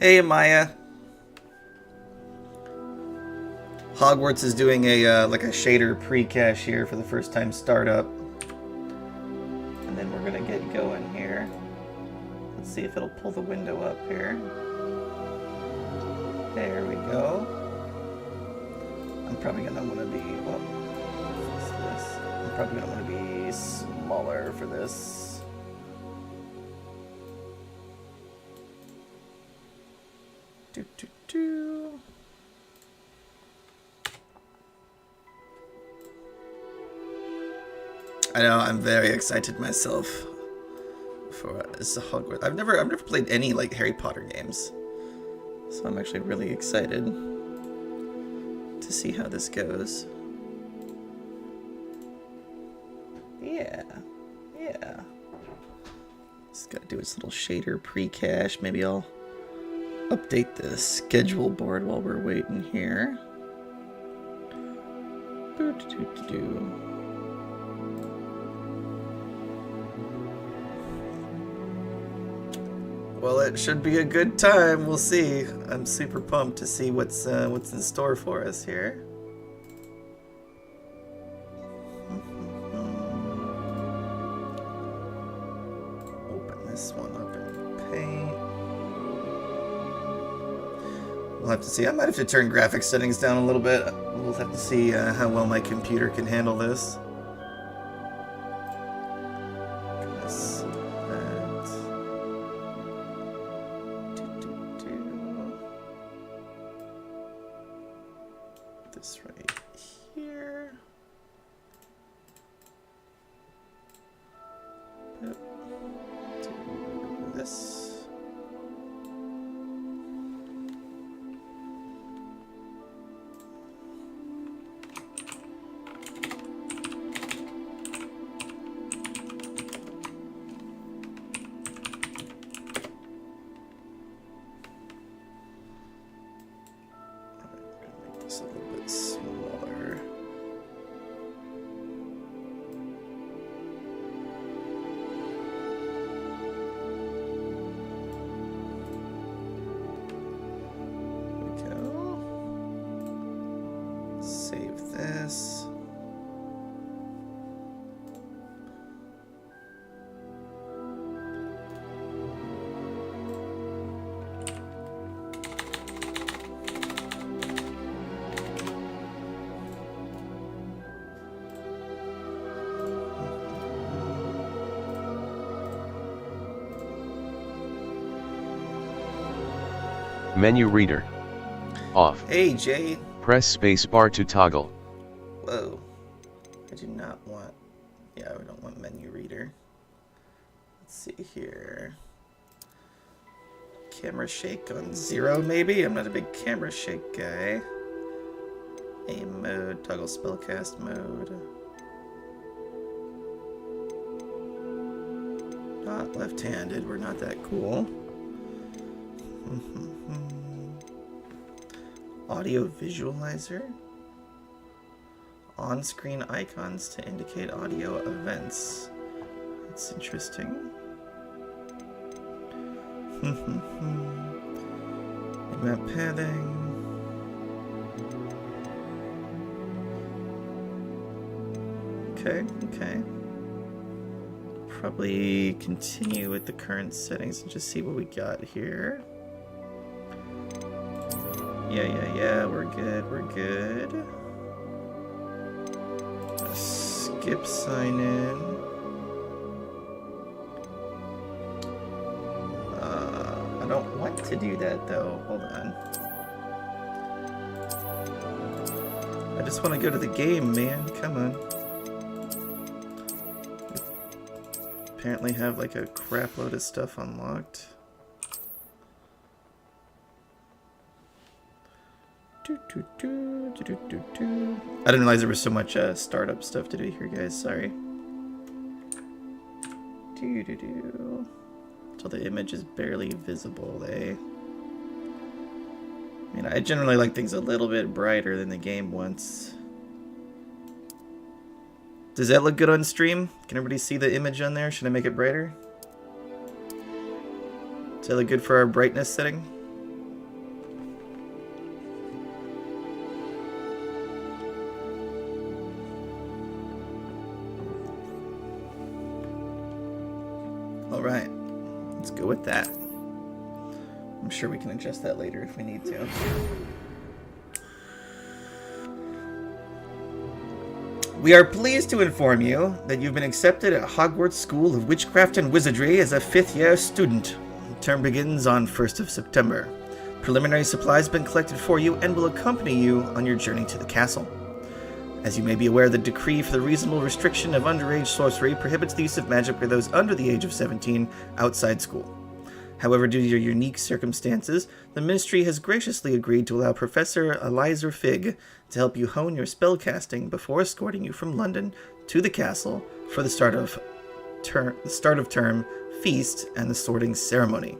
Hey, Maya. Hogwarts is doing a like a shader pre-cache here for the first time startup. And then we're gonna get going here. Let's see if it'll pull the window up here. There we go. I'm probably gonna want to be, what's this? I'm probably gonna want to be smaller for this. I know, I'm very excited myself for this Hogwarts. I've never played any like Harry Potter games, so I'm actually really excited to see how this goes. Yeah. Just gotta do its little shader pre-cache. Maybe I'll update the schedule board while we're waiting here. Well, it should be a good time. We'll see. I'm super pumped to see what's in store for us here. Open this one up in Paint. We'll have to see. I might have to turn graphics settings down a little bit. We'll have to see how well my computer can handle this. This right here. Yep. Do this. A little bit smaller. There we go. Save this. Menu reader. Off. Hey, Jay. Press spacebar to toggle. Whoa. I do not want... Yeah, we don't want menu reader. Let's see here. Camera shake on 0, maybe? I'm not a big camera shake guy. Aim mode, toggle spellcast mode. Not left-handed, we're not that cool. Audio visualizer. On-screen icons to indicate audio events. That's interesting. Map padding. Okay. Probably continue with the current settings and just see what we got here. Yeah, we're good. Skip sign in. I don't want to do that though, hold on. I just want to go to the game, man, come on. Apparently have like a crap load of stuff unlocked. I didn't realize there was so much startup stuff to do here, guys. Sorry. Till the image is barely visible, eh? I mean, I generally like things a little bit brighter than the game wants. Does that look good on stream? Can everybody see the image on there? Should I make it brighter? Does that look good for our brightness setting? Alright. Let's go with that. I'm sure we can adjust that later if we need to. We are pleased to inform you that you've been accepted at Hogwarts School of Witchcraft and Wizardry as a 5th-year student. Term begins on 1st of September. Preliminary supplies have been collected for you and will accompany you on your journey to the castle. As you may be aware, the decree for the reasonable restriction of underage sorcery prohibits the use of magic for those under the age of 17 outside school. However, due to your unique circumstances, the Ministry has graciously agreed to allow Professor Eliza Fig to help you hone your spellcasting before escorting you from London to the castle for the start of term feast and the sorting ceremony.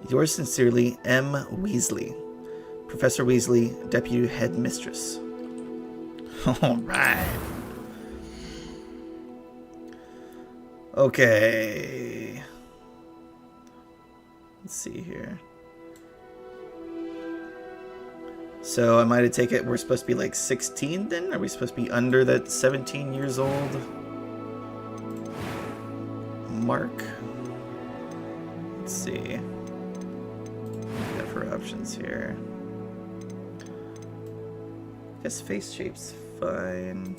Yours sincerely, M. Weasley. Professor Weasley, Deputy Headmistress. Alright. Okay. Let's see here. So I might have taken it we're supposed to be like 16 then? Are we supposed to be under that 17 years old mark? Let's see. What do we got for options here? I guess face shape's fine.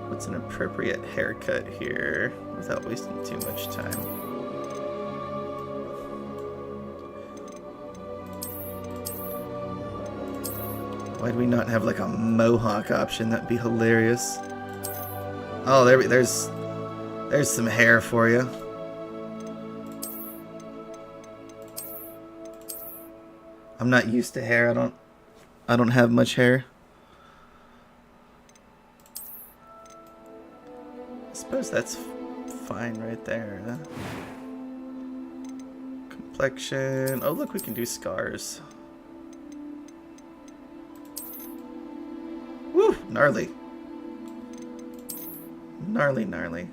What's an appropriate haircut here without wasting too much time? Why do we not have like a mohawk option? That'd be hilarious. Oh, there's some hair for you. I'm not used to hair. I don't have much hair. I suppose that's fine right there. Huh? Complexion. Oh, look, we can do scars. Woo, gnarly. Gnarly, gnarly.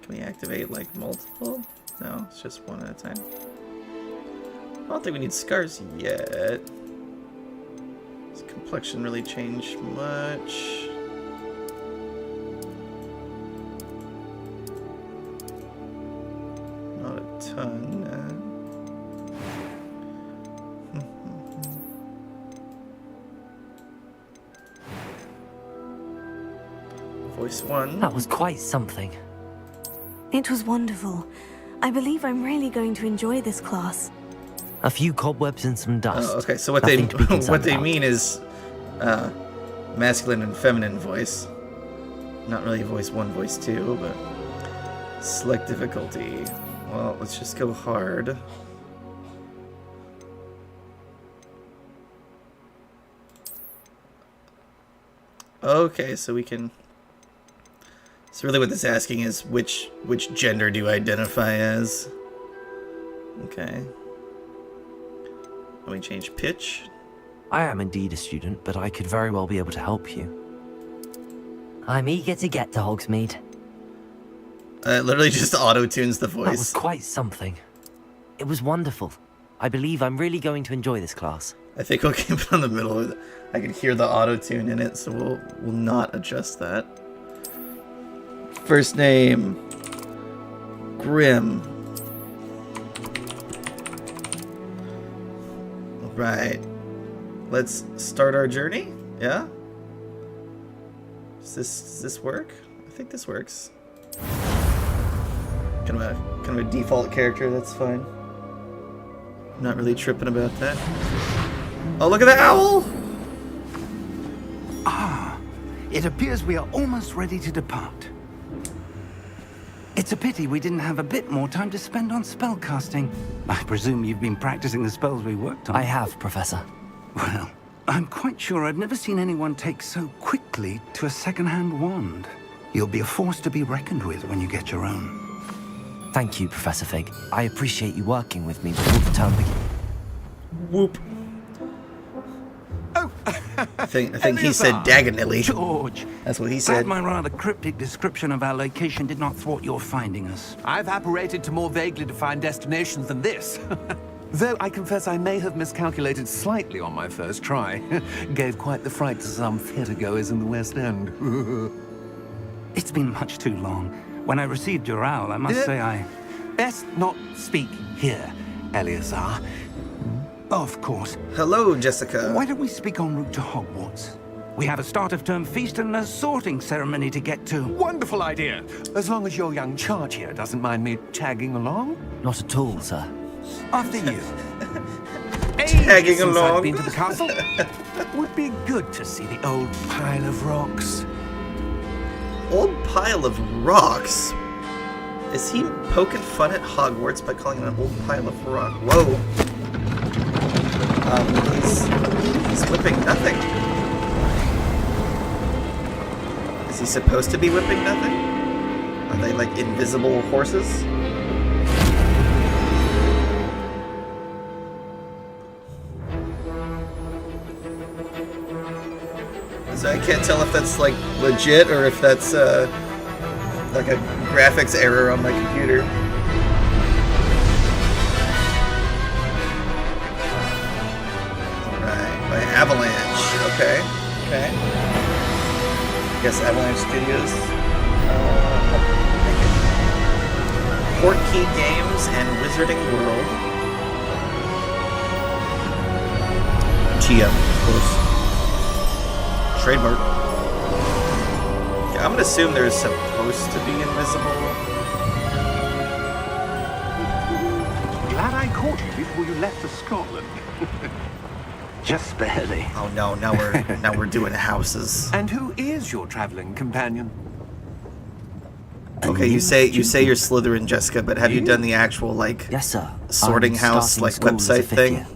Can we activate like multiple? No, it's just one at a time. I don't think we need scars yet. Does complexion really change much? Not a ton. Voice 1. That was quite something. It was wonderful. I believe I'm really going to enjoy this class. A few cobwebs and some dust. Oh, okay. So what Nothing to be they concerned about. mean is masculine and feminine voice. Not really voice 1, voice 2, but select difficulty. Well, let's just go hard. Okay, so we can. So really, what this is asking is which gender do you identify as? Okay. Let me change pitch. I am indeed a student, but I could very well be able to help you. I'm eager to get to Hogsmeade. It literally just auto-tunes the voice. That was quite something. It was wonderful. I believe I'm really going to enjoy this class. I think we'll keep it on the middle. I can hear the auto-tune in it, so we'll not adjust that. First name, Grim. Right. Let's start our journey. Yeah? Does this work? I think this works. Kind of a default character, that's fine. I'm not really tripping about that. Oh, look at the owl! Ah, it appears we are almost ready to depart. It's a pity we didn't have a bit more time to spend on spellcasting. I presume you've been practicing the spells we worked on. I have, Professor. Well, I'm quite sure I've never seen anyone take so quickly to a second-hand wand. You'll be a force to be reckoned with when you get your own. Thank you, Professor Fig. I appreciate you working with me before the term begins. Whoop. Oh, I think he said diagonally. George. That's what he Glad said. my rather cryptic description of our location did not thwart your finding us. I've apparated to more vaguely defined destinations than this. Though I confess I may have miscalculated slightly on my first try. Gave quite the fright to some theatregoers in the West End. It's been much too long. When I received your owl, I must say I... Best not speak here, Eleazar. Of course. Hello, Jessica. Why don't we speak en route to Hogwarts? We have a start-of-term feast and a sorting ceremony to get to. Wonderful idea. As long as your young charge here doesn't mind me tagging along. Not at all, sir. After you. Tagging Since along. I've been to the castle. Would be good to see the old pile of rocks. Old pile of rocks? Is he poking fun at Hogwarts by calling it an old pile of rock? Whoa. He's whipping nothing. Is he supposed to be whipping nothing? Are they like invisible horses? So I can't tell if that's like legit or if that's like a graphics error on my computer. Alright, by Avalanche. Okay. Guess Avalanche Studios. Portkey Games and Wizarding World. TM, of course. Trademark. Yeah, I'm gonna assume they're supposed to be invisible. Glad I caught you before you left for Scotland. Just barely. Oh no, now we're doing houses. And who is your traveling companion? Okay, you say you're Slytherin, Jessica, but have you done the actual like Yes, sir. sorting I'm house starting like school as a website fifth thing? year.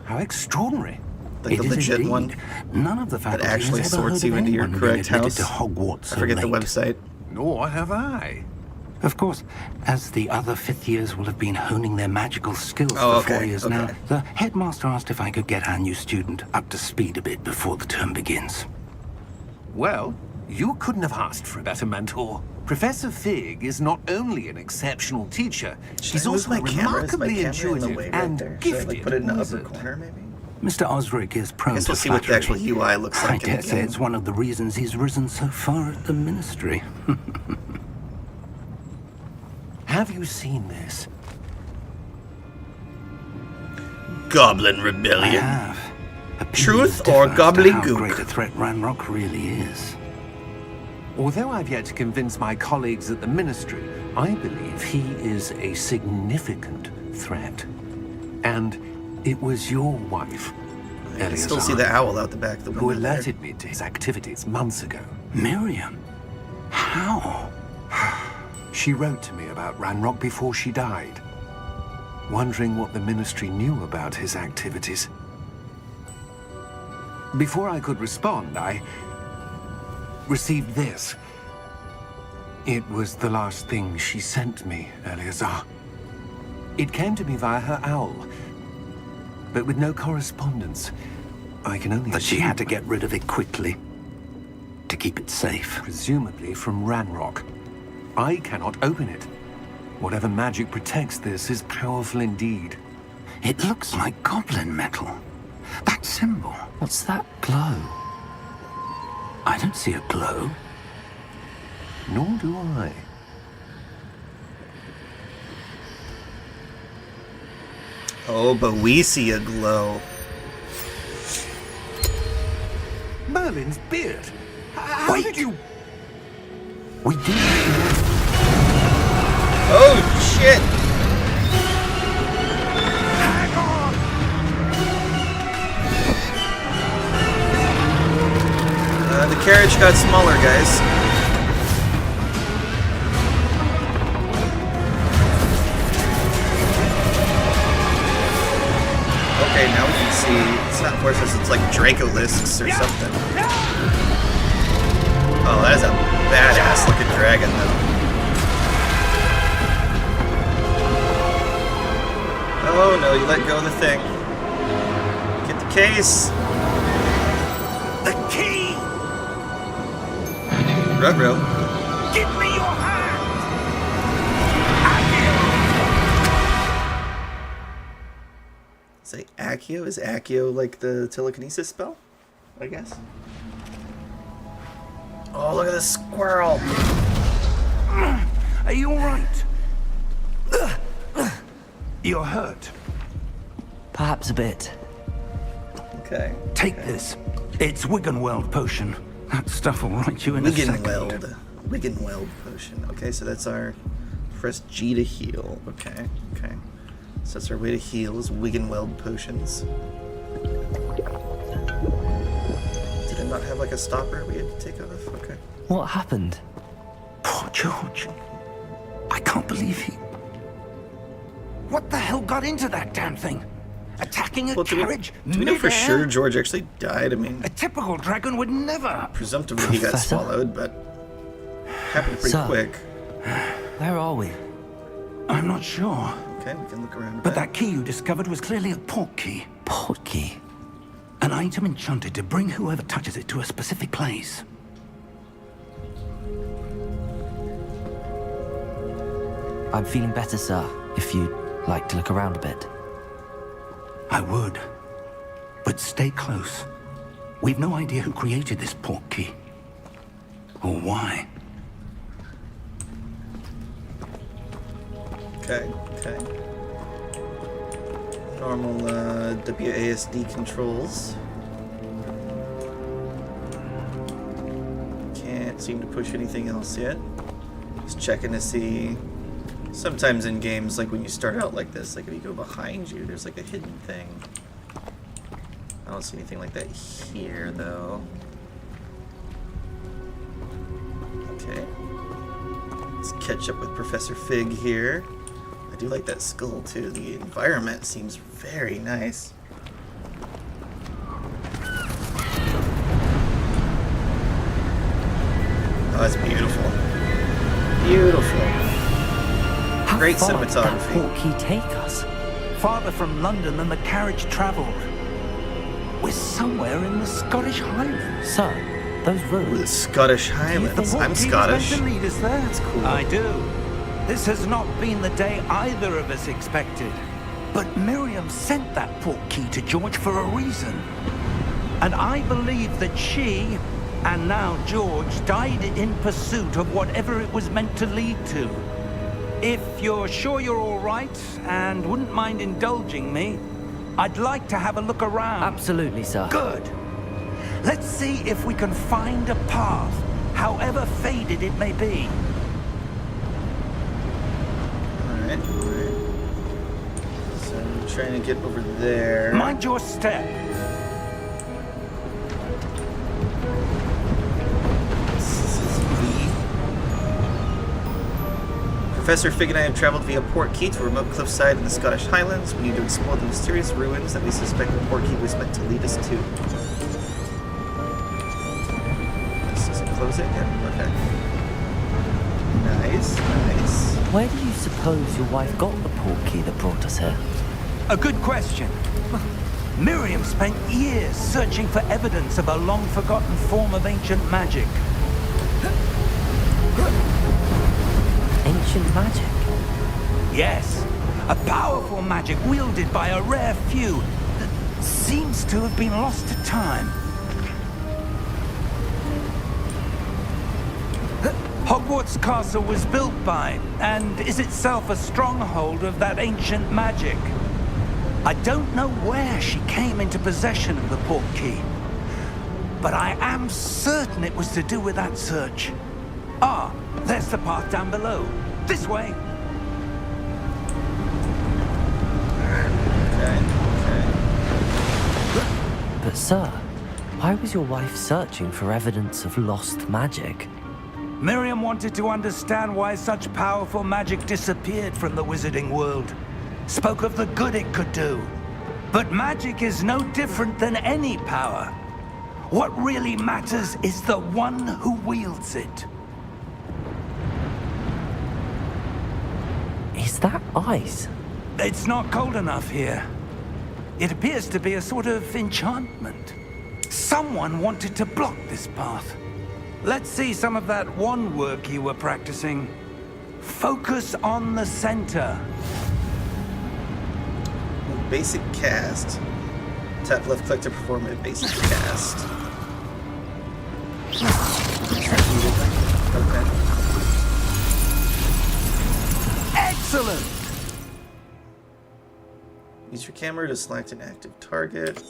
How extraordinary. Like It the is legit indeed. one None of the faculty actually has ever sorts heard you of into your anyone being correct admitted house? to Hogwarts I so forget the late. website. Nor have I. Of course, as the other fifth years will have been honing their magical skills Oh, for 4 okay, years okay. now, the headmaster asked if I could get our new student up to speed a bit before the term begins. Well, you couldn't have asked for a better mentor. Professor Fig is not only an exceptional teacher, he's Should I also move a my camera? Is my remarkably camera in the intuitive way right and there? Should I gifted like put it in the upper wizard. corner maybe? Mr. Osric is I prone guess to we'll see what the flattery. actual UI looks I like in dare the say game. it's one of the reasons he's risen so far at the ministry. Have you seen this? Goblin I Rebellion. have. Opinions Truth differ or as to how gobbledygook? great a threat Ranrock really is. Although I've yet to convince my colleagues at the ministry, I believe he is a significant threat. And it was your wife, I can still Eleazar, see the owl out the back of the who window there. alerted me to his activities months ago. Miriam? How? She wrote to me about Ranrock before she died, wondering what the ministry knew about his activities. Before I could respond, I received this. It was the last thing she sent me, Eleazar. It came to me via her owl, but with no correspondence. I can only But she assume- had to get rid of it quickly to keep it safe. Presumably from Ranrock. I cannot open it. Whatever magic protects this is powerful indeed. It looks like goblin metal. That symbol. What's that glow? I don't see a glow. Nor do I. Oh, but we see a glow. Merlin's beard. How Wait. did you... We did. Oh shit! Hang on! The carriage got smaller, guys. Okay, now we can see it's not horses, it's like Dracolisks or something. Oh, that is a badass looking dragon, though. Oh no, you let go of the thing. Get the case. The key! Ruh-roh. Give me your hand! Accio? Is Accio like the telekinesis spell? I guess. Oh, look at this squirrel! Are you all right? You're hurt. Perhaps a bit. Okay. Take this. It's Wiggenweld potion. That stuff will right you in a second. Wiggenweld potion. Okay, so that's our... Press G to heal. Okay, okay. So that's our way to heal is Wiggenweld potions. Did it not have like a stopper we had to take off? Okay. What happened? Poor George. I can't believe he... What the hell got into that damn thing? Attacking a carriage? Do we know for mid-air? sure George actually died? I mean, A typical dragon would never. presumptively he got Professor? swallowed, but happened pretty Sir. quick. Where are we? I'm not sure. Okay, we can look around a But bit. that key you discovered was clearly a port key. Port key. An item enchanted to bring whoever touches it to a specific place. I'm feeling better, sir. If you'd like to look around a bit. I would. But stay close. We've no idea who created this port key. Or why. Okay, okay. Normal WASD controls. Can't seem to push anything else yet. Just checking to see. Sometimes in games, like when you start out like this, like if you go behind you, there's like a hidden thing. I don't see anything like that here, though. Okay. Let's catch up with Professor Fig here. I do like that skull, too. The environment seems very nice. Oh, that's beautiful. Beautiful. How Great far did that cinematography. port key take us? Farther from London than the carriage travelled. We're somewhere in the Scottish Highlands. Sir, those Ooh, the ruins. Scottish Highlands. Port I'm key was Scottish. meant to lead us there. That's cool. I do. This has not been the day either of us expected. But Miriam sent that port key to George for a reason. And I believe that she, and now George, died in pursuit of whatever it was meant to lead to. If you're sure you're all right and wouldn't mind indulging me, I'd like to have a look around. Absolutely, sir. Good. Let's see if we can find a path, however faded it may be. Alright, alright. So I'm trying to get over there. Mind your step. This is V. Professor Fig and I have traveled via Port Key to a remote cliffside in the Scottish Highlands. We need to explore the mysterious ruins that we suspect the Port Key was meant to lead us to. This doesn't close it yet? Okay. Nice, nice. Where do you suppose your wife got the port key that brought us here? A good question. Miriam spent years searching for evidence of a long-forgotten form of ancient magic. Ancient magic. Yes, a powerful magic wielded by a rare few that seems to have been lost to time. Hogwarts Castle was built by, and is itself a stronghold of that ancient magic. I don't know where she came into possession of the port key, but I am certain it was to do with that search. Ah, there's the path down below. This way. Okay, okay. But sir, why was your wife searching for evidence of lost magic? Miriam wanted to understand why such powerful magic disappeared from the wizarding world. Spoke of the good it could do. But magic is no different than any power. What really matters is the one who wields it. Is that ice? It's not cold enough here. It appears to be a sort of enchantment. Someone wanted to block this path. Let's see some of that wand work you were practicing. Focus on the center. Basic cast. Tap left click to perform a basic cast. Okay. Excellent! Use your camera to select an active target.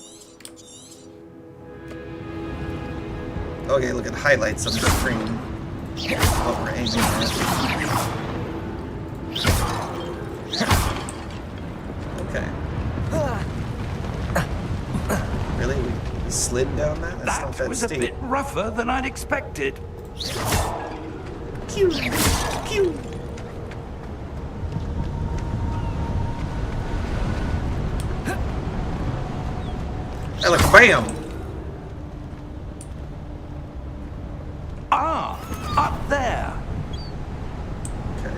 Okay, look at highlights on the screen. What we're aiming at. Okay. Really? We slid down that? That's not That that was a steep. bit rougher than I'd expected. Pew! Pew! Hey, look, bam! Ah, up there. Okay.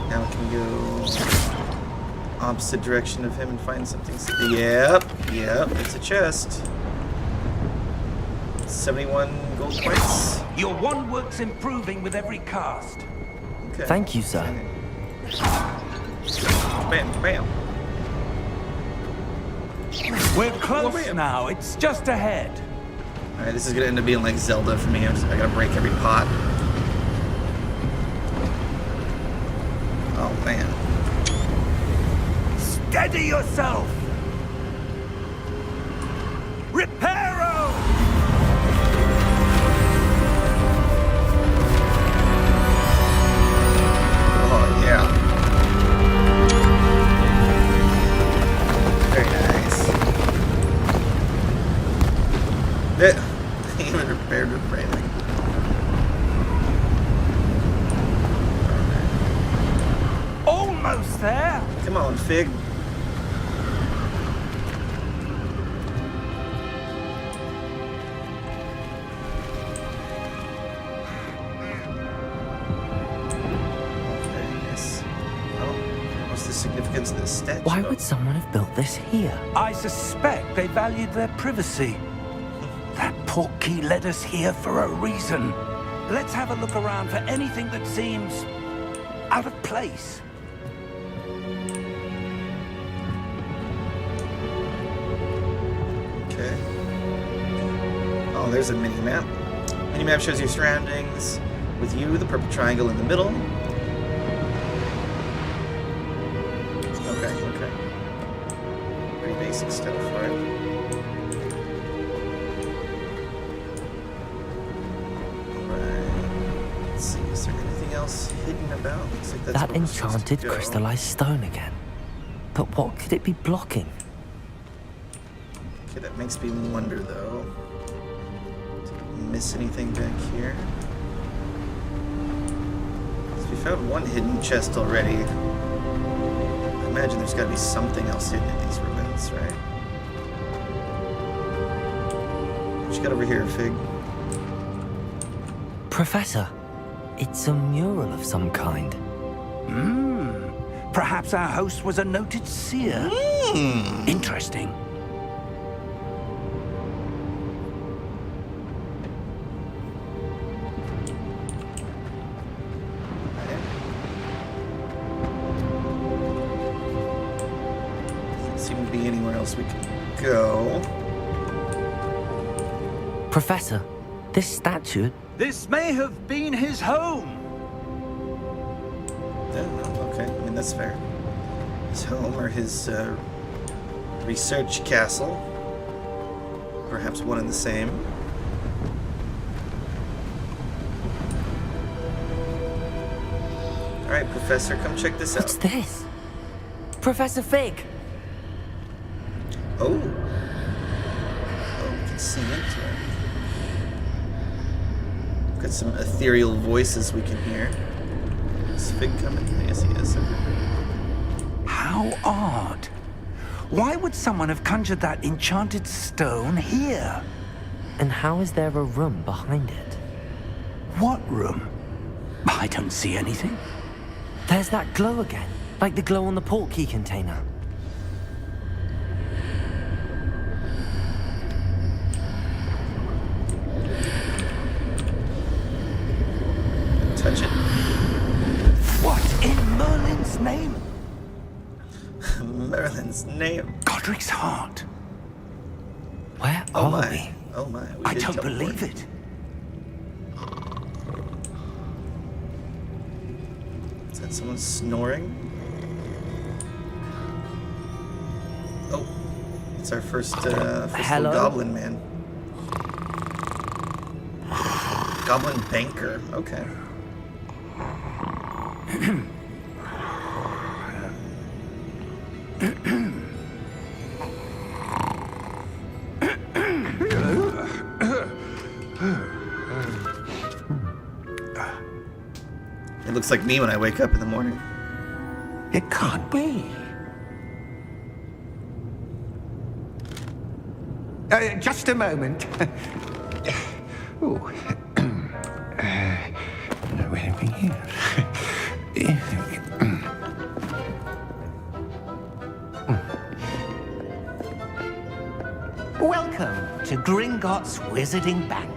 Now we can go opposite direction of him and find something. Yep, it's a chest. 71 gold points. Your one work's improving with every cast. Okay. Thank you, sir. Bam, bam. We're close bam. now. It's just ahead. Alright, this is gonna end up being like Zelda for me. I gotta break every pot. Oh man. Steady yourself. Reparo! Oh yeah. Very nice. Even repaired with framing. Almost there. Come on, Fig. Okay, yes. Well, what's the significance of this statue? Why would someone have built this here? I suspect they valued their privacy. That portkey led us here for a reason. Let's have a look around for anything that seems out of place. Okay. Oh, there's a mini-map. Mini-map shows your surroundings. With you, the purple triangle in the middle. Okay. Pretty basic stuff, right? Right. Let's see, is there anything else hidden about? Looks like that's That where we're supposed to enchanted go. crystallized stone again. But what could it be blocking? Okay, that makes me wonder, though. Did we miss anything back here? 'Cause we found one hidden chest already. I imagine there's got to be something else hidden in these ruins, right? What you got over here, Fig? Professor, it's a mural of some kind. Perhaps our host was a noted seer. Interesting. Doesn't seem to be anywhere else we can go. Professor, this statue... This may have been his home. Oh, okay, I mean, that's fair. His home or his research castle. Perhaps one and the same. Alright, Professor, come check this What's out. this? Professor Fig! Oh, we can see into it. Got some ethereal voices we can hear. Is Fig coming? Yes, he is. How odd. Why would someone have conjured that enchanted stone here? And how is there a room behind it? What room? I don't see anything. There's that glow again, like the glow on the portkey container. Touch it. God's name? Godric's heart. Where Oh are my. we? Oh my. We I did don't teleport. believe it. Is that someone snoring? Oh, it's our first little Hello? goblin man. Goblin banker. Okay. It looks like me when I wake up in the morning. It can't be. Just a moment. Ooh. Wait a minute. Welcome to Gringotts Wizarding Bank.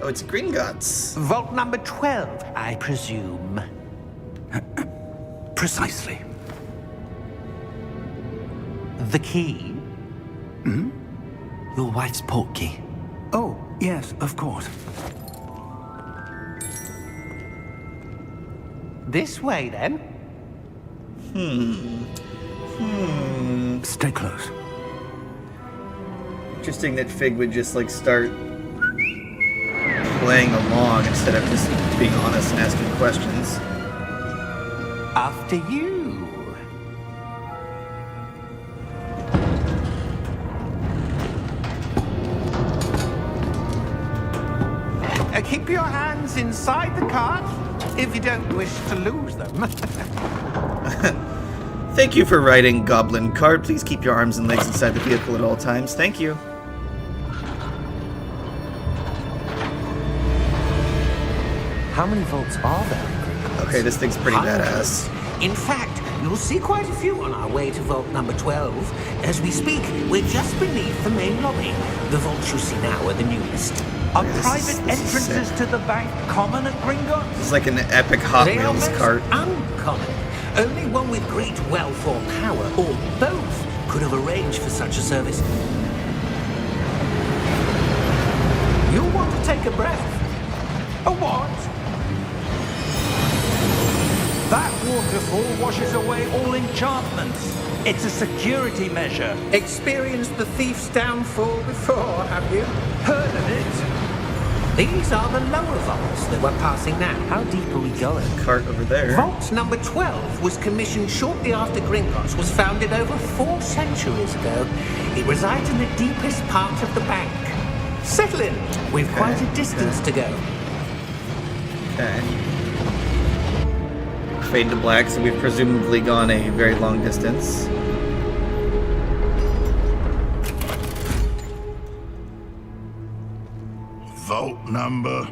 Oh, it's Gringotts. Vault number 12, I presume. Precisely. The key? Your wife's portkey. Oh, yes, of course. This way, then. Stay close. Interesting that Fig would just like start playing along instead of just being honest and asking questions. After you. Keep your hands inside the cart if you don't wish to lose them. Thank you for riding Goblin Cart. Please keep your arms and legs inside the vehicle at all times. Thank you. How many vaults are there in Gringotts? Okay, this thing's pretty badass. In fact, you'll see quite a few on our way to vault number 12. As we speak, we're just beneath the main lobby. The vaults you see now are the newest. Are This is- private this is entrances sick. to the bank common at Gringotts? It's like an epic Hot They are Wheels most cart. uncommon. Only one with great wealth or power, or both, could have arranged for such a service. You'll want to take a breath. A what? That waterfall washes away all enchantments. It's a security measure. Experienced the thief's downfall before, have you? Heard of it? These are the lower vaults that we're passing now. How deep are we going? Cart over there. Vault number 12 was commissioned shortly after Gringotts was founded over 4 centuries ago. It resides in the deepest part of the bank. Settle in. We've quite a distance to go. Okay. Fade to black, so we've presumably gone a very long distance. Vault number.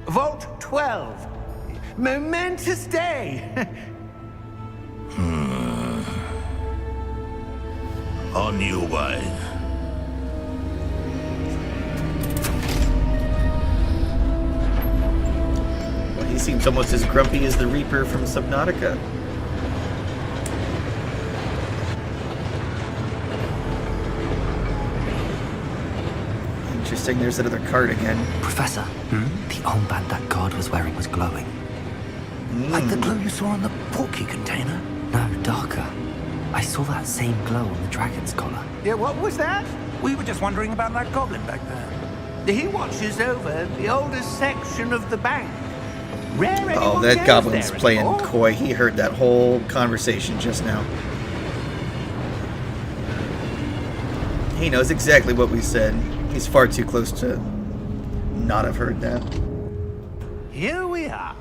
Vault 12. Momentous day. On your way. Well, he seems almost as grumpy as the Reaper from Subnautica. Interesting, there's that other cart again. Professor, the armband that guard was wearing was glowing. Like the glow you saw on the portkey container? No, darker. I saw that same glow on the dragon's collar. Yeah, what was that? We were just wondering about that goblin back there. He watches over the oldest section of the bank. Rare Oh, anyone that goes goblin's there playing anymore. coy. He heard that whole conversation just now. He knows exactly what we said. He's far too close to not have heard that. Here we are.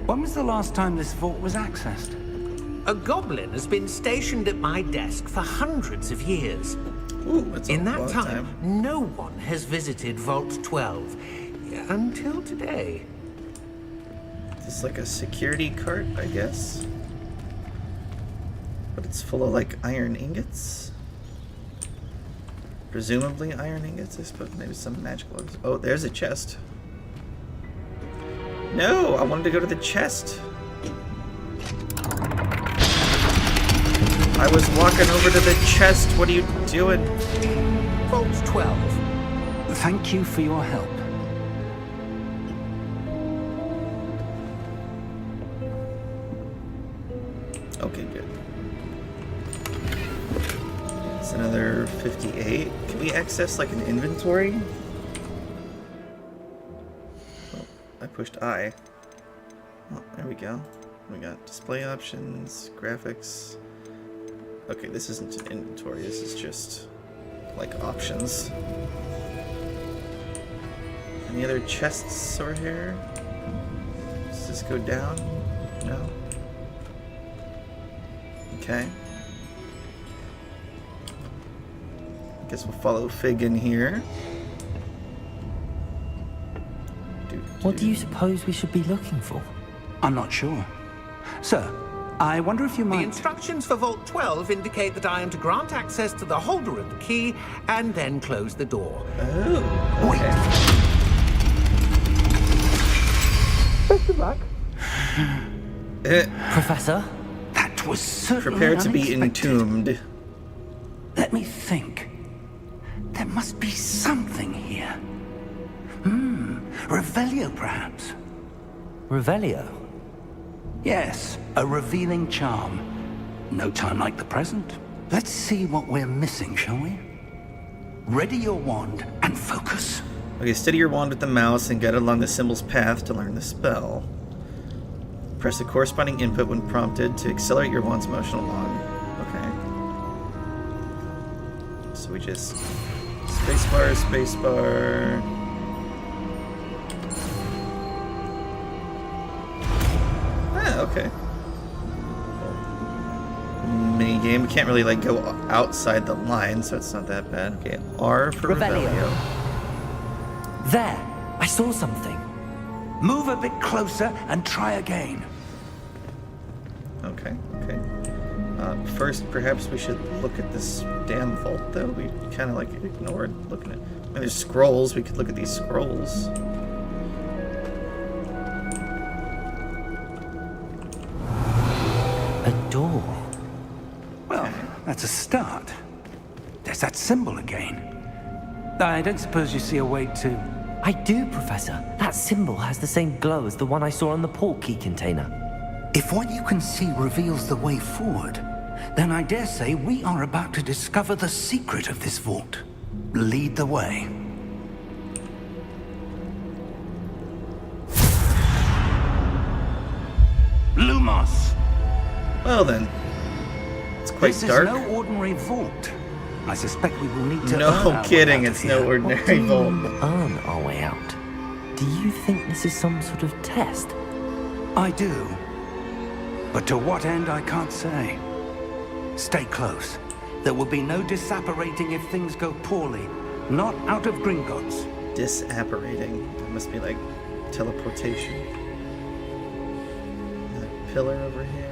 When was the last time this vault was accessed? A goblin has been stationed at my desk for hundreds of years. Ooh, that's a In that long time, no one has visited Vault 12 until today. This is like a security cart, I guess. But it's full of like iron ingots. Presumably iron ingots, I suppose. Maybe some magical ores. Oh, there's a chest. No, I wanted to go to the chest. I was walking over to the chest. What are you doing? Vault 12. Thank you for your help. Okay, good. It's another 58. Can we access like an inventory? Oh, I pushed I. Oh, there we go. We got display options, graphics. Okay, this isn't an inventory. This is just like options. Any other chests over here? Does this go down? No. Okay. Guess we'll follow Fig in here. What do you suppose we should be looking for? I'm not sure. Sir, I wonder if you The might... instructions for Vault 12 indicate that I am to grant access to the holder of the key and then close the door. Oh, okay. Best of luck. Professor? That was certainly Prepare to be unexpected. entombed. Let me think. There must be something here. Revelio, perhaps? Revelio? Yes, a revealing charm. No time like the present. Let's see what we're missing, shall we? Ready your wand and focus. Okay, steady your wand with the mouse and get along the symbol's path to learn the spell. Press the corresponding input when prompted to accelerate your wand's motion along. Okay. So we just... spacebar, spacebar... Ah, okay. Mini game. We can't really like go outside the line, so it's not that bad. Okay, R for Revelio. There! I saw something. Move a bit closer and try again. Okay, okay. First, perhaps we should look at this damn vault, though. We kind of like ignored looking at. I mean, there's scrolls. We could look at these scrolls. A door. Well, that's a start. There's that symbol again. I don't suppose you see a way to... I do, Professor. That symbol has the same glow as the one I saw on the port key container. If what you can see reveals the way forward, then I dare say we are about to discover the secret of this vault. Lead the way. Lumos! Well then, it's quite This dark. is no ordinary vault. I suspect we will need to earn No our way kidding, out of it's no here. ordinary vault. Earn our way out. Do you think this is some sort of test? I do. But to what end, I can't say. Stay close. There will be no disapparating if things go poorly. Not out of Gringotts. Disapparating. That must be like teleportation. Another pillar over here.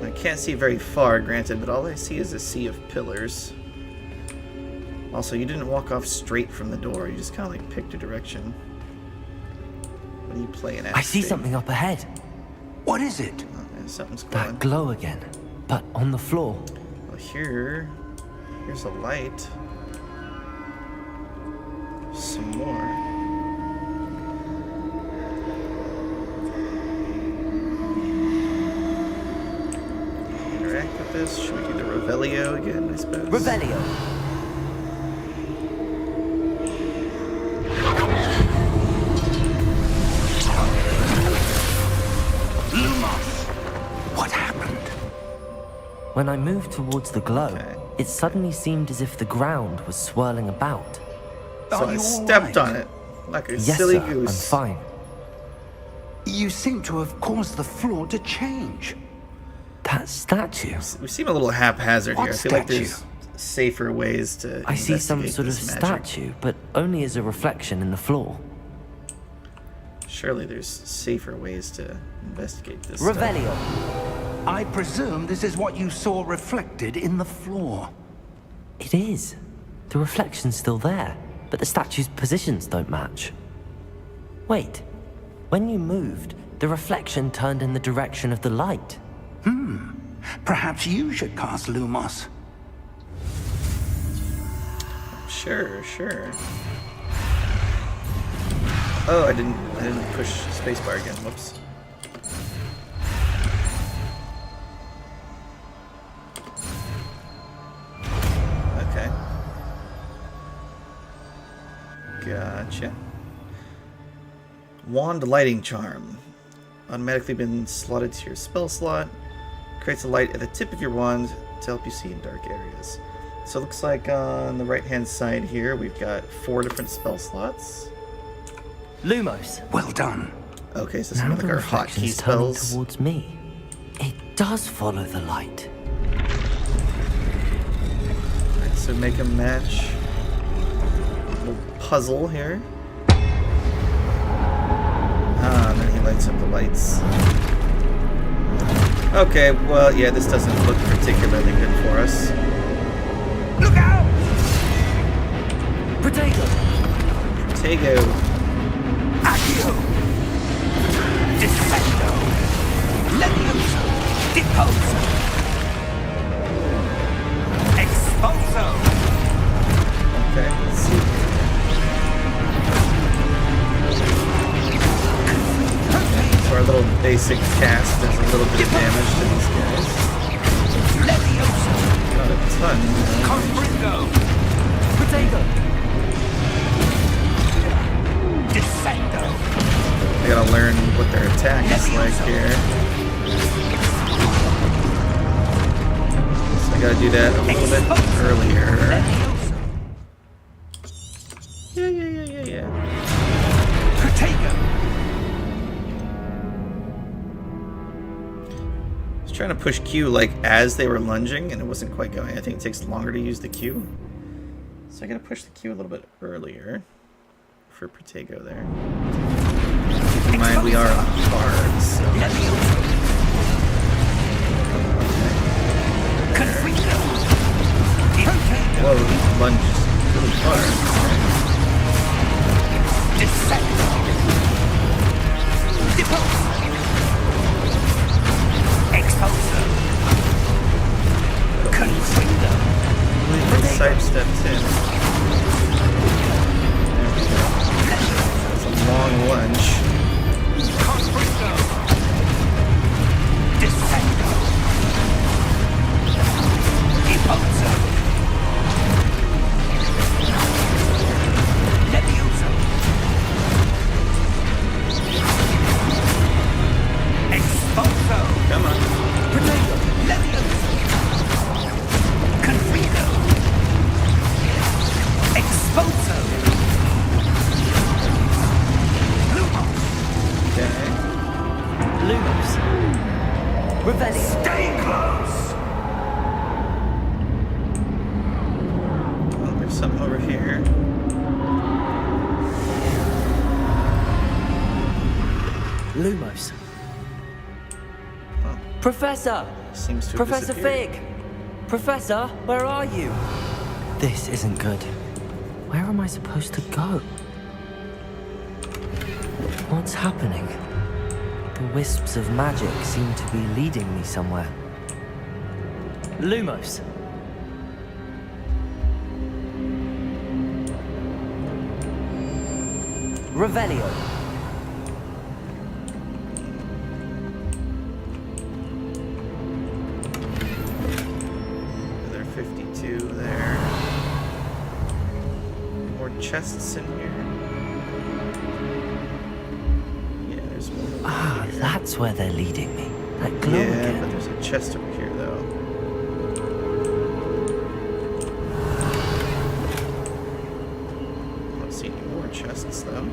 I can't see very far, granted, but all I see is a sea of pillars. Also, you didn't walk off straight from the door. You just kind of like picked a direction. What are you playing at? I see Fig? something up ahead. What is it? Oh, yeah, something's glowing. That glow again, but on the floor. Well, here's a light. Some more. Interact with this. Should we do the Revelio again, I suppose? Revelio. Lumos! What happened? When I moved towards the glow, Okay. it suddenly seemed as if the ground was swirling about. So Are I you all stepped right? on it like a Yes, silly sir, goose. I'm fine. You seem to have caused the floor to change. That statue. We seem a little haphazard What here. I feel like statue? there's safer ways to I see some investigate sort of this magic. statue, but only as a reflection in the floor. Surely there's safer ways to investigate this stuff. Revelio. I presume this is what you saw reflected in the floor. It is. The reflection's still there, but the statue's positions don't match. Wait. When you moved, the reflection turned in the direction of the light. Perhaps you should cast Lumos. Sure. Oh, I didn't push spacebar again. Whoops. Okay. Gotcha. Wand lighting charm. Automatically been slotted to your spell slot. Creates a light at the tip of your wand to help you see in dark areas. So it looks like on the right-hand side here, we've got 4 different spell slots. Lumos. Well done. Okay, so some Now of like the our reflection's hotkey turning spells. towards me. It does follow the light. Alright, so make a match. Little puzzle here. And then he lights up the lights. Okay, well, yeah, this doesn't look particularly good for us. Look out! Potato! Tego. Accio! Descendo! Levioso! Deposo! Exposo! Okay, let's see. So our little basic cast does a little bit of damage to these guys. Levioso! Not a ton. Confringo! Potato! Descendo! I gotta learn what their attack is like here. So I gotta do that a little bit earlier. Yeah. Potato! I was trying to push Q like as they were lunging and it wasn't quite going. I think it takes longer to use the Q. So I gotta push the Q a little bit earlier for Protego there. Keep in mind we are on hard, so. Whoa, he lunged really far. Sidestepped in. There we go. That's a long lunge. Come on. Okay. Lumos. Revelio. Stay close! Oh, there's something over here. Lumos. Oh, Professor! seems to have Professor disappeared. Fig! Professor, where are you? This isn't good. Where am I supposed to go? What's happening? The wisps of magic seem to be leading me somewhere. Lumos. Revelio. Another 52 there. More chests in here. Yeah, there's one over Ah, here. that's where they're leading me. That glow Yeah, again. but there's a chest over here, though. I don't see any more chests, though.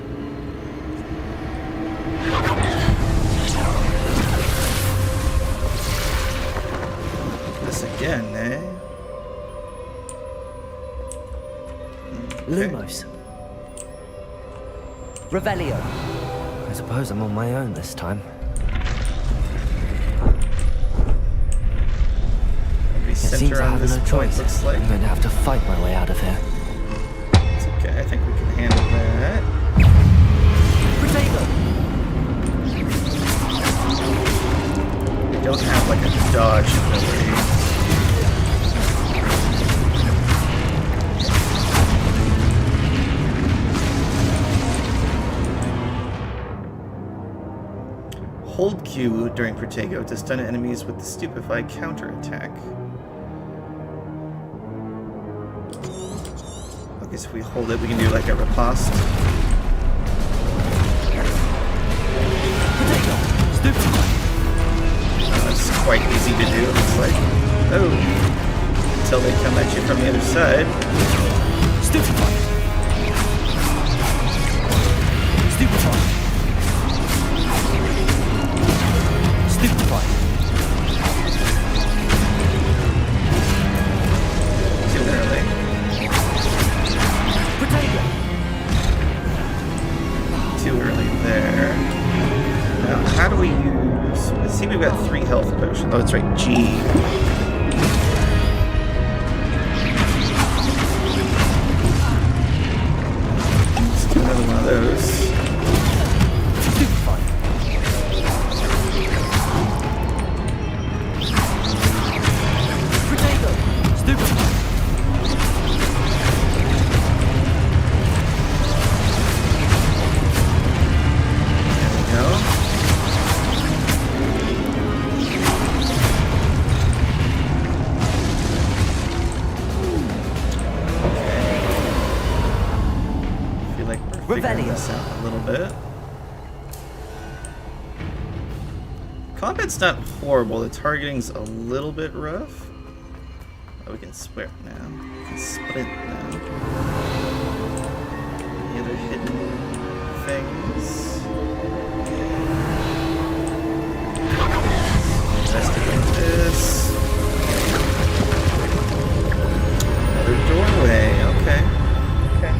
This again, eh? Okay. Lumos. Revelio. I suppose I'm on my own this time. seem to center on have this no point, choice. looks like. I'm going to have to fight my way out of here. It's okay, I think we can handle that. Potato! We don't have like a dodge ability. Hold Q during Protego to stun enemies with the Stupefy counterattack. Okay, so if we hold it, we can do like a riposte. Potato! Stupefy! That's quite easy to do. It's like, oh, until they come at you from the other side. Stupefy! Stupefy! Stupefy! Too early. Potato! Too early there. Now, how do we use... Let's see, we've got 3 health potions. Oh, that's right, G. Let's do another one of those. Stupefy! Potato! Stupefy! There we go. I feel like we're figuring this out a little bit. Combat's not horrible. The targeting's a little bit rough. Oh, we can split now. We can split now. Any other hidden things? Investigate this. Another doorway. Okay. Okay.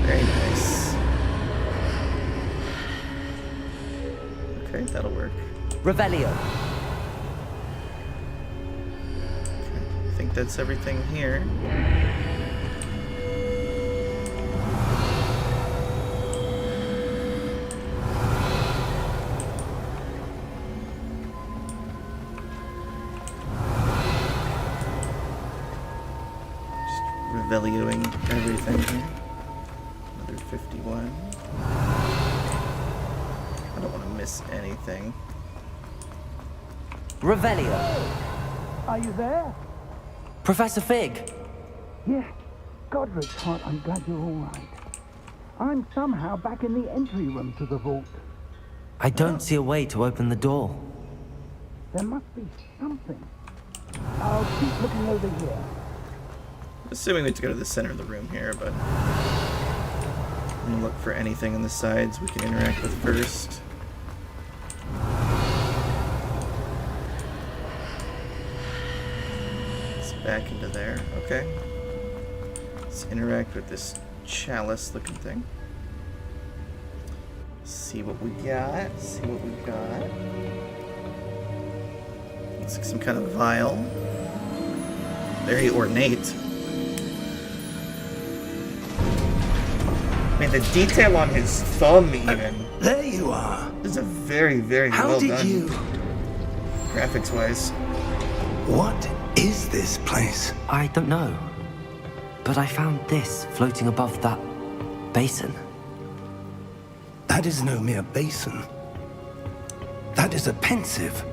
Very nice. Okay, that'll work. Revelio! Okay, I think that's everything here. Just revelioing everything here. Another 51. I don't want to miss anything. Revelio! Are you there? Professor Fig! Yeah. Godric's heart, I'm glad you're all right. I'm somehow back in the entry room to the vault. I don't see a way to open the door. There must be something. I'll keep looking over here. Assuming we have to go to the center of the room here, but I'm gonna look for anything on the sides we can interact with first. It's back into there. Okay. Let's interact with this chalice looking thing. See what we got. See what we got. Looks like some kind of vial. Very ornate. I mean, the detail on his thumb even There you are. is a very, very How well did done. you... Graphics-wise. What is this place? I don't know. But I found this floating above that basin. That is no mere basin. That is a pensive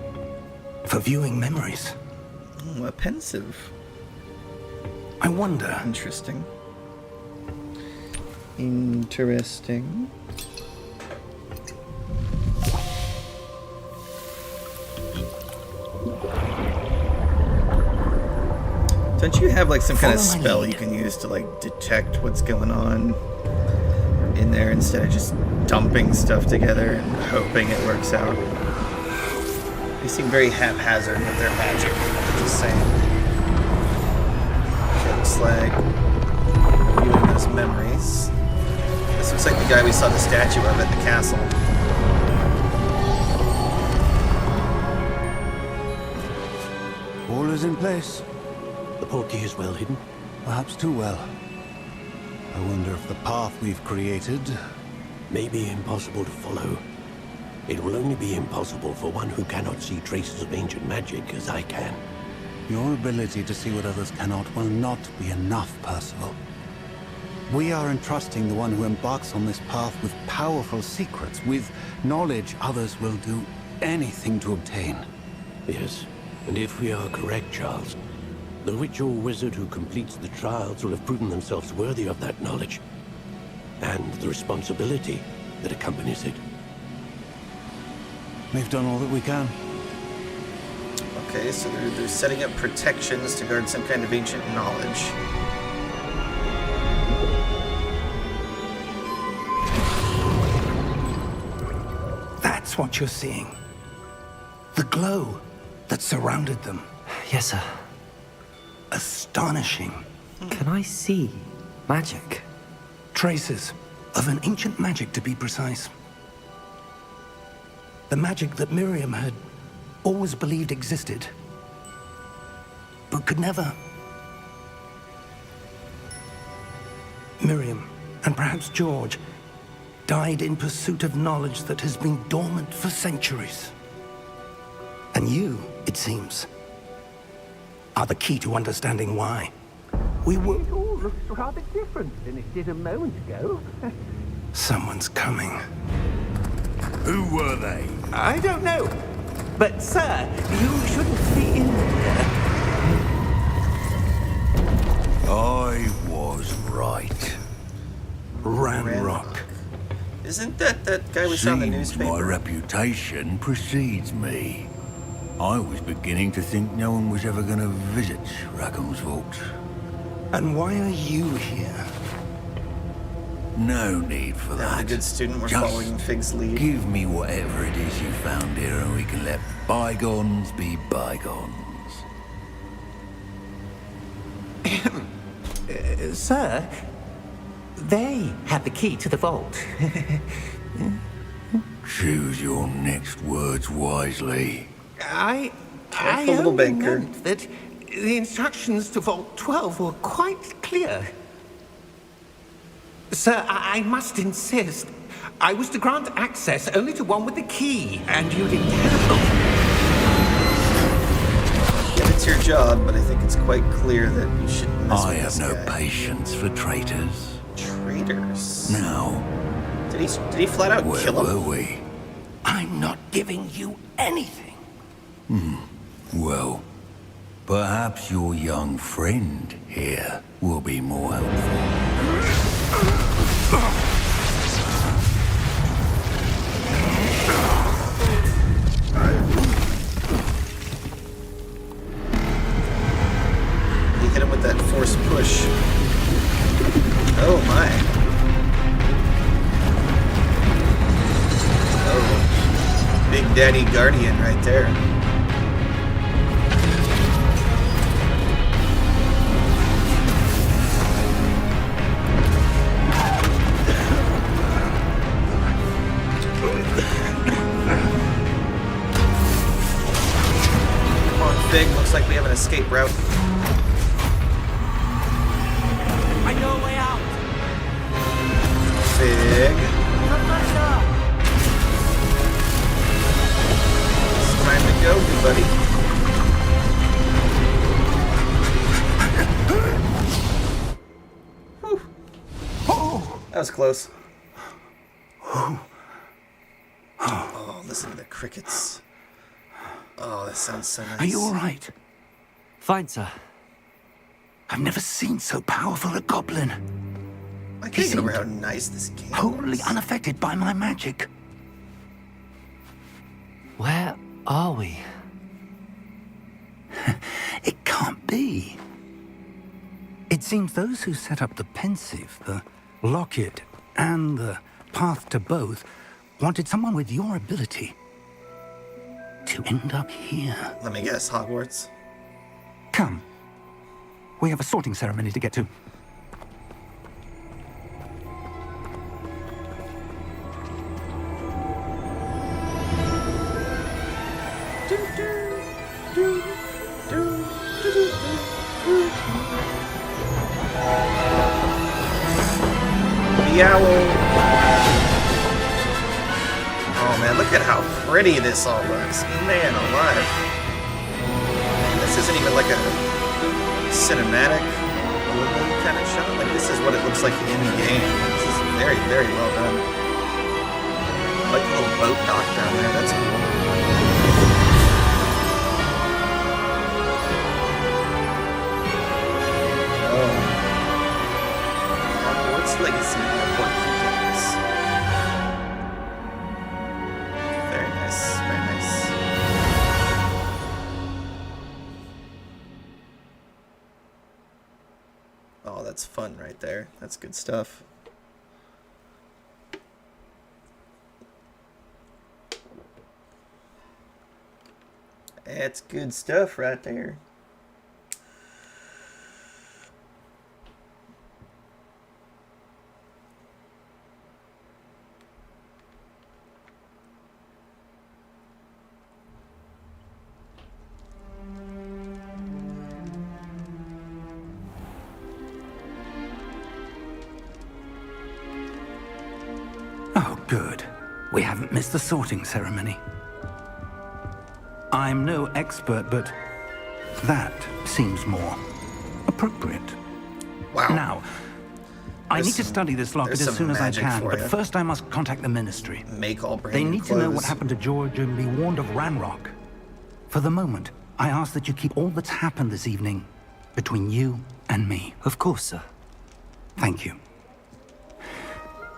for viewing memories. A pensive. I wonder... Interesting. Interesting. Don't you have like some kind of Follow my spell lead. you can use to like detect what's going on in there instead of just dumping stuff together and hoping it works out? They seem very haphazard with their magic. Just saying. Okay, looks like viewing those memories. This looks like the guy we saw the statue of at the castle. is in place. The portkey is well hidden. Perhaps too well. I wonder if the path we've created... May be impossible to follow. It will only be impossible for one who cannot see traces of ancient magic as I can. Your ability to see what others cannot will not be enough, Percival. We are entrusting the one who embarks on this path with powerful secrets, with knowledge others will do anything to obtain. Yes, and if we are correct, Charles, the witch or wizard who completes the trials will have proven themselves worthy of that knowledge, and the responsibility that accompanies it. We've done all that we can. Okay, so they're setting up protections to guard some kind of ancient knowledge. That's what you're seeing. The glow that surrounded them. Yes, sir. Astonishing. Can I see magic? Traces of an ancient magic, to be precise. The magic that Miriam had always believed existed, but could never. Miriam, and perhaps George, died in pursuit of knowledge that has been dormant for centuries. And you, it seems, are the key to understanding why. We were... It all looks rather different than it did a moment ago. Someone's coming. Who were they? I don't know. But, sir, you shouldn't be in here. I was right. Ranrock. Isn't that guy we saw in the Seems my newspaper? reputation precedes me. I was beginning to think no one was ever going to visit Rackham's vault. And why are you here? No need for I'm that. a good student. We're Just following Fig's lead. give me whatever it is you found here and we can let bygones be bygones. Sir, they have the key to the vault. Choose your next words wisely. I little only banker. meant that the instructions to Vault 12 were quite clear. Sir, I must insist. I was to grant access only to one with the key, and you didn't have Yeah, it's your job, but I think it's quite clear that you shouldn't mess I with have this no guy. patience for traitors. Traitors. Now, Did he flat out where kill him? were we? I'm not giving you anything. Well, perhaps your young friend here will be more helpful. He hit him with that force push. Oh my. Oh. Big Daddy Guardian right there. Come on, Fig. Looks like we have an escape route. I know a way out. Fig. Professor! It's time to go, good buddy. Whew. That was close. Oh, listen to the crickets. Oh, that sounds so nice. Are you all right? Fine, sir. I've never seen so powerful a goblin. I can't get over how nice this game Wholly is. unaffected by my magic. Where are we? It can't be. It seems those who set up the pensive, the locket, and the path to both wanted someone with your ability to end up here. Let me guess, Hogwarts. Come. We have a sorting ceremony to get to. the owl. Oh man, look at how pretty this all looks. Man alive. This isn't even like a cinematic kind of shot. Like, this is what it looks like in the game. This is very, very well done. I like the little boat dock down there. That's cool. Oh. Hogwarts Legacy Airport Games. Very nice. Very nice. Oh, that's fun right there. That's good stuff. That's good stuff right there. Oh, good. We haven't missed the sorting ceremony. I'm no expert, but that seems more appropriate. Wow. Now, I need to study this locket as soon as I can, but you. first I must contact the Ministry. Make all brand They new need to know what clothes. happened to George and be warned of Ranrock. For the moment, I ask that you keep all that's happened this evening between you and me. Of course, sir. Thank you.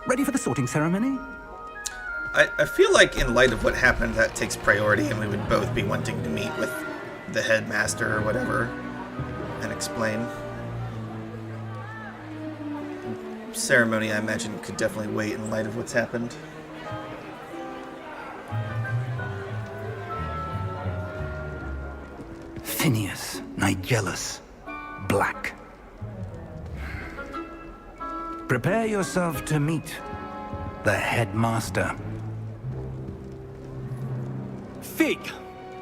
Ready for the sorting ceremony? I feel like in light of what happened, that takes priority, and we would both be wanting to meet with the headmaster or whatever and explain. Ceremony, I imagine, could definitely wait in light of what's happened. Phineas, Nigellus, Black. Prepare yourself to meet the headmaster. Fig,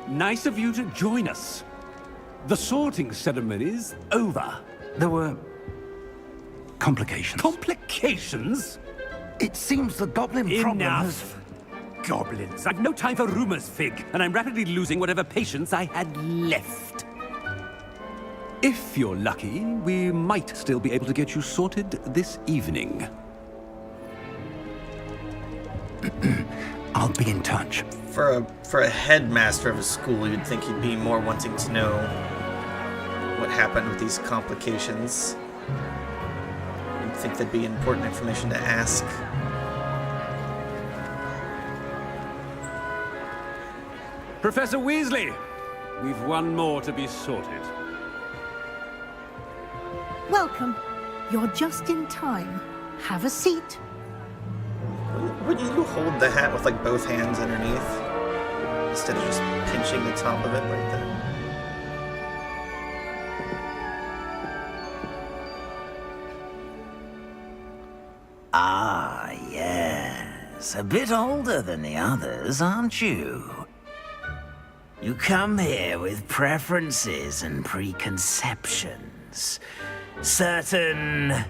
nice of you to join us. The sorting ceremony's over. There were complications. Complications? It seems the goblin problem has... Enough. Goblins. I've no time for rumors, Fig, and I'm rapidly losing whatever patience I had left. If you're lucky, we might still be able to get you sorted this evening. I'll be in touch. For a headmaster of a school, you'd think he'd be more wanting to know what happened with these complications. You'd think that'd be important information to ask. Professor Weasley, we've one more to be sorted. Welcome. You're just in time. Have a seat. Wouldn't you hold the hat with like both hands underneath instead of just pinching the top of it like that? Ah, yes. A bit older than the others, aren't you? You come here with preferences and preconceptions. Certain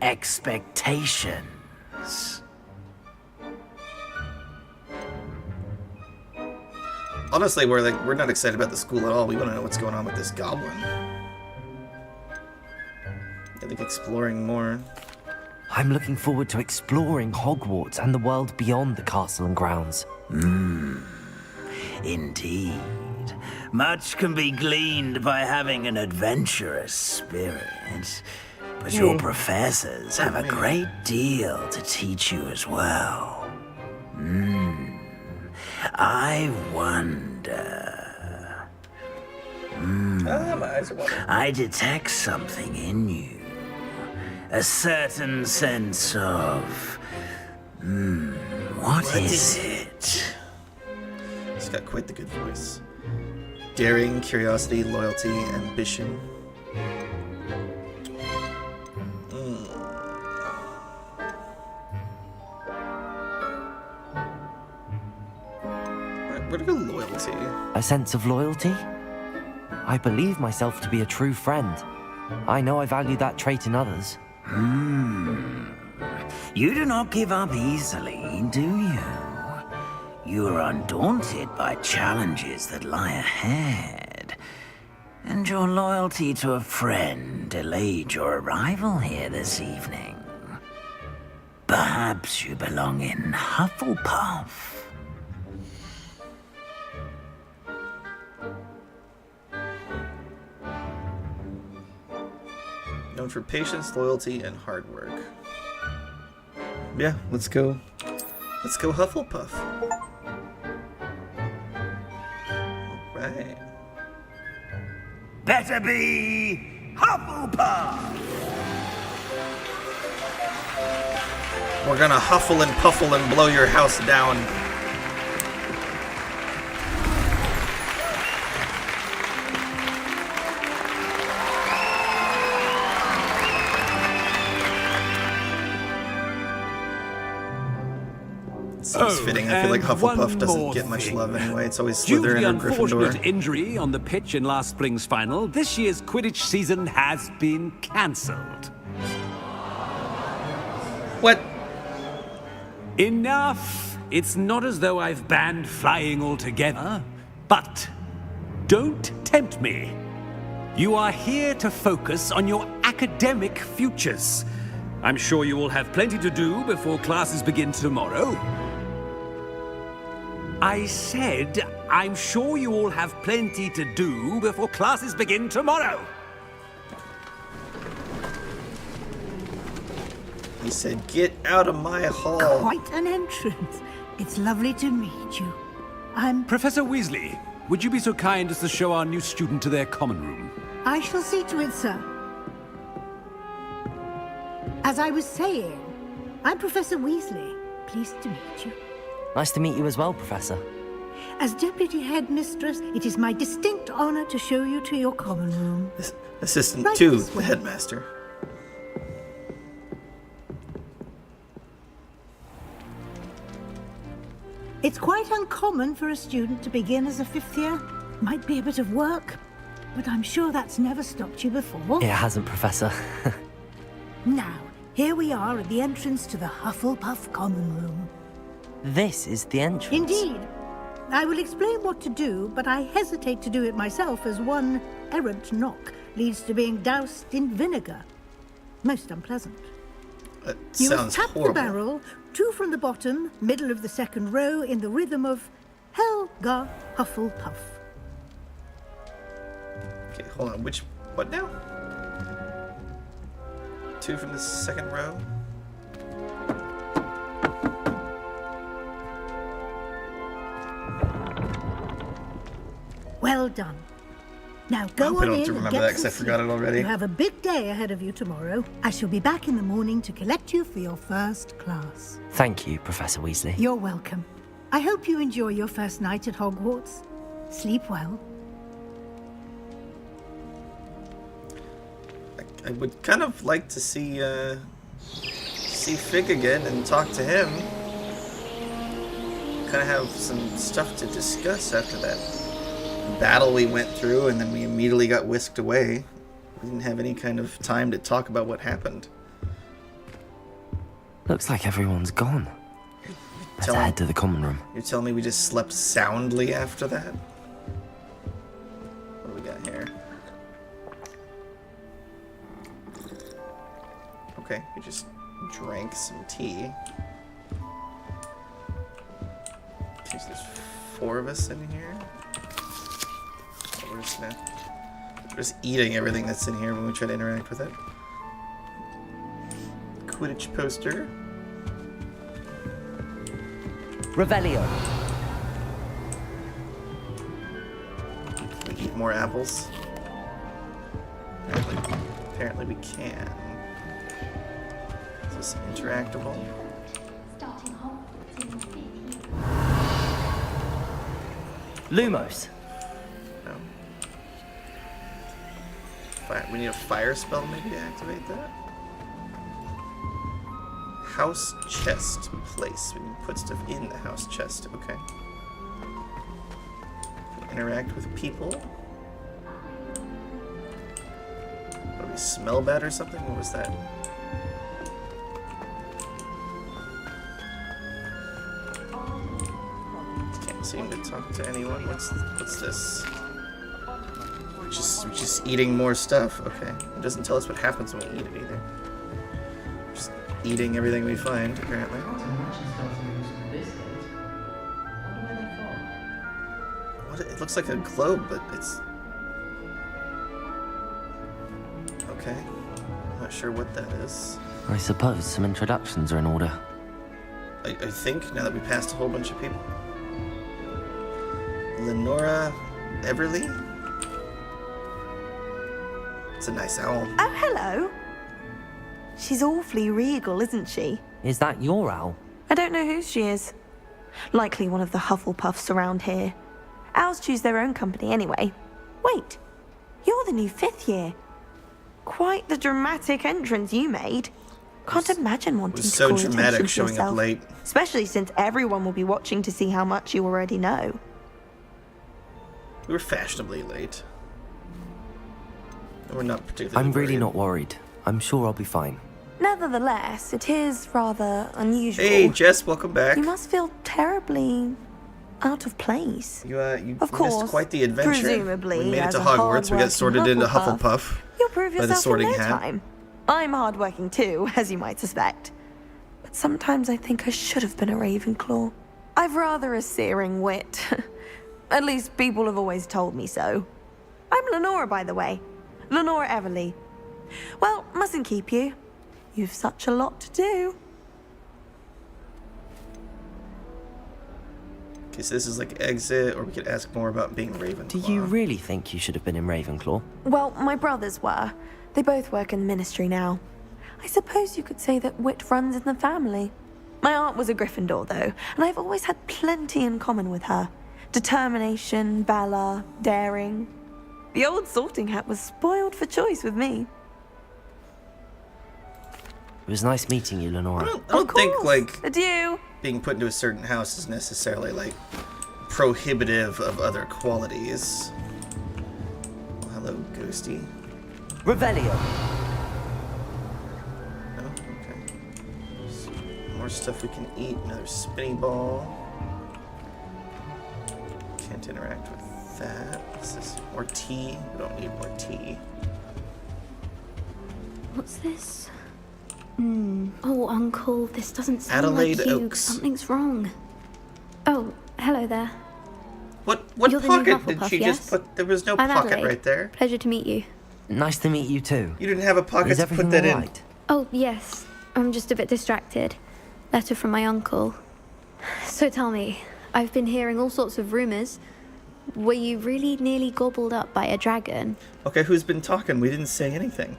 expectations. Honestly, we're not excited about the school at all. We want to know what's going on with this goblin. I think exploring more. I'm looking forward to exploring Hogwarts and the world beyond the castle and grounds. Indeed. Much can be gleaned by having an adventurous spirit. But your professors have a great deal to teach you as well. I wonder... My eyes are watering. I detect something in you. A certain sense of... what is it? He's got quite the good voice. Daring, curiosity, loyalty, ambition. Where to go loyalty? A sense of loyalty? I believe myself to be a true friend. I know I value that trait in others. You do not give up easily, do you? You are undaunted by challenges that lie ahead. And your loyalty to a friend delayed your arrival here this evening. Perhaps you belong in Hufflepuff. Known for patience, loyalty, and hard work. Yeah, let's go. Let's go Hufflepuff. Alright. Better be Hufflepuff! We're gonna huffle and puffle and blow your house down. Seems fitting. I feel like Hufflepuff doesn't get much love anyway. It's always Due to Slytherin the or unfortunate Gryffindor. injury on the pitch in last spring's final, this year's Quidditch season has been cancelled. What? Enough! It's not as though I've banned flying altogether, but don't tempt me. You are here to focus on your academic futures. I'm sure you will have plenty to do before classes begin tomorrow. I said, I'm sure you all have plenty to do before classes begin tomorrow. He said, get out of my hall. Quite an entrance. It's lovely to meet you. I'm... Professor Weasley, would you be so kind as to show our new student to their common room? I shall see to it, sir. As I was saying, I'm Professor Weasley. Pleased to meet you. Nice to meet you as well, Professor. As Deputy Headmistress, it is my distinct honor to show you to your common room. Assistant Right to this the way. headmaster. It's quite uncommon for a student to begin as a fifth year. Might be a bit of work, but I'm sure that's never stopped you before. It hasn't, Professor. Now, here we are at the entrance to the Hufflepuff common room. This is the entrance. Indeed. I will explain what to do, but I hesitate to do it myself as one errant knock leads to being doused in vinegar. Most unpleasant. That You must sounds tap horrible. the barrel, 2 from the bottom, middle of the second row, in the rhythm of Helga Hufflepuff. Okay, hold on. What now? 2 from the second row. Well done. Now I go hope I on don't in have to and remember get that 'cause some I forgot sleep. it already. You have a big day ahead of you tomorrow. I shall be back in the morning to collect you for your first class. Thank you, Professor Weasley. You're welcome. I hope you enjoy your first night at Hogwarts. Sleep well. I would kind of like to see Fig again and talk to him. Kind of have some stuff to discuss after that battle we went through, and then we immediately got whisked away. We didn't have any kind of time to talk about what happened. Looks like everyone's gone. Better Tell- head to the common room. You're telling me we just slept soundly after that? What do we got here? Okay, we just drank some tea. Okay, so there's 4 of us in here. So we're just eating everything that's in here when we try to interact with it. Quidditch poster. Revelio. Can we eat more apples? Apparently we can. Is this interactable? Lumos. No. We need a fire spell maybe to activate that? House chest place. We can put stuff in the house chest. Okay. Interact with people. What, do we smell bad or something? What was that? seem to talk to anyone. What's this? We're just eating more stuff. Okay. It doesn't tell us what happens when we eat it either. Just eating everything we find, apparently. What? It looks like a globe, but it's... Okay. I'm not sure what that is. I suppose some introductions are in order. I think, now that we passed a whole bunch of people. Lenora Everly? It's a nice owl. Oh, hello. She's awfully regal, isn't she? Is that your owl? I don't know who she is. Likely one of the Hufflepuffs around here. Owls choose their own company anyway. Wait, you're the new 5th year. Quite the dramatic entrance you made. Can't imagine wanting to so call dramatic attention to showing yourself, up late. especially since everyone will be watching to see how much you already know. We were fashionably late. We're not particularly I'm really worried. not worried. I'm sure I'll be fine. Nevertheless, it is rather unusual. Hey, Jess, welcome back. You must feel terribly out of place. You of course, missed quite the adventure. presumably, we made it as to a Hogwarts. We got hard-working sorted into Hufflepuff, Hufflepuff You'll prove by the yourself sorting in no hat. time. I'm hardworking too, as you might suspect. But sometimes I think I should have been a Ravenclaw. I've rather a searing wit. At least people have always told me so. I'm Lenora, by the way. Lenora Everly. Well, mustn't keep you. You've such a lot to do. Okay, so this is like exit, or we could ask more about being Ravenclaw. Do you really think you should have been in Ravenclaw? Well, my brothers were. They both work in the ministry now. I suppose you could say that wit runs in the family. My aunt was a Gryffindor, though, and I've always had plenty in common with her. Determination, valor, daring. The old sorting hat was spoiled for choice with me. It was nice meeting you, Lenora. I don't think, like, Adieu. being put into a certain house is necessarily, like, prohibitive of other qualities. Oh, hello, Ghosty. Revelio. Oh, okay. So, more stuff we can eat. Another spinny ball. Can't interact with that. This is more tea. We don't need more tea. What's this? Oh, Uncle, this doesn't sound Adelaide like you. Oaks. Something's wrong. Oh, hello there. What You're the new pocket did Hufflepuff, she yes? just put? There was no I'm pocket Adelaide. right there. Pleasure to meet you. Nice to meet you too. You didn't have a pocket Is to everything put that all in. right? Oh, yes. I'm just a bit distracted. Letter from my uncle. So tell me, I've been hearing all sorts of rumors. Were you really nearly gobbled up by a dragon? Okay, who's been talking? We didn't say anything.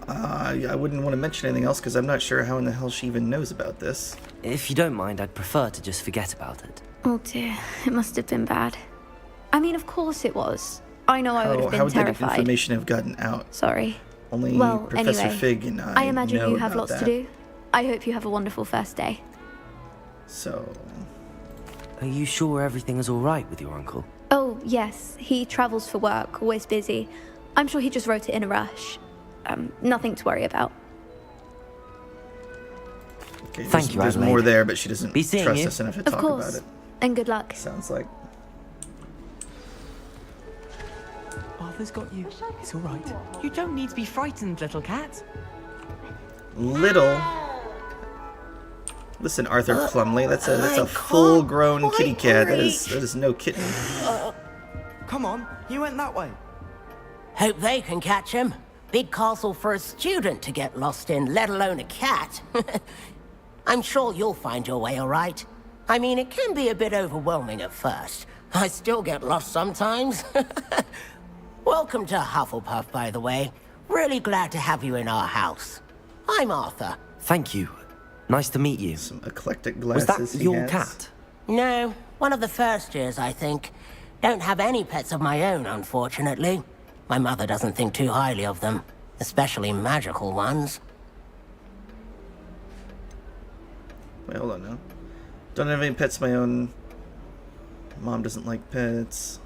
I wouldn't want to mention anything else because I'm not sure how in the hell she even knows about this. If you don't mind, I'd prefer to just forget about it. Oh dear, it must have been bad. I mean, of course it was. I know I would have been how would that terrified. information have gotten out? Sorry. Only Well, Professor anyway, Fig and I imagine know you have about lots that. to do. I hope you have a wonderful first day. So, Are you sure everything is all right with your uncle? Oh, yes. He travels for work, always busy. I'm sure he just wrote it in a rush. Nothing to worry about. okay, Thank you, there's Adelaide. more there, but she doesn't Be seeing trust you. us enough to Of talk course. about it. And good luck. Sounds like. Arthur's got you. It's all right. You don't need to be frightened, little cat. Little. Listen, Arthur Plumley, that's a full-grown kitty cat. That is no kitten. Come on, you went that way. Hope they can catch him. Big castle for a student to get lost in, let alone a cat. I'm sure you'll find your way all right. I mean, it can be a bit overwhelming at first. I still get lost sometimes. Welcome to Hufflepuff, by the way. Really glad to have you in our house. I'm Arthur. Thank you. Nice to meet you. Some eclectic Was glasses that he your has. cat? No, one of the first years, I think. Don't have any pets of my own, unfortunately. My mother doesn't think too highly of them, especially magical ones. Wait, hold on now. Don't have any pets of my own. Mom doesn't like pets.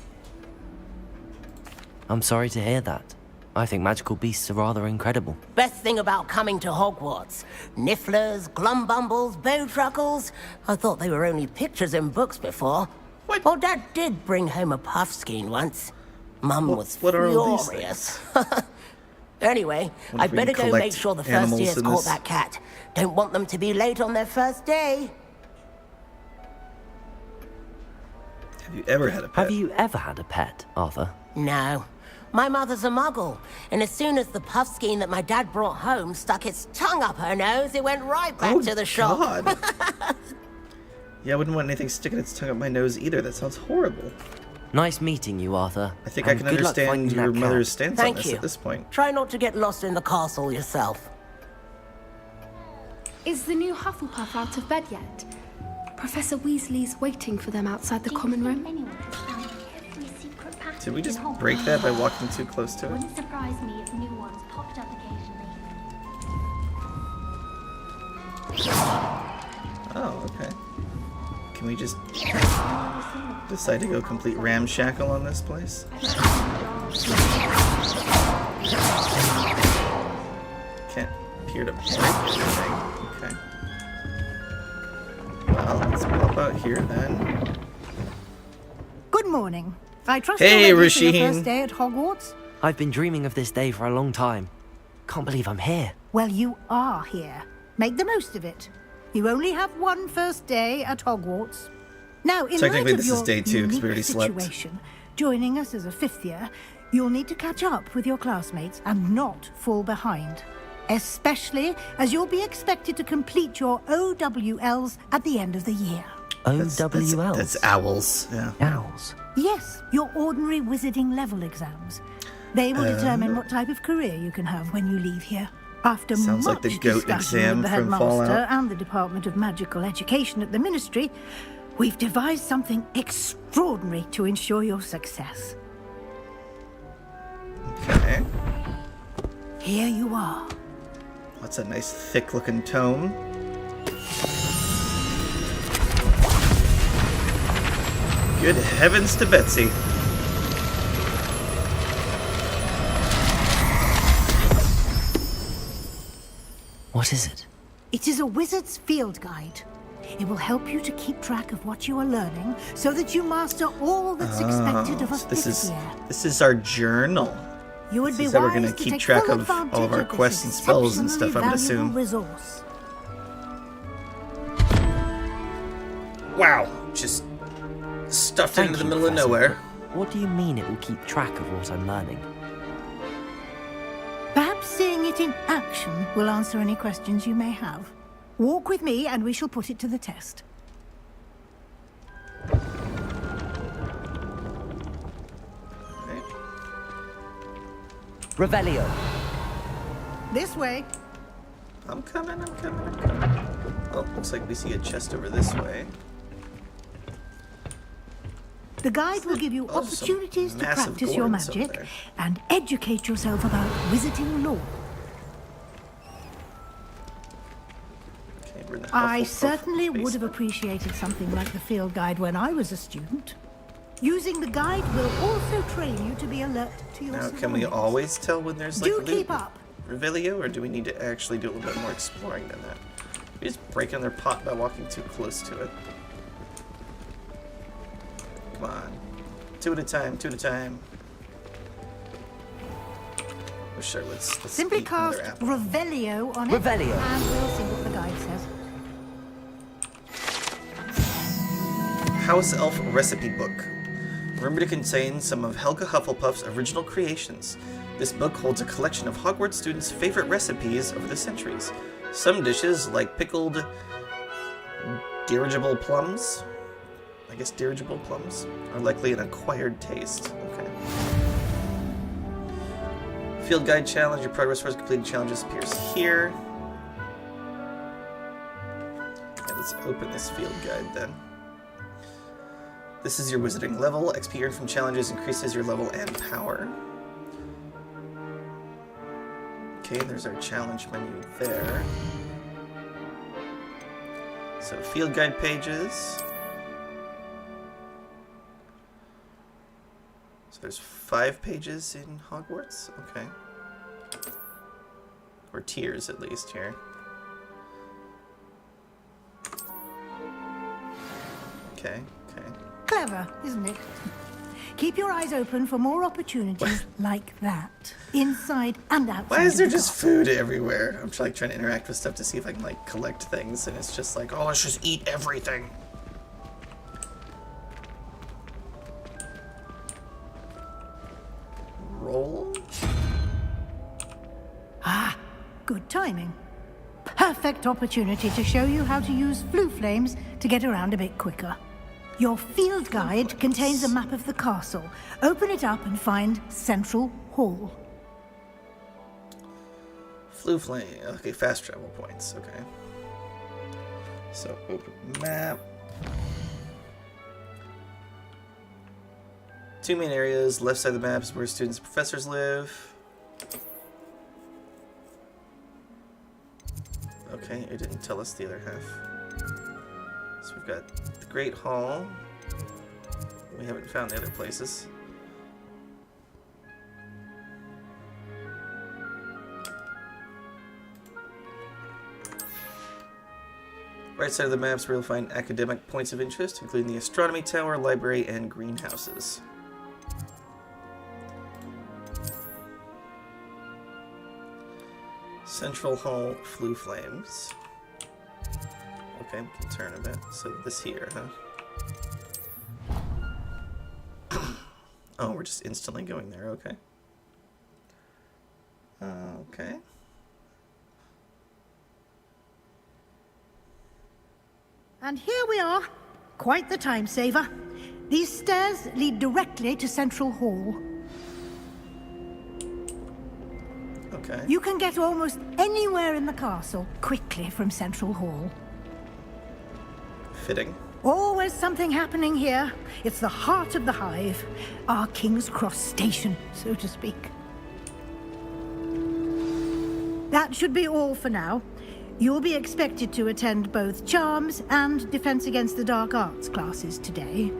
I'm sorry to hear that. I think magical beasts are rather incredible. Best thing about coming to Hogwarts. Nifflers, Glumbumbles, Bowtruckles. I thought they were only pictures in books before. What? Well, Dad did bring home a puffskein once. Mum was what are all these furious. Anyway, Wonder I'd if we better can go collect make sure the first animals year's in caught this. that cat. Don't want them to be late on their first day. Have you ever had a pet? Have you ever had a pet, Arthur? No. My mother's a muggle, and as soon as the puffskein that my dad brought home stuck its tongue up her nose, it went right back to the shop. God. Yeah, I wouldn't want anything sticking its tongue up my nose either. That sounds horrible. Nice meeting you, Arthur. I think And I can good luck understand finding your that mother's cat. stance on Thank this you. at this point. Try not to get lost in the castle yourself. Is the new Hufflepuff out of bed yet? Professor Weasley's waiting for them outside the common room. Did we just break that by walking too close to it? Wouldn't surprise me if new ones popped up occasionally. Oh, okay. Can we just decide to go complete ramshackle on this place? Can't appear to break anything. Okay. Well, let's pop out here then. Good morning. I trust Hey, you're ready for your Rasheen. first day at Hogwarts? I've been dreaming of this day for a long time. Can't believe I'm here. Well, you are here. Make the most of it. You only have one first day at Hogwarts. Now, in Technically, light of this is your day 2 because we unique already slept. situation, joining us as a 5th year, you'll need to catch up with your classmates and not fall behind. Especially as you'll be expected to complete your OWLs at the end of the year. OWLs? That's owls. Yeah. Owls. Yes, your ordinary wizarding level exams. They will determine what type of career you can have when you leave here. After Sounds much like the goat discussion exam with the from headmaster Fallout. and the Department of Magical Education at the Ministry, we've devised something extraordinary to ensure your success. Okay. Here you are. That's a nice thick-looking tome. Good heavens to Betsy. What is it? It is a wizard's field guide. It will help you to keep track of what you are learning so that you master all that's expected of a so 5th year. this is our journal. You would This be is how we're wise gonna to keep take track full of all of our advantage this quests and spells and stuff, I would exceptionally assume. valuable resource. Wow, just stuffed Thank into the you, middle of Professor. nowhere. What do you mean it will keep track of what I'm learning? Perhaps seeing it in action will answer any questions you may have. Walk with me and we shall put it to the test. Revelio. This way. I'm coming. Oh, looks like we see a chest over this way. The guide will give you some opportunities to massive practice your gourds over magic there. and educate yourself about wizarding lore. Okay, we're in the I Hufflepuff certainly would base. have appreciated something like the field guide when I was a student. Using the guide will also train you to be alert to your Now, can we surroundings. always tell when there's like Do loot keep up. Revelio, or do we need to actually do a little bit more exploring than that? We just break in their pot by walking too close to it. Come on. Two at a time. Oh, sure, let's Simply eat another cast apple. Revelio on it, Revelio. and we'll see what the guide says. House Elf Recipe Book. Rumored to contain some of Helga Hufflepuff's original creations. This book holds a collection of Hogwarts students' favorite recipes over the centuries. Some dishes, like pickled dirigible plums, are likely an acquired taste. Okay. Field Guide Challenge. Your progress towards completing challenges appears here. Okay, let's open this field guide then. This is your wizarding level. XP earned from challenges increases your level and power. Okay, there's our challenge menu there. So, field guide pages. So there's 5 pages in Hogwarts? Okay. Or tiers, at least, here. Okay, okay. Clever, isn't it? Keep your eyes open for more opportunities like that, inside and outside. Why is there of the just food everywhere? I'm trying to interact with stuff to see if I can, like, collect things, and it's just like, oh, let's just eat everything. Roll? Ah, good timing. Perfect opportunity to show you how to use flue flames to get around a bit quicker. Your field guide contains a map of the castle. Open it up and find Central Hall. Flue flame. Okay, fast travel points. Okay. So, open map. 2 main areas. Left side of the map is where students and professors live. Okay, it didn't tell us the other half. So we've got the Great Hall. We haven't found the other places. Right side of the maps where you'll find academic points of interest, including the astronomy tower, library, and greenhouses. Central Hall flue flames. Okay, we can turn a bit. So this here, huh? Oh, we're just instantly going there. Okay. Okay. And here we are. Quite the time saver. These stairs lead directly to Central Hall. Okay. You can get almost anywhere in the castle quickly from Central Hall. Fitting. Always something happening here. It's the heart of the hive. Our King's Cross station, so to speak. That should be all for now. You'll be expected to attend both Charms and Defense Against the Dark Arts classes today.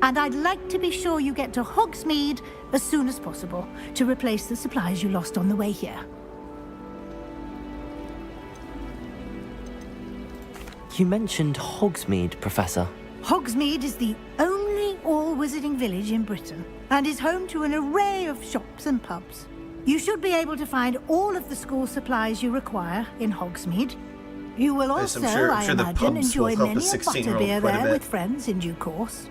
And I'd like to be sure you get to Hogsmeade as soon as possible to replace the supplies you lost on the way here. You mentioned Hogsmeade, Professor. Hogsmeade is the only all-wizarding village in Britain and is home to an array of shops and pubs. You should be able to find all of the school supplies you require in Hogsmeade. You will also, I imagine, enjoy many a butterbeer there with friends in due course.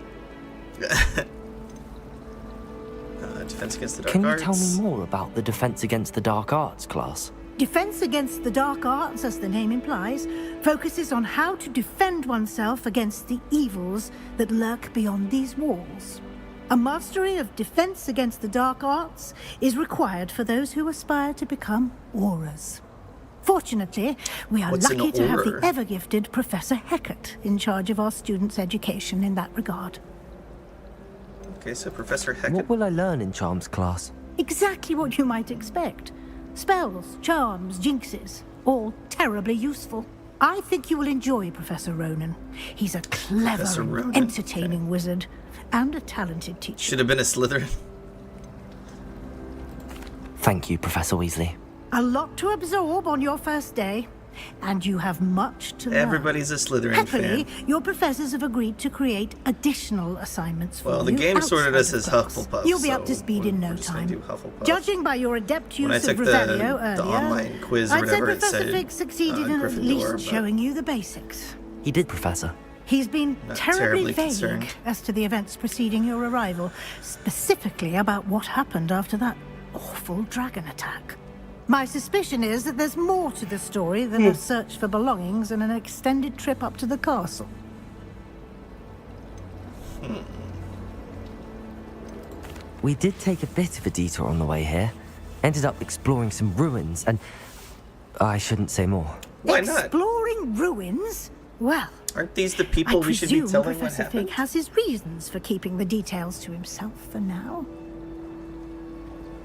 Defense Against the Dark Can you Arts. tell me more about the Defense Against the Dark Arts class? Defense Against the Dark Arts, as the name implies, focuses on how to defend oneself against the evils that lurk beyond these walls. A mastery of Defense Against the Dark Arts is required for those who aspire to become Aurors. Fortunately, we are lucky to have the ever-gifted Professor Heckert in charge of our students' education in that regard. Okay, so Professor Heckert. What will I learn in Charms class? Exactly what you might expect. Spells, charms, jinxes, all terribly useful. I think you will enjoy Professor Ronan. He's a clever and entertaining wizard, and a talented teacher. Should have been a Slytherin. Thank you, Professor Weasley. A lot to absorb on your first day, and you have much to learn. Everybody's a Slytherin Happily, fan. your professors have agreed to create additional assignments for you. Well, the game sorted us as Hufflepuff. You'll be up to speed in no time. Judging by your adept use of Revelio earlier, online quiz or I'd say whatever, it Professor said Fig succeeded in at least showing you the basics. He did, Professor. He's been Not terribly terribly vague concerned. as to the events preceding your arrival, specifically about what happened after that awful dragon attack. My suspicion is that there's more to the story than a search for belongings and an extended trip up to the castle. We did take a bit of a detour on the way here. Ended up exploring some ruins and... I shouldn't say more. Why not? Exploring ruins? Well, Aren't these the people we should be telling what Professor happened? Fig has his reasons for keeping the details to himself for now.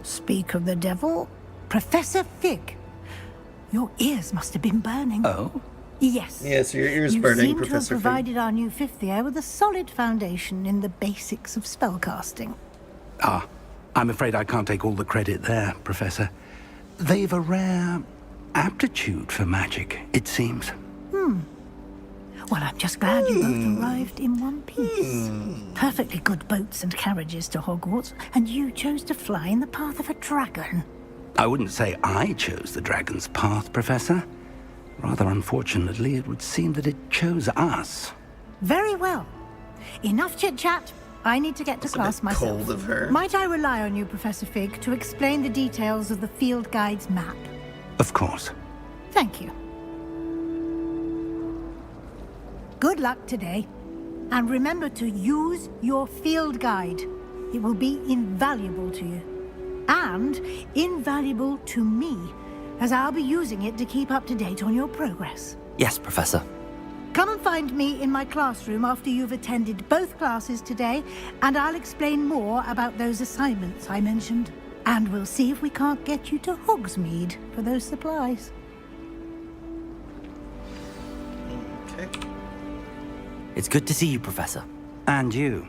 Speak of the devil, Professor Fig. Your ears must have been burning. Oh? Yes. Yes, your ears You burning, seem to have Professor Fig. provided our new fifth year with a solid foundation in the basics of spellcasting. Ah, I'm afraid I can't take all the credit there, Professor. They've a rare aptitude for magic, it seems. Well, I'm just glad you both arrived in one piece. Perfectly good boats and carriages to Hogwarts, and you chose to fly in the path of a dragon. I wouldn't say I chose the dragon's path, Professor. Rather unfortunately, it would seem that it chose us. Very well. Enough chit-chat. I need to get to class myself. Cold of her. Might I rely on you, Professor Fig, to explain the details of the field guide's map? Of course. Thank you. Good luck today. And remember to use your field guide. It will be invaluable to you. And invaluable to me, as I'll be using it to keep up to date on your progress. Yes, Professor. Come and find me in my classroom after you've attended both classes today, and I'll explain more about those assignments I mentioned. And we'll see if we can't get you to Hogsmeade for those supplies. Okay. It's good to see you, Professor. And you.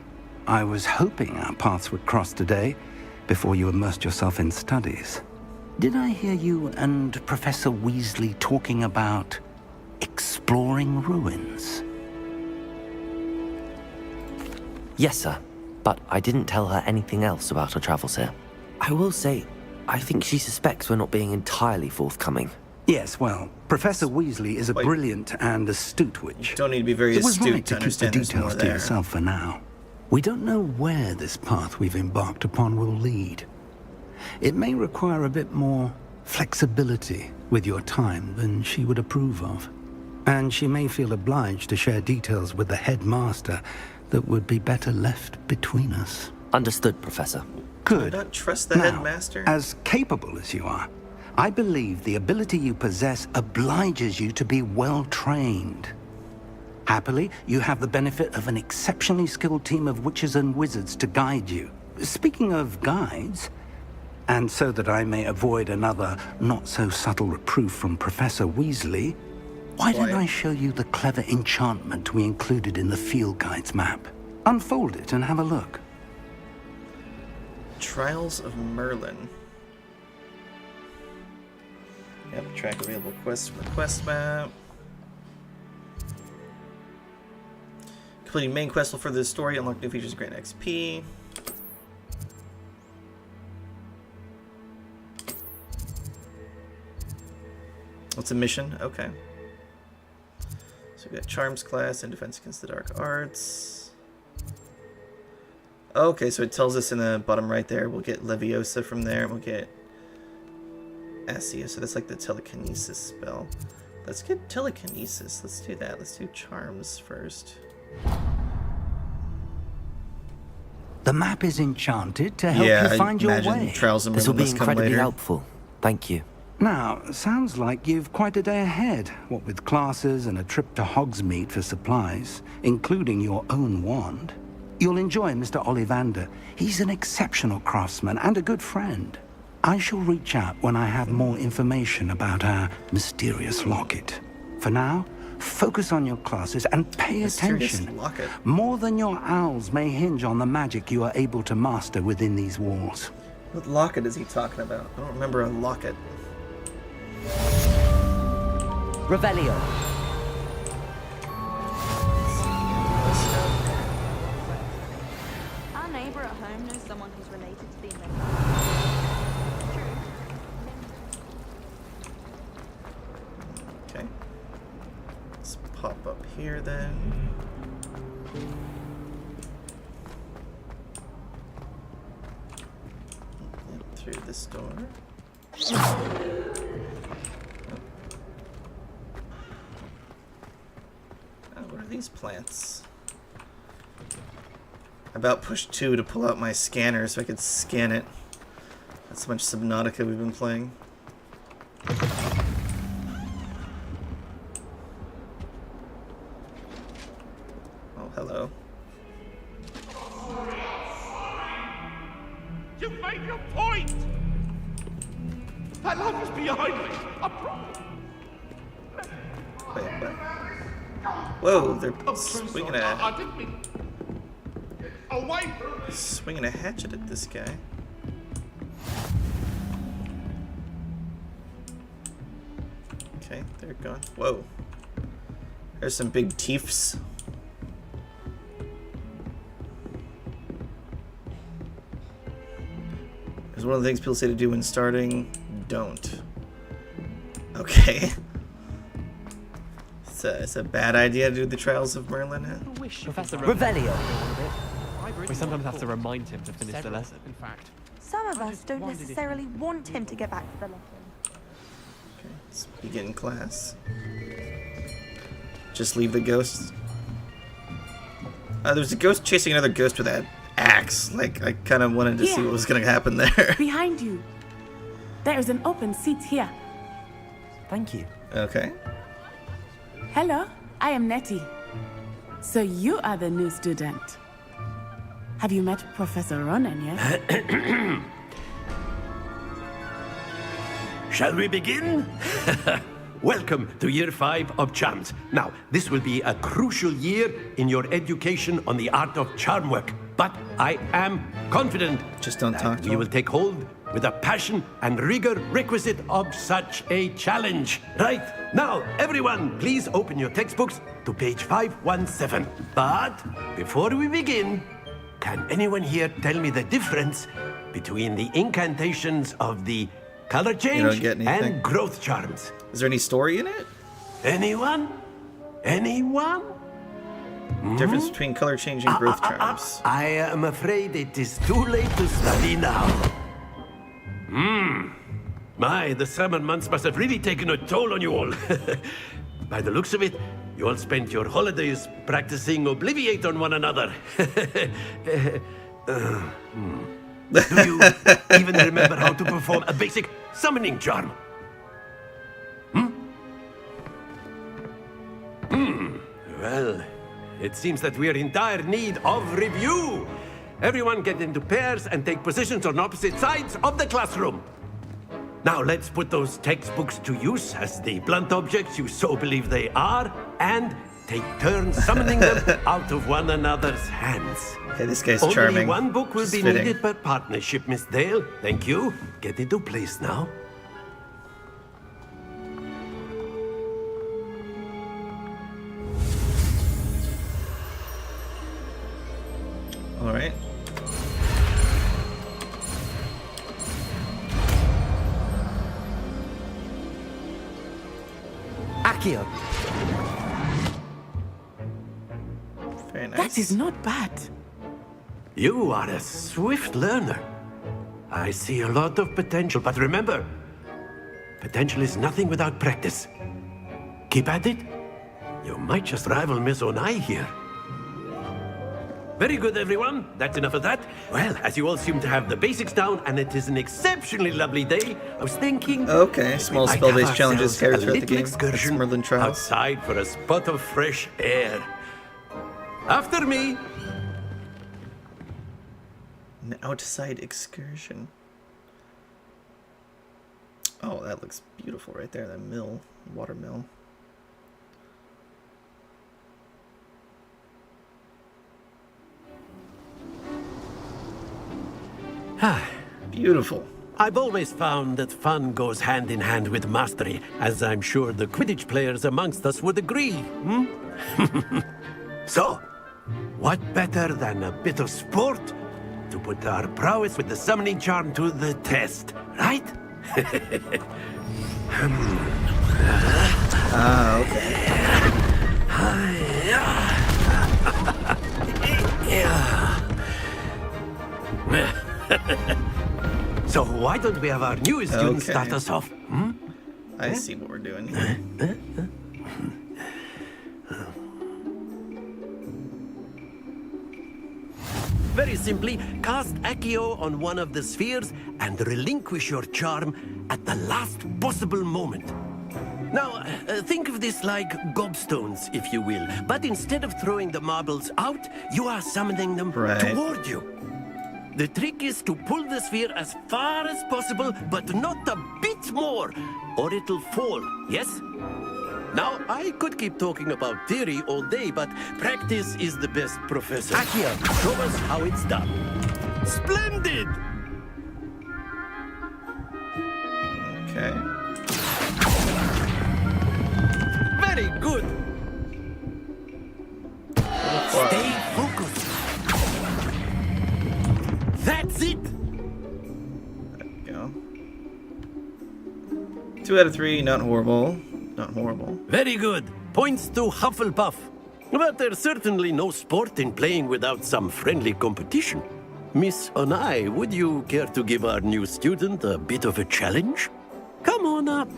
I was hoping our paths would cross today, before you immersed yourself in studies. Did I hear you and Professor Weasley talking about exploring ruins? Yes, sir. But I didn't tell her anything else about our travels here. I will say, I think she suspects we're not being entirely forthcoming. Yes, well, Professor Weasley is a brilliant and astute witch. You don't need to be very It was astute right to to keep the understand there's more details to there. yourself for now. We don't know where this path we've embarked upon will lead. It may require a bit more flexibility with your time than she would approve of. And she may feel obliged to share details with the headmaster that would be better left between us. Understood, Professor. Good. Do not trust the Now, headmaster. as capable as you are, I believe the ability you possess obliges you to be well trained. Happily, you have the benefit of an exceptionally skilled team of witches and wizards to guide you. Speaking of guides, and so that I may avoid another not-so-subtle reproof from Professor Weasley, why don't I show you the clever enchantment we included in the field guide's map? Unfold it and have a look. Trials of Merlin. Yep, track available quests from the quest map. Completing main quest will further the story, unlock new features, grant XP. What's a mission? Okay. So we got Charms class and Defense Against the Dark Arts. Okay, so it tells us in the bottom right there, we'll get Leviosa from there, we'll get Accio, so that's like the telekinesis spell. Let's get telekinesis, let's do that. Let's do Charms first. The map is enchanted to help you find your way. This will be incredibly helpful. Thank you. Now, sounds like you've quite a day ahead, what with classes and a trip to Hogsmeade for supplies, including your own wand. You'll enjoy Mr. Ollivander. He's an exceptional craftsman and a good friend. I shall reach out when I have more information about our mysterious locket. For now, focus on your classes and pay attention. Locket. More than your owls may hinge on the magic you are able to master within these walls. What locket is he talking about? I don't remember a locket. Revelio. Our neighbor at home knows someone who's related to the inventor. Okay. Let's pop up here then. Yep, through this door. What are these plants? I about pushed 2 to pull out my scanner so I could scan it. That's how much Subnautica we've been playing. Oh, hello. You've made your point! That life is behind me. I promise. Wait, what? Whoa, they're swinging I didn't mean... Away! Swinging a hatchet at this guy. Okay, they're gone. Whoa. There's some big teeths. There's one of the things people say to do when starting. Don't. Okay. It's a bad idea to do the Trials of Merlin. Professor Revelio. We sometimes have to remind him to finish the lesson. In fact, Some of us don't necessarily want him to get back to the lesson. Okay, let's begin class. Just leave the ghosts. There's a ghost chasing another ghost with that axe. Like, I kind of wanted to see what was going to happen there. Behind you. There is an open seat here. Thank you. Okay. Hello, I am Nettie. So you are the new student. Have you met Professor Ronan yet? Shall we begin? Welcome to Year 5 of Charms. Now, this will be a crucial year in your education on the art of charm work. But I am confident just don't talk to you will take hold with a passion and rigor requisite of such a challenge. Right, now, everyone, please open your textbooks to page 517. But before we begin, can anyone here tell me the difference between the incantations of the color change and growth charms? Is there any story in it? Anyone? Anyone? Difference between color change and growth charms. I am afraid it is too late to study now. My, the summer months must have really taken a toll on you all. By the looks of it, you all spent your holidays practicing Obliviate on one another. Do you even remember how to perform a basic summoning charm? Well, it seems that we are in dire need of review. Everyone get into pairs and take positions on opposite sides of the classroom. Now let's put those textbooks to use as the blunt objects you so believe they are, and take turns summoning them out of one another's hands. Hey, this guy's Only charming. one book will Just be fitting. needed per partnership, Miss Dale. Thank you. Get into place now. All right. Accio. Very nice. That is not bad. You are a swift learner. I see a lot of potential, but remember, potential is nothing without practice. Keep at it. You might just rival Miss Onai here. Very good, everyone. That's enough of that. Well, as you all seem to have the basics down, and it is an exceptionally lovely day, I was thinking... Okay, small we might spell-based have challenges ourselves carried a throughout the little game. excursion Merlin Trials. outside for a spot of fresh air. After me. An outside excursion. Oh, that looks beautiful right there. That mill, water mill. Beautiful. I've always found that fun goes hand in hand with mastery, as I'm sure the Quidditch players amongst us would agree. So, what better than a bit of sport to put our prowess with the summoning charm to the test, right? So why don't we have our newest student Okay. start us off? I see what we're doing here. Very simply, cast Accio on one of the spheres and relinquish your charm at the last possible moment. Now, think of this like gobstones, if you will. But instead of throwing the marbles out, you are summoning them toward you. The trick is to pull the sphere as far as possible, but not a bit more, or it'll fall, yes? Now, I could keep talking about theory all day, but practice is the best professor. Accio, show us how it's done. Splendid! Okay. Very good. Stay focused. That's it. Go. 2 out of 3, not horrible. Not horrible. Very good. Points to Hufflepuff. But there's certainly no sport in playing without some friendly competition. Miss Onai, would you care to give our new student a bit of a challenge? Come on up.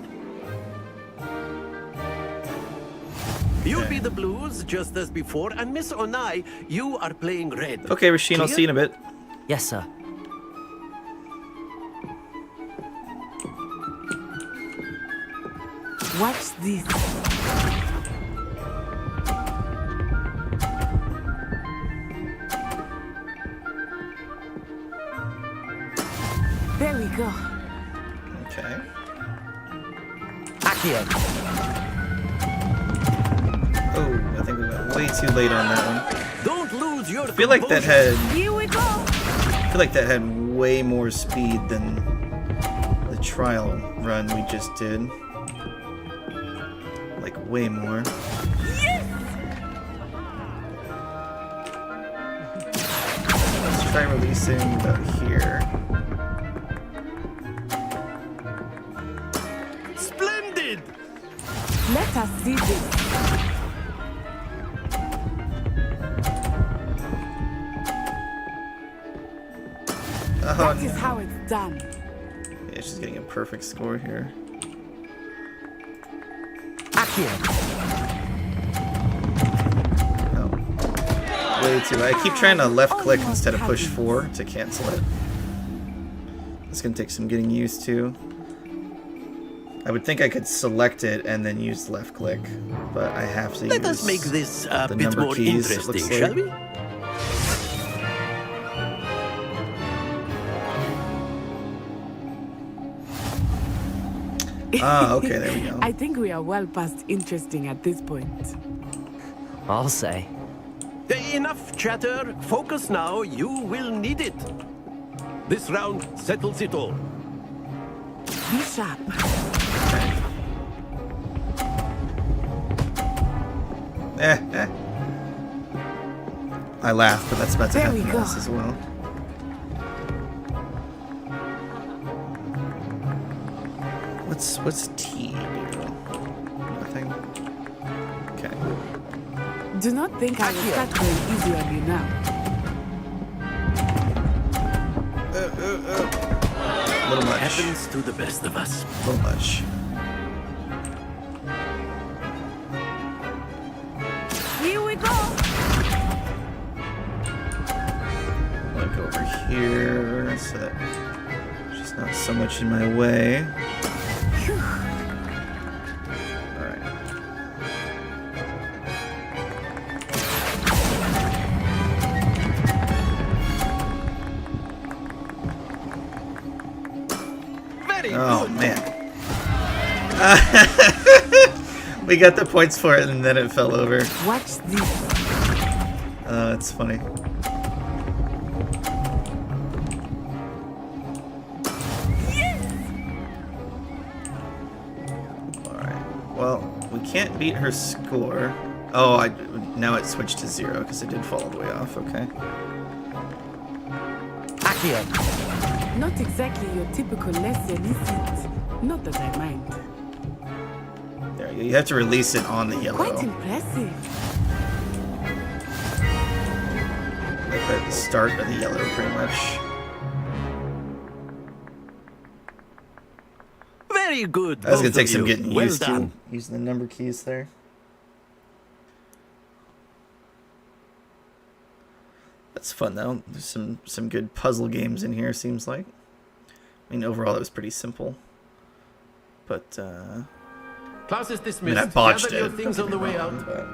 You'll be the blues, just as before, and Miss Onai, you are playing red. Okay, Rasheen, I'll see you in a bit. Yes, sir. Watch this. There we go. Okay. Accio. Oh, I think we went way too late on that one. Don't lose your I feel like that had. Here we go. I feel like that had way more speed than the trial run we just did. Like way more. Let's try releasing about here. Splendid! Let us see this. Oh, That is how it's done. yeah, she's getting a perfect score here. Oh. Way too. I keep trying to left click instead of push 4 to cancel it. It's gonna take some getting used to. I would think I could select it and then use left click, but I have to Let use us make this a the bit number more keys, it interesting, looks shall like. we? Ah, okay, there we go. I think we are well past interesting at this point. I'll say. Enough chatter. Focus now. You will need it. This round settles it all. Be sharp. I laugh, but that's about to There we happen to go. us as well. What's T do? Nothing. Okay. Do not think I will start going easy on you now. A little much. Happens to the best of us. A little much. Here we go. I'm gonna go over here so that she's not so much in my way. Alright. Very Oh good. man. We got the points for it and then it fell over. Watch this. It's funny. Alright. Well, we can't beat her score. Oh, now it switched to 0 because it did fall all the way off. Okay. Accio. Not exactly your typical lesson, is it? Not that I mind. There you go. You have to release it on the yellow. Quite impressive. Like at the start of the yellow, pretty much. Very good. That's gonna both take of some you. getting Well used done. to. Using the number keys there. That's fun though. There's some good puzzle games in here, seems like. I mean, overall it was pretty simple. But Class is I dismissed. mean, I botched Gather it. your things don't on the get me way wrong, out. but-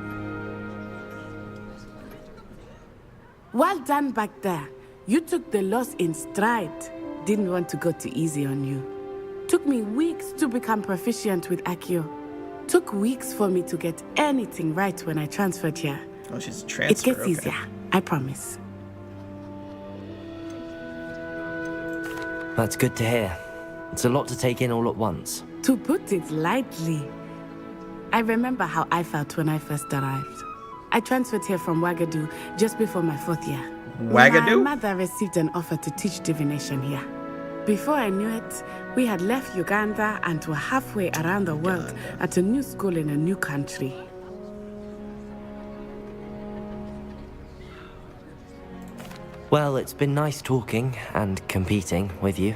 Well done back there. You took the loss in stride. Didn't want to go too easy on you. Took me weeks to become proficient with Accio. Took weeks for me to get anything right when I transferred here. Oh, she's a It transfer. gets okay. easier, I promise. That's good to hear. It's a lot to take in all at once. To put it lightly, I remember how I felt when I first arrived. I transferred here from Wagadu just before my 4th year. Wagadu? My mother received an offer to teach divination here. Before I knew it, we had left Uganda and were halfway around the world at a new school in a new country. Well, it's been nice talking and competing with you.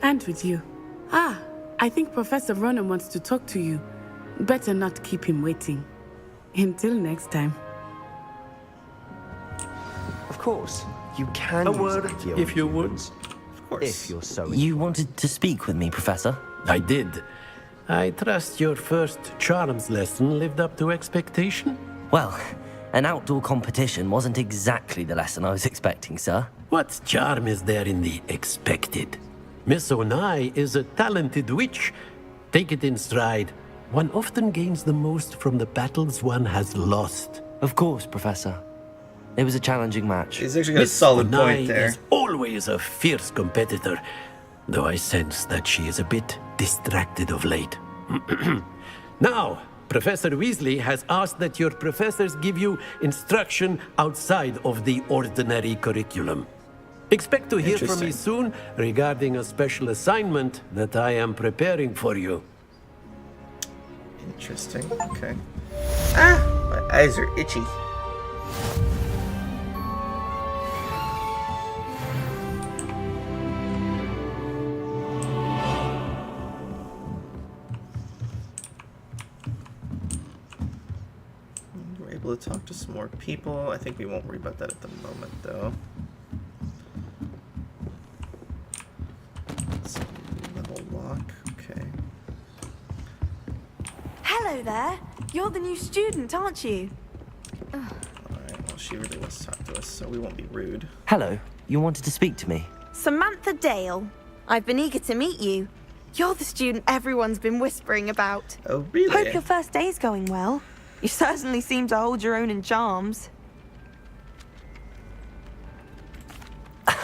And with you. Ah, I think Professor Ronan wants to talk to you. Better not keep him waiting. Until next time. Of course, you can A use word, Accio if you would. Of course. If you're so You wanted to speak with me, Professor? I did. I trust your first charms lesson lived up to expectation? Well, an outdoor competition wasn't exactly the lesson I was expecting, sir. What charm is there in the expected? Miss Onai is a talented witch. Take it in stride. One often gains the most from the battles one has lost. Of course, Professor. It was a challenging match. He's actually got a solid point there. Is always a fierce competitor, though I sense that she is a bit distracted of late. Now, Professor Weasley has asked that your professors give you instruction outside of the ordinary curriculum. Expect to hear from me soon regarding a special assignment that I am preparing for you. Interesting. Okay. Ah! My eyes are itchy. We're able to talk to some more people. I think we won't worry about that at the moment, though. Level lock. Okay. Hello there. You're the new student, aren't you? Alright, well, she really wants to talk to us, so we won't be rude. Hello. You wanted to speak to me? Samantha Dale. I've been eager to meet you. You're the student everyone's been whispering about. Oh, really? Hope your first day's going well. You certainly seem to hold your own in charms.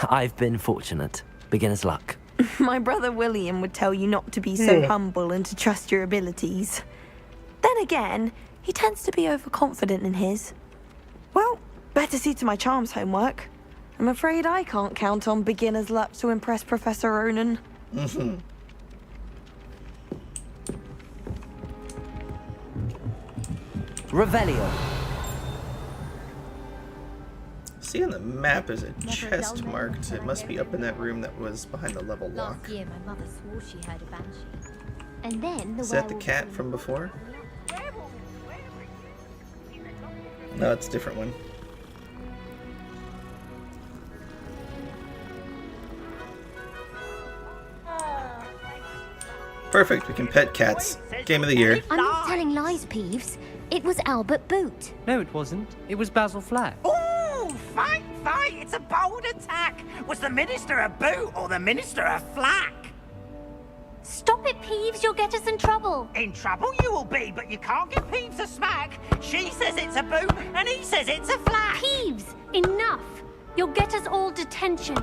I've been fortunate. Beginner's luck. My brother William would tell you not to be so Yeah. humble and to trust your abilities. Then again, he tends to be overconfident in his. Well, better see to my charms homework. I'm afraid I can't count on beginner's luck to impress Professor Ronan. Mm-hmm. Revelio. See on the map there's a chest marked. It must be up in that room that was behind the level lock. Last year, my mother swore she heard a banshee. And then the Is that the werewolf cat from before? No, it's a different one. Perfect, we can pet cats. Game of the year. I'm not telling lies, Peeves. It was Albert Boot. No, it wasn't. It was Basil Flack. Oh, fight! It's a bold attack! Was the Minister a boot or the Minister a flack? Stop it, Peeves. You'll get us in trouble. In trouble you will be, but you can't give Peeves a smack. She says it's a boot, and he says it's a flack. Peeves, enough. You'll get us all detention.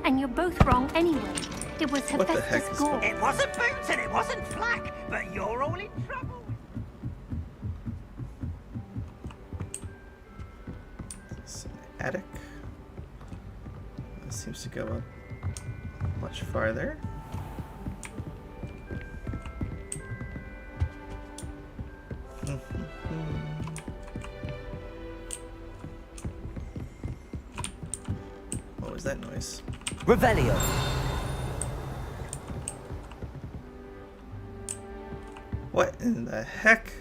And you're both wrong anyway. It was Hephaestus Gore. It wasn't boot and it wasn't flack, but you're all in trouble. Attic. This seems to go up much farther. What was that noise? Revelio. What in the heck?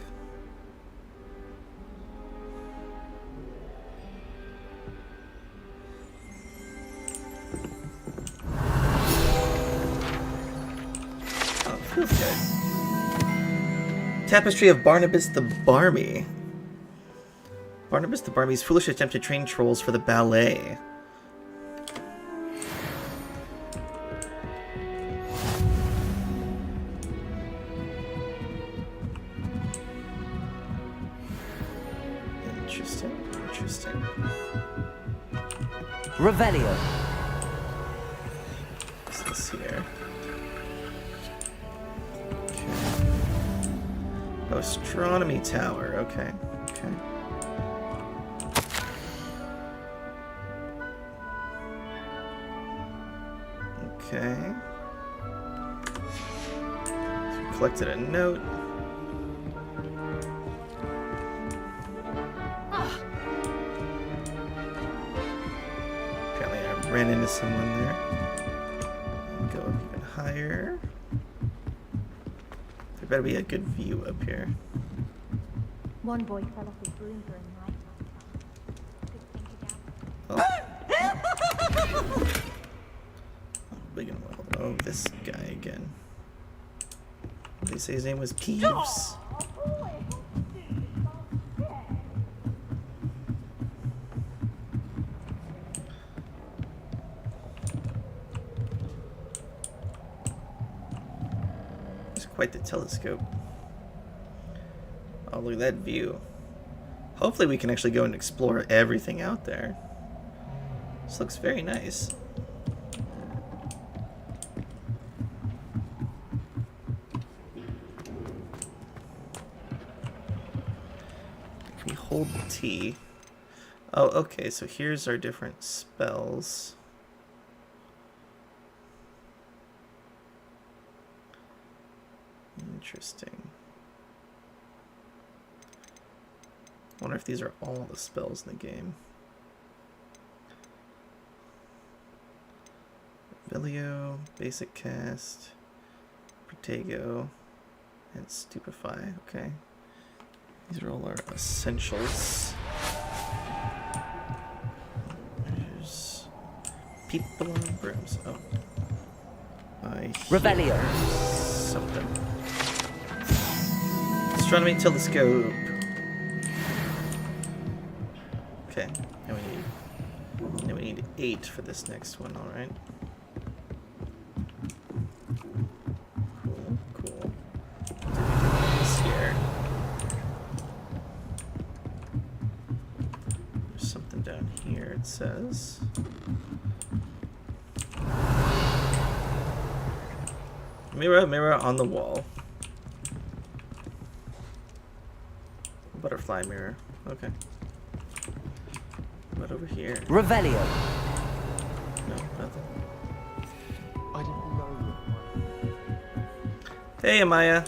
Oh, feels good. Tapestry of Barnabas the Barmy. Barnabas the Barmy's foolish attempt to train trolls for the ballet. Interesting. Revelio. What's this here? Oh, astronomy tower. Okay. Okay. Okay. So we collected a note. Apparently I ran into someone there. Go up even higher. There better be a good view up here. One boy fell off his broom for a night. Oh. Big and wild. Oh, this guy again. They say his name was Peeves. It's quite the telescope. Oh, look at that view. Hopefully we can actually go and explore everything out there. This looks very nice. If we hold T. Oh, okay, so here's our different spells. Interesting. I wonder if these are all the spells in the game. Revelio, Basic Cast, Protego, and Stupefy. Okay. These are all our essentials. There's people on brooms. Oh. I Revelio. Something. Astronomy telescope. Okay. Now we need 8 for this next one, alright. Cool, cool. This here. There's something down here, it says. Mirror, mirror on the wall. Butterfly mirror. Okay. What over here? Revelio. No, nothing. I didn't know. Hey, Amaya.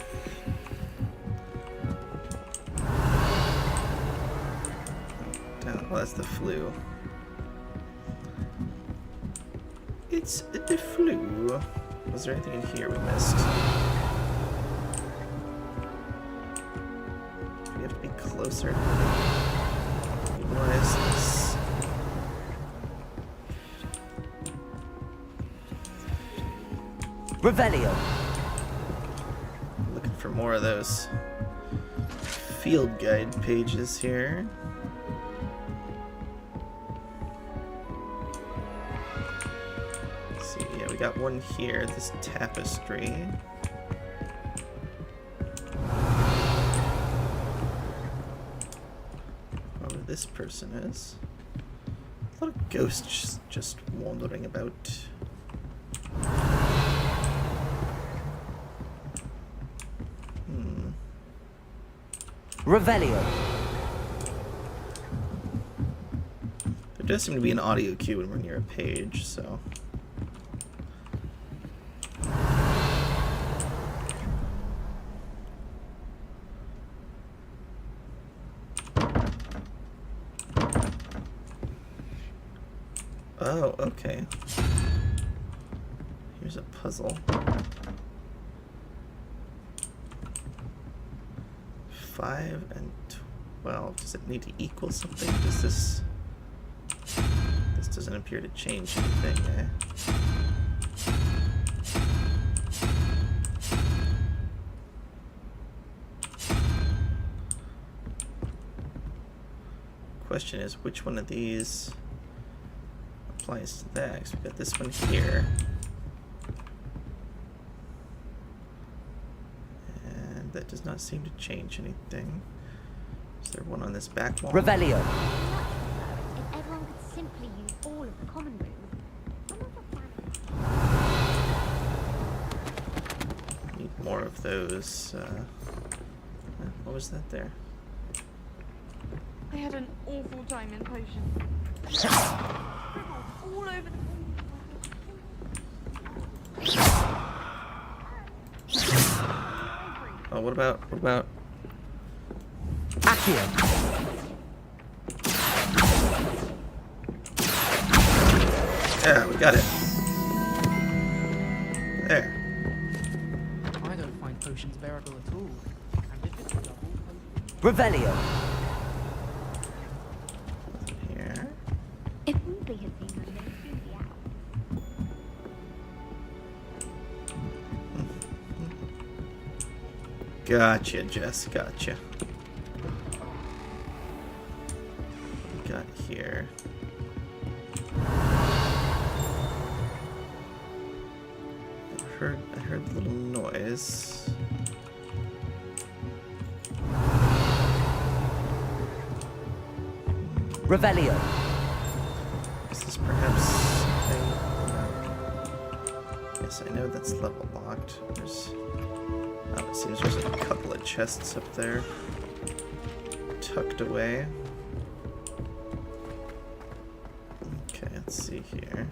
Oh, that's the flu. It's the flu. Was there anything in here we missed? We have to be closer. What is this? Revelio. Looking for more of those field guide pages here. Let's see, yeah, we got one here, this tapestry. Whoever this person is. A lot of ghosts just wandering about. Revelio. There does seem to be an audio cue when we're near a page, so. Oh, okay. Here's a puzzle. 5 and 12. Does it need to equal something? Does this... This doesn't appear to change anything, eh? Question is, which one of these applies to that? 'Cause we've got this one here. That does not seem to change anything. Is there one on this back wall? Revelio. If everyone could simply use all of the common rooms. Need more of those. What was that there? I had an awful time in potion. All over the... Oh, what about Accio. Yeah, we got it. There. I don't find potions bearable at all. And if it's double... Revelio. Here. If Weasley had seen them, they'd soon be out. Gotcha, Jess. Gotcha. What we got here? I heard a little noise. Revelio. Is this perhaps something? Yes, I know that's level locked. There's. Oh, it seems there's a couple of chests up there, tucked away. Okay, let's see here.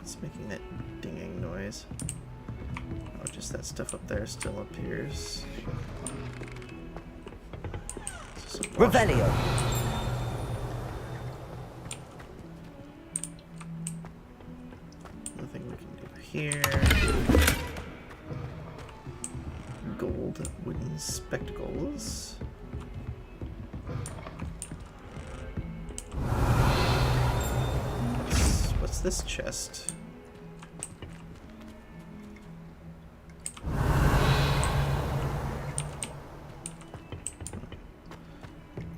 It's making that dinging noise. Oh, just that stuff up there still appears. Revelio. Nothing we can do here. Gold wooden spectacles. What's this chest?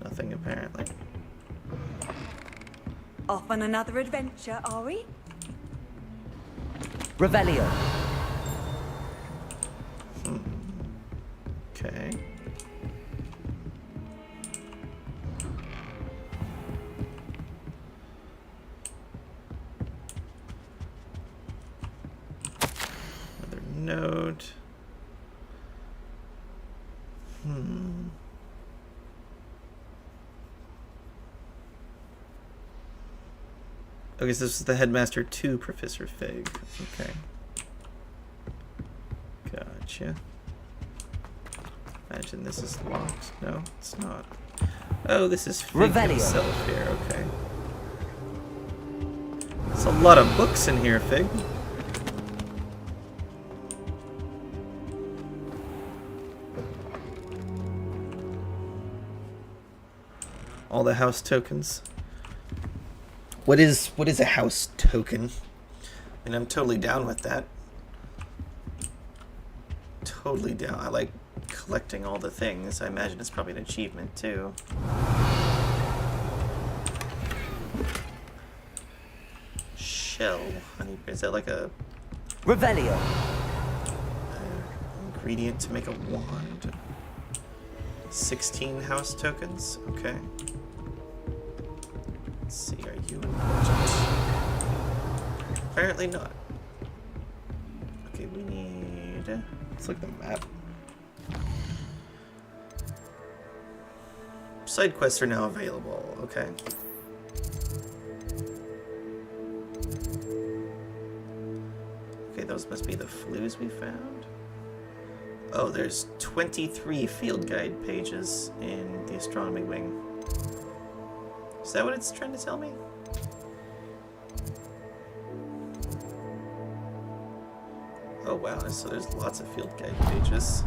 Nothing apparently. Off on another adventure, are we? Revelio. Okay. Another note. Okay, so this is the headmaster to Professor Fig. Okay. Gotcha. Imagine this is locked. No, it's not. Oh, this is Fig himself here. Okay. There's a lot of books in here, Fig. All the house tokens. What is a house token? I mean, I'm totally down with that. Totally down. I like collecting all the things. I imagine it's probably an achievement too. Shell. Honey, is that like a Revelio? Ingredient to make a wand. 16 house tokens. Okay. Let's see, are you important? Apparently not. Okay, we need... Let's look at the map. Side quests are now available. Okay. Okay, those must be the flues we found. Oh, there's 23 field guide pages in the astronomy wing. Is that what it's trying to tell me? Oh wow, so there's lots of field guide pages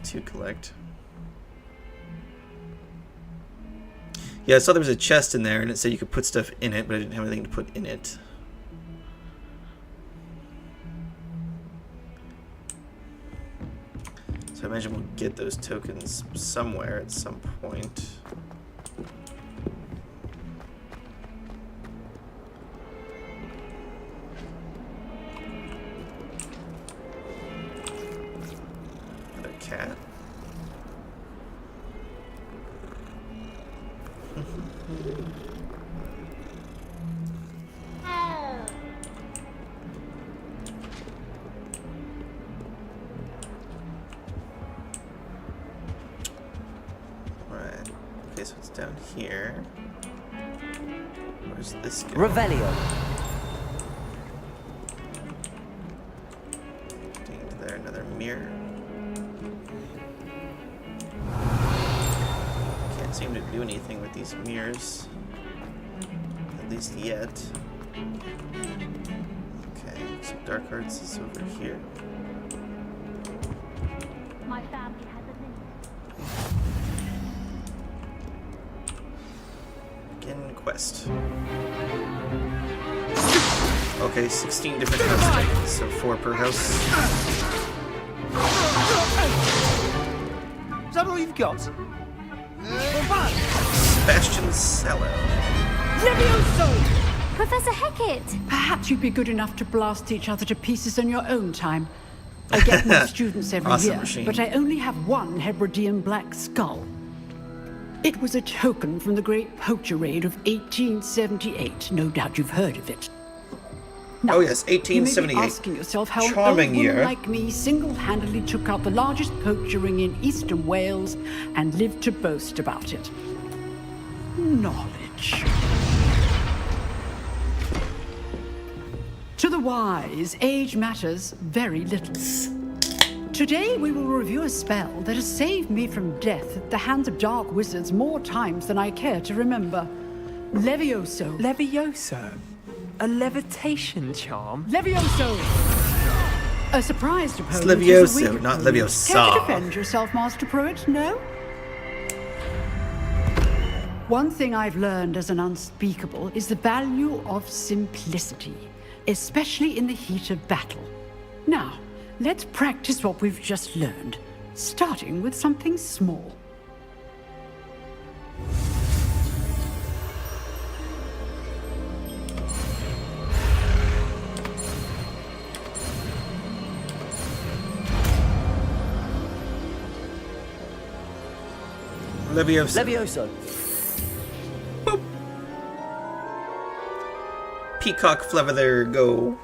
to collect. Yeah, I saw there was a chest in there and it said you could put stuff in it, but I didn't have anything to put in it. So I imagine we'll get those tokens somewhere at some point. Another cat. down here. Where's this go? Revelio. Into there, another mirror. Can't seem to do anything with these mirrors. At least yet. Okay, so Dark Arts is over here. My family has a limit. Begin quest. Okay, 16 different houses, so 4 per house. Is that all you've got? Sebastian Cello. Levioso! Professor Hecat! Perhaps you'd be good enough to blast each other to pieces in your own time. I get more students every Awesome year, machine. but I only have one Hebridean black skull. It was a token from the Great Poacher Raid of 1878. No doubt you've heard of it. Now, Oh yes, you may 1878. be asking yourself how Charming an old woman year. like me single-handedly took out the largest poacher ring in eastern Wales and lived to boast about it. Knowledge. To the wise, age matters very little. Today we will review a spell that has saved me from death at the hands of dark wizards more times than I care to remember. Levioso. Levioso? A levitation charm? Levioso! A surprised opponent Levioso, is a weak not opponent. Leviosa. Care to defend yourself, Master Pruitt? No? One thing I've learned as an unspeakable is the value of simplicity, especially in the heat of battle. Now, let's practice what we've just learned, starting with something small. Levioso. Levioso. Peacock Feather, go.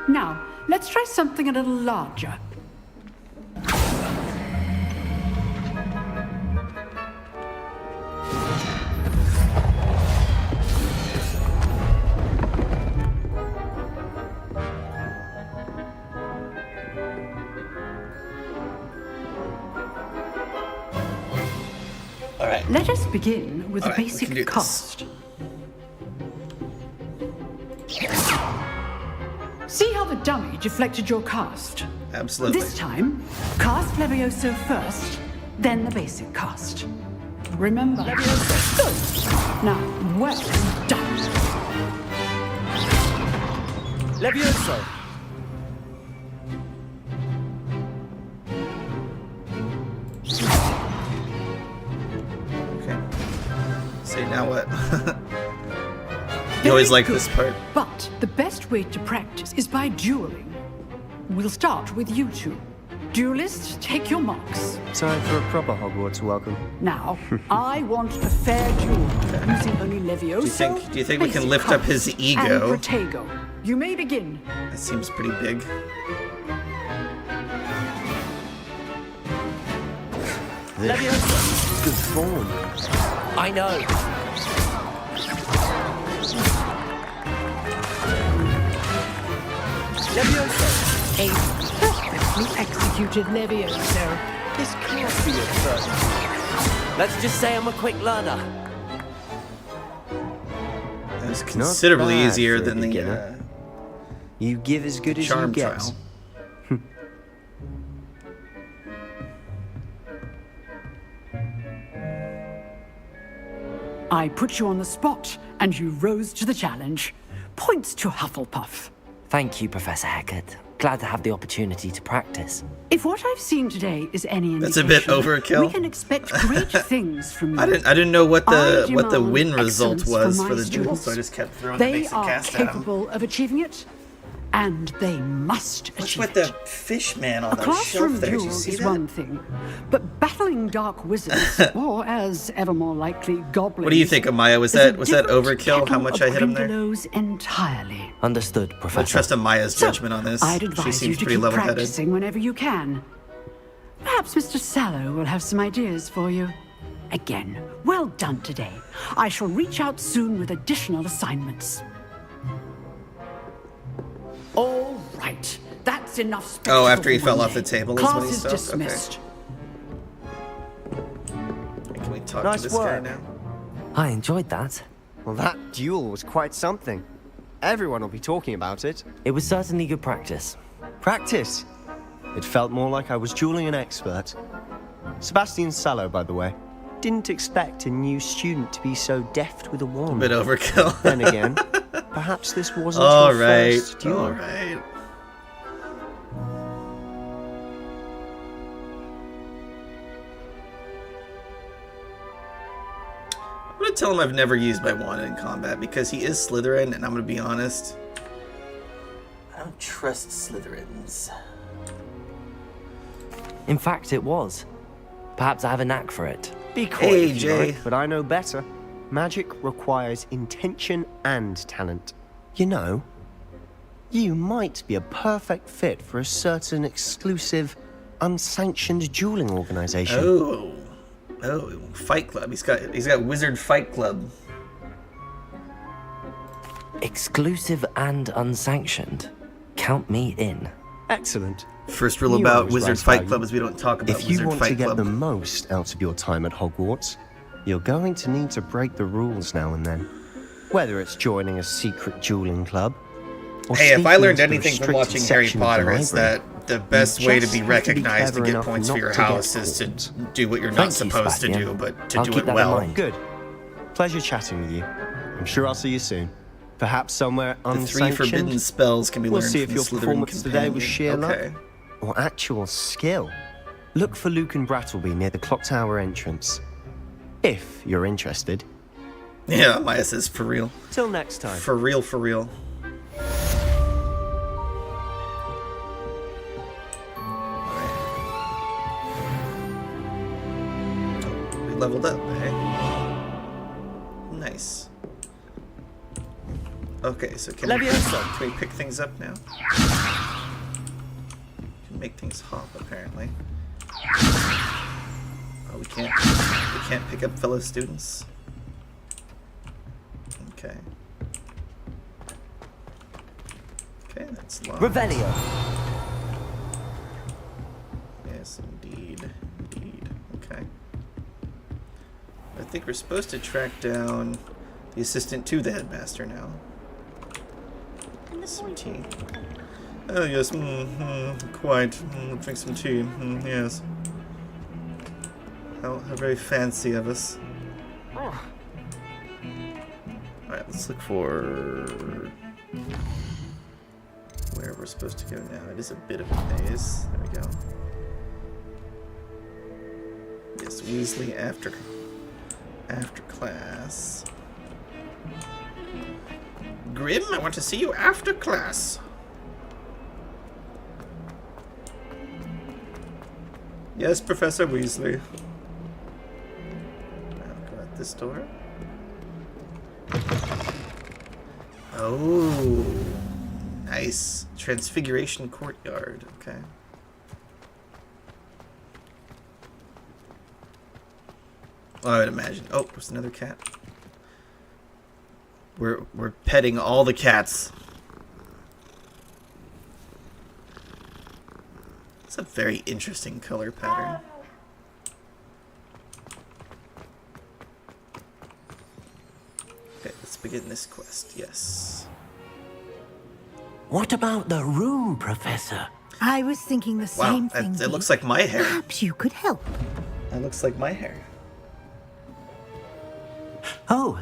Now, let's try something a little larger. All right. Let us begin with All a right, we can do basic this. cast. See how the dummy deflected your cast? Absolutely. This time, cast Levioso first, then the basic cast. Remember. Levioso. Good. Now, well done. Levioso. Okay. Say now what? You always like this part. But the best way to practice is by dueling. We'll start with you two. Duelists, take your marks. Time for a proper Hogwarts welcome. Now, I want a fair duel, using only Levioso. Do you think we can basic lift up cast, his and ego? Protego. You may begin. That seems pretty big. Levioso. Good form. I know. Levioso. A perfectly executed Levioso. This can't be your first. Let's just say I'm a quick learner. That was Not considerably bad easier for a than the beginner. You give as good as you charm get. trial. I put you on the spot, and you rose to the challenge. Points to Hufflepuff. Thank you, Professor Hecat. Glad to have the opportunity to practice. If what I've seen today is any That's indication, a bit overkill. we can expect great things from you. I didn't know what the demand win result excellence was from for my the duel, students. so I just kept throwing the They basic are cast at him. capable of achieving it, and they must What's achieve with it. the fish man on A the classroom shelf there? Did duel you see is that? one thing, but battling dark wizards, or as ever more likely, goblins. What do you think, Amaya? Was is a that different overkill? How kettle much of I hit him there? Grindylows entirely. Understood, I Professor. trust Amaya's So, judgment on this. I'd She advise you seems to pretty keep level-headed. practicing whenever you can. Perhaps Mr. Sallow will have some ideas for you. Again, well done today. I shall reach out soon with additional assignments. All right, that's enough spectacle. Oh, after he for fell one off the day. table is Class when he is stopped? dismissed. Okay. Can we talk Nice to this guy work. now? I enjoyed that. Well, that duel was quite something. Everyone will be talking about it. It was certainly good practice. Practice? It felt more like I was dueling an expert. Sebastian Sallow, by the way. Didn't expect a new student to be so deft with a wand. Bit overkill. Then again, perhaps this wasn't All your right. first duel. All right. I'm gonna tell him I've never used my wand in combat because he is Slytherin, and I'm gonna be honest. I don't trust Slytherins. In fact, it was. Perhaps I have a knack for it. Be coy Hey, if you Jay. like, but I know better. Magic requires intention and talent. You know, you might be a perfect fit for a certain exclusive, unsanctioned dueling organization. Oh, Fight Club. He's got Wizard Fight Club. Exclusive and unsanctioned. Count me in. Excellent. First rule You about always Wizard rise Fight value. Club is we don't talk about If you Wizard want to Fight get Club. the most out of your time at Hogwarts, you're going to need to break the rules now and then. Whether it's joining a secret dueling club, or Hey, if I sneaking learned into the anything from restricted watching Harry section of the Potter, is library, that the best way to just be have recognized clever and get enough points for not your to get house is to caught. do what you're not Thank you, supposed to Sebastian. do, but to I'll do keep it that in well. mind. Good. Pleasure chatting with you. I'm sure I'll see you soon. Perhaps somewhere The 3 unsanctioned. forbidden spells can be We'll learned see from if the your Slytherin performance today was sheer companion. luck or actual skill. Look for Luke and Brattleby near the clock tower entrance. If you're interested. Yeah, Maya says for real. Till next time. For real, for real. We leveled up, eh? Nice. Okay, so can we pick things up now? Can make things hop, apparently. Oh, we can't pick up fellow students. Okay. Okay, that's locked. Revelio. Yes, indeed. Indeed. Okay. I think we're supposed to track down the assistant to the headmaster now. Some tea. Oh, yes. Quite. Drink some tea. Yes. How very fancy of us. Alright, let's look for where we're supposed to go now. It is a bit of a maze. There we go. Yes, Weasley after class. Grim, I want to see you after class. Yes, Professor Weasley. I'll go out this door. Oh, nice. Transfiguration Courtyard. Okay. Well, I would imagine. Oh, there's another cat. We're petting all the cats. It's a very interesting color pattern. Okay, let's begin this quest. Yes. What about the room, Professor? I was thinking the same thing. That looks like my hair. Perhaps you could help. That looks like my hair. Oh,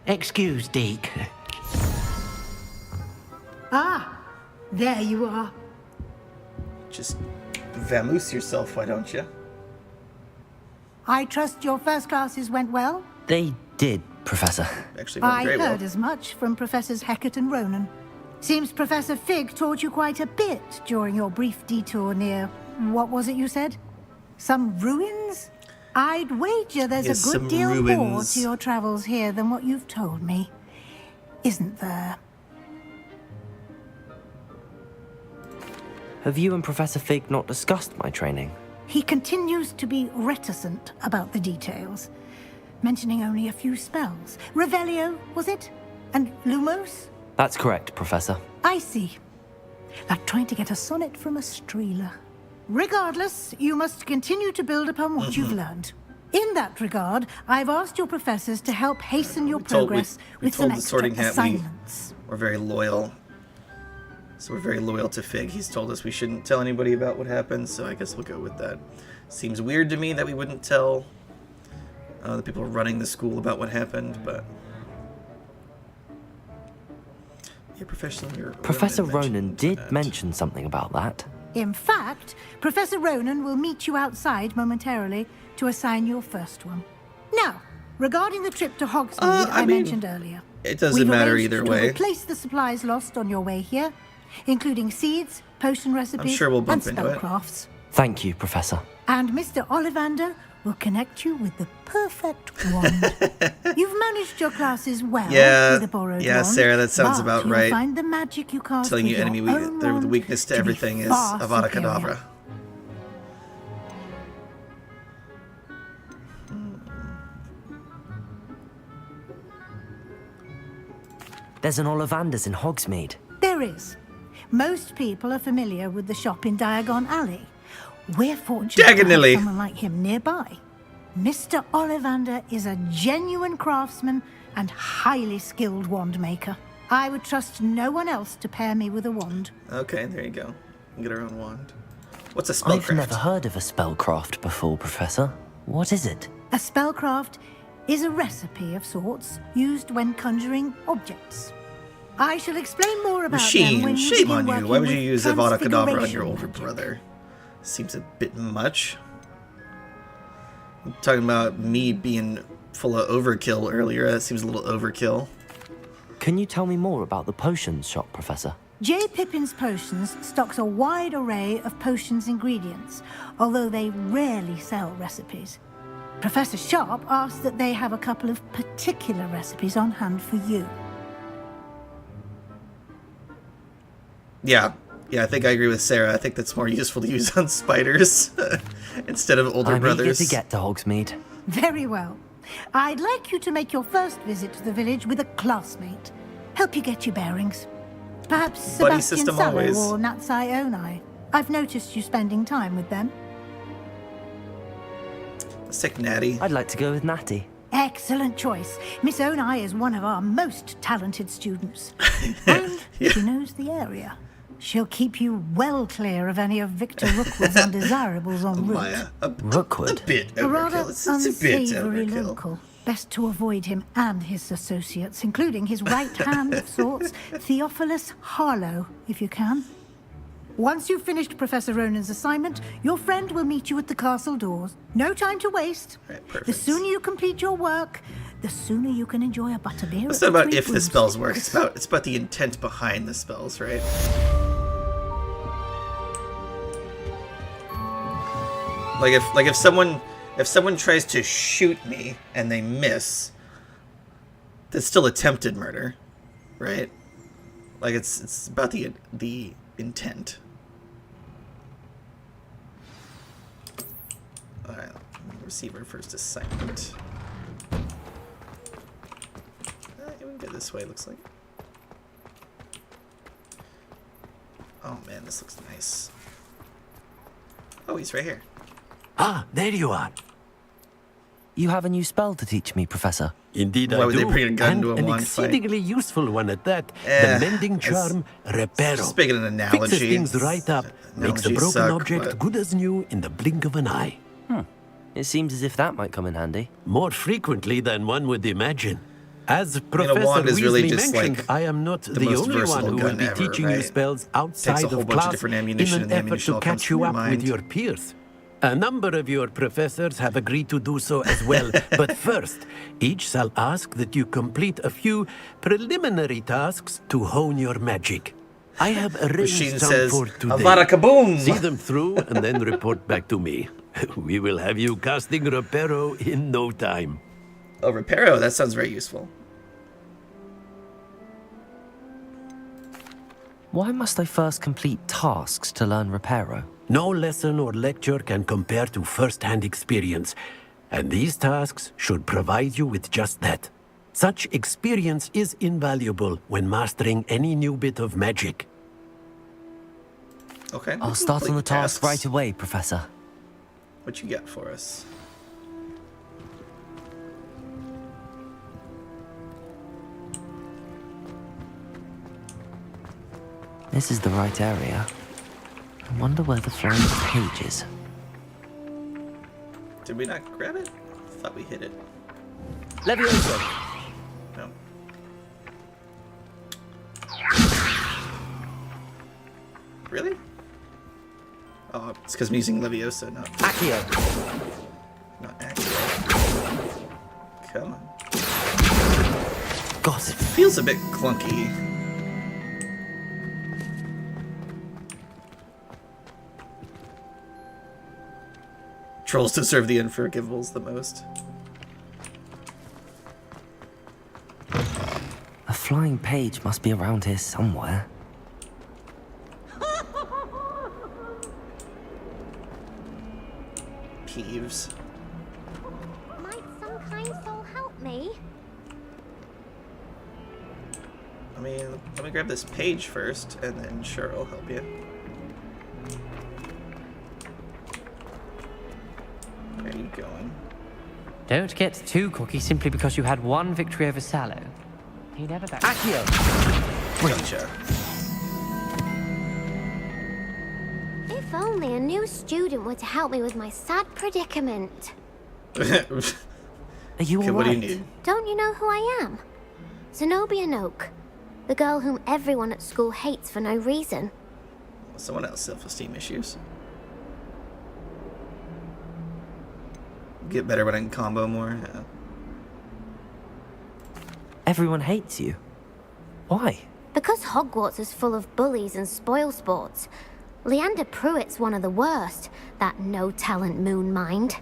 excuse, Deke. Ah, there you are. Just vamoose yourself, why don't you? I trust your first classes went well? They did, Professor. Actually went I very heard well. as much from Professors Hecat and Ronan. Seems Professor Fig taught you quite a bit during your brief detour near... what was it you said? Some ruins? I'd wager there's Yes, a good some deal more ruins. to your travels here than what you've told me. Isn't there? Have you and Professor Fig not discussed my training? he continues to be reticent about the details, mentioning only a few spells. Revelio, was it? And Lumos? That's correct, Professor. I see. Like trying to get a sonnet from a streeler. Regardless, you must continue to build upon what you've learned. In that regard, I've asked your professors to help hasten your progress with some extra assignments. We're very loyal. So we're very loyal to Fig. He's told us we shouldn't tell anybody about what happened, so I guess we'll go with that. Seems weird to me that we wouldn't tell the people running the school about what happened, but... Yeah, Professor Ronan did mention something about that. In fact, Professor Ronan will meet you outside momentarily to assign your first one. Now, regarding the trip to Hogsmeade I mentioned earlier. It doesn't matter either way. Replace the supplies lost on your way here, including seeds, potion recipes, I'm sure we'll bump and into it. spellcrafts. Thank you, Professor. And Mr. Ollivander will connect you with the perfect wand. You've managed your classes well with a borrowed wand, Sarah, that sounds about you'll right. Find the magic you cast Telling you with enemy your own the wand weakness to be everything is far Avada superior. Kedavra. There's an Ollivander's in Hogsmeade. There is. Most people are familiar with the shop in Diagon Alley. We're fortunate to have someone like him nearby. Mr. Ollivander is a genuine craftsman and highly skilled wand maker. I would trust no one else to pair me with a wand. Okay, there you go. Get our own wand. What's a spellcraft? I've never heard of a spellcraft before, Professor. What is it? A spellcraft is a recipe of sorts used when conjuring objects. I shall explain more about them when you shame begin on you. working Why would you with use Avada Kedavra on your transfiguration older magic. brother? Seems a bit much. I'm talking about me being full of overkill earlier. That seems a little overkill. Can you tell me more about the potions shop, Professor? J. Pippin's Potions stocks a wide array of potions ingredients, although they rarely sell recipes. Professor Sharp asked that they have a couple of particular recipes on hand for you. Yeah, I think I agree with Sarah. I think that's more useful to use on spiders instead of older brothers. I'm eager to get to Hogsmeade. Very well. I'd like you to make your first visit to the village with a classmate. Help you get your bearings. Perhaps Buddy Sebastian system Sallow always. or Natsai Onai. I've noticed you spending time with them. Let's take Natty. I'd like to go with Natty. Excellent choice. Miss Onai is one of our most talented students. And she knows the area. She'll keep you well clear of any of Victor Rookwood's undesirables en route. Rookwood? A bit A rather overkill. It's a bit unsavory overkill. local. Best to avoid him and his associates, including his right hand of sorts, Theophilus Harlow, if you can. Once you've finished Professor Ronan's assignment, your friend will meet you at the castle doors. No time to waste. The sooner you complete your work, the sooner you can enjoy a butterbeer. It's not about if the spells work. It's about the intent behind the spells, right? Like if someone tries to shoot me and they miss, that's still attempted murder, right? Like it's about the intent. All right, receive our first assignment. We can go this way. Looks like. Oh man, this looks nice. Oh, he's right here. Ah, there you are. You have a new spell to teach me, Professor. Indeed, Why I would do. they bring a gun and to a an wand fight? exceedingly useful one at that. The mending charm, Reparo. Just making an analogy. Fixes things right up. Makes a Analogies broken suck, object but- good as new in the blink of an eye. It seems as if that might come in handy. More frequently than one would imagine. As Professor wand is Weasley really just, mentioned, like, I am not the the most only one versatile who will gun be ever, teaching you right? spells Takes a outside whole of bunch of class different in ammunition, an and the effort ammunition to all comes catch from you your up with mind. your peers. A number of your professors have agreed to do so as well, but first, each shall ask that you complete a few preliminary tasks to hone your magic. I have arranged Machine some says, for today. "Avada kaboom!" See them through and then report back to me. We will have you casting Reparo in no time. Oh, Reparo, that sounds very useful. Why must I first complete tasks to learn Reparo? No lesson or lecture can compare to first-hand experience, and these tasks should provide you with just that. Such experience is invaluable when mastering any new bit of magic. Okay. I'll start on the task right away, Professor. What you got for us? This is the right area. I wonder where the flying page is. Did we not grab it? I thought we hit it. Leviosa! No. Really? Oh, it's because I'm using Leviosa, not Accio. Not Accio. Come on. God, it feels a bit clunky. Trolls deserve the unforgivables the most. A flying page must be around here somewhere. Peeves. Might some kind soul help me? I mean, let me grab this page first, and then sure, I'll help you. Where are you going? Don't get too cocky simply because you had one victory over Sallow. He never back. Accio! Gotcha. If only a new student were to help me with my sad predicament. Are you alright? What do you need? Don't you know who I am? Zenobia Noak, the girl whom everyone at school hates for no reason. Someone else self-esteem issues. Get better when I can combo more. Yeah. Everyone hates you. Why? Because Hogwarts is full of bullies and spoilsports. Leander Pruitt's one of the worst, that no-talent moon mind.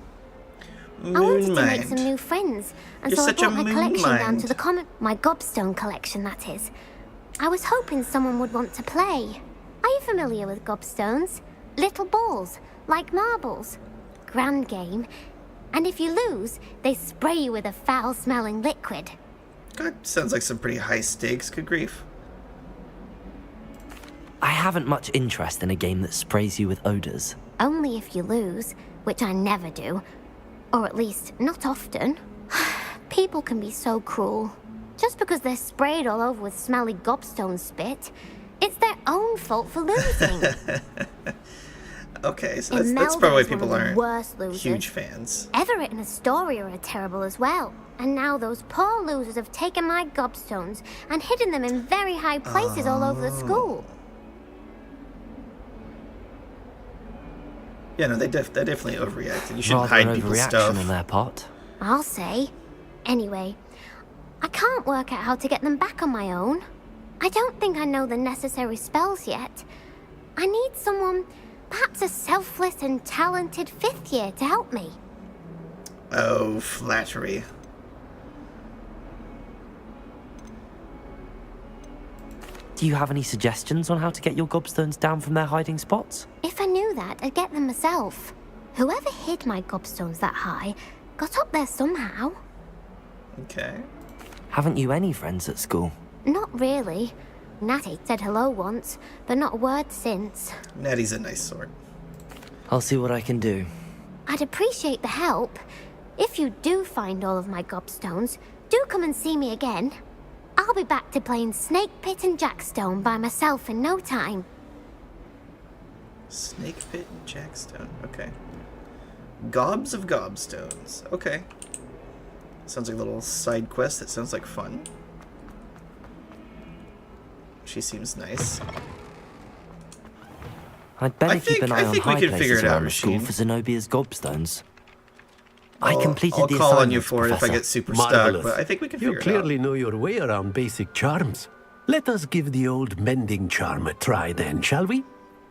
I wanted to make some new friends, and so I brought my collection down to the my gobstone collection, that is. I was hoping someone would want to play. Are you familiar with gobstones? Little balls, like marbles. Grand game. And if you lose, they spray you with a foul-smelling liquid. God, sounds like some pretty high stakes. Good grief. I haven't much interest in a game that sprays you with odors. Only if you lose, which I never do. Or at least, not often. People can be so cruel. Just because they're sprayed all over with smelly gobstone spit, it's their own fault for losing. Okay, so that's probably why people aren't huge fans. Everett and Astoria are terrible as well. And now those poor losers have taken my gobstones and hidden them in very high places all over the school. Yeah, no, they definitely overreacted. You shouldn't hide people's stuff. On their part. I'll say. Anyway, I can't work out how to get them back on my own. I don't think I know the necessary spells yet. I need someone, perhaps a selfless and talented 5th year to help me. Oh, flattery. Do you have any suggestions on how to get your gobstones down from their hiding spots? If I knew that, I'd get them myself. Whoever hid my gobstones that high got up there somehow. Okay. Haven't you any friends at school? Not really. Natty said hello once, but not a word since. Natty's a nice sort. I'll see what I can do. I'd appreciate the help. If you do find all of my gobstones, do come and see me again. I'll be back to playing Snake Pit and Jackstone by myself in no time. Snake Pit and Jackstone, okay. Gobs of Gobstones, okay. Sounds like a little side quest that sounds like fun. She seems nice. I'd better keep an eye on high places around the school Machine. for Zenobia's gobstones. I completed I'll the call on assignment, you for it if I get super stuck, but I think we can figure You it clearly out. know your way around basic charms. Let us give the old mending charm a try then, shall we?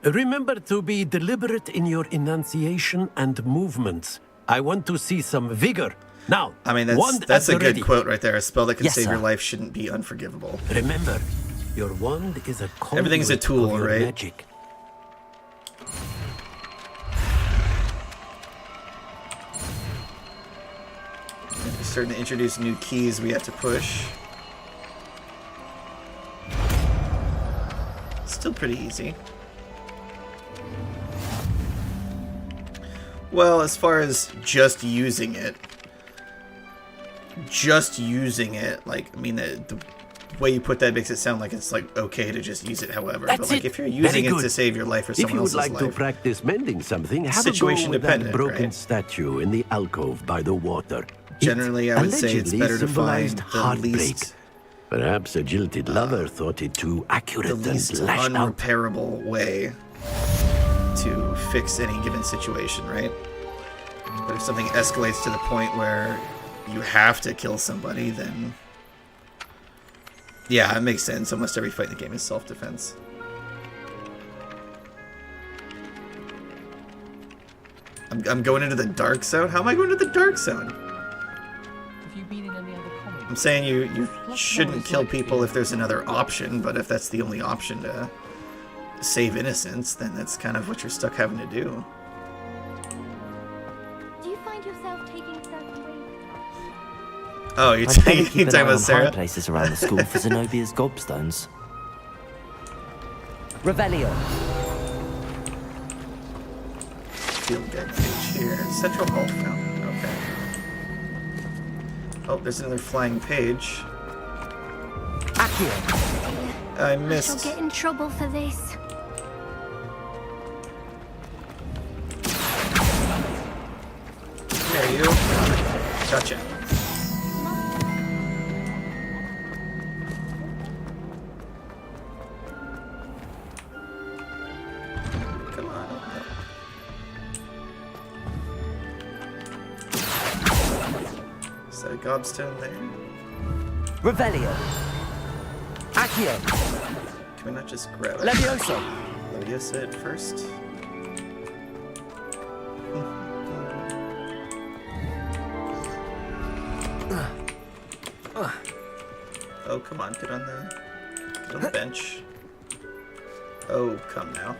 Remember to be deliberate in your enunciation and movements. I want to see some vigor. Now, I mean, that's a good quote right there. A spell that can save your life shouldn't be unforgivable. Remember, Your wand is a Everything's a conduit tool, of your right? magic. We're starting to introduce new keys we have to push. Still pretty easy. Well, as far as just using it, like, I mean, the way you put that makes it sound like it's like okay to just use it however. But like if you're using it to save your life or someone else's life. If you would like to practice mending something, have situation a go with that dependent, broken right? statue in the alcove by the water. Generally, I would say it's allegedly better to find symbolized the heartbreak. least Perhaps a jilted lover thought it too accurate the and least lashed out. unrepairable way to fix any given situation, right? But if something escalates to the point where you have to kill somebody, then yeah, it makes sense. Almost every fight in the game is self-defense. I'm going into the dark zone? How am I going to the dark zone? Have you been in any other comics? I'm saying you shouldn't kill people if there's another option, but if that's the only option to save innocence, then that's kind of what you're stuck having to do. Do you find yourself taking certain ways? Oh, you're I'd better taking keep an time eye with on Sarah? high places around the school for Zenobia's gobstones. Revelio. Field guide page here. Central Hall Fountain. Okay. Oh, there's another flying page. I missed. I shall get in trouble for this. There you. Gotcha. Come on. Is that a gobstone there? Revelio. Accio. Can we not just grab it? Levioso. Leviosa it first. Oh, come on, get on the bench. Oh, come now.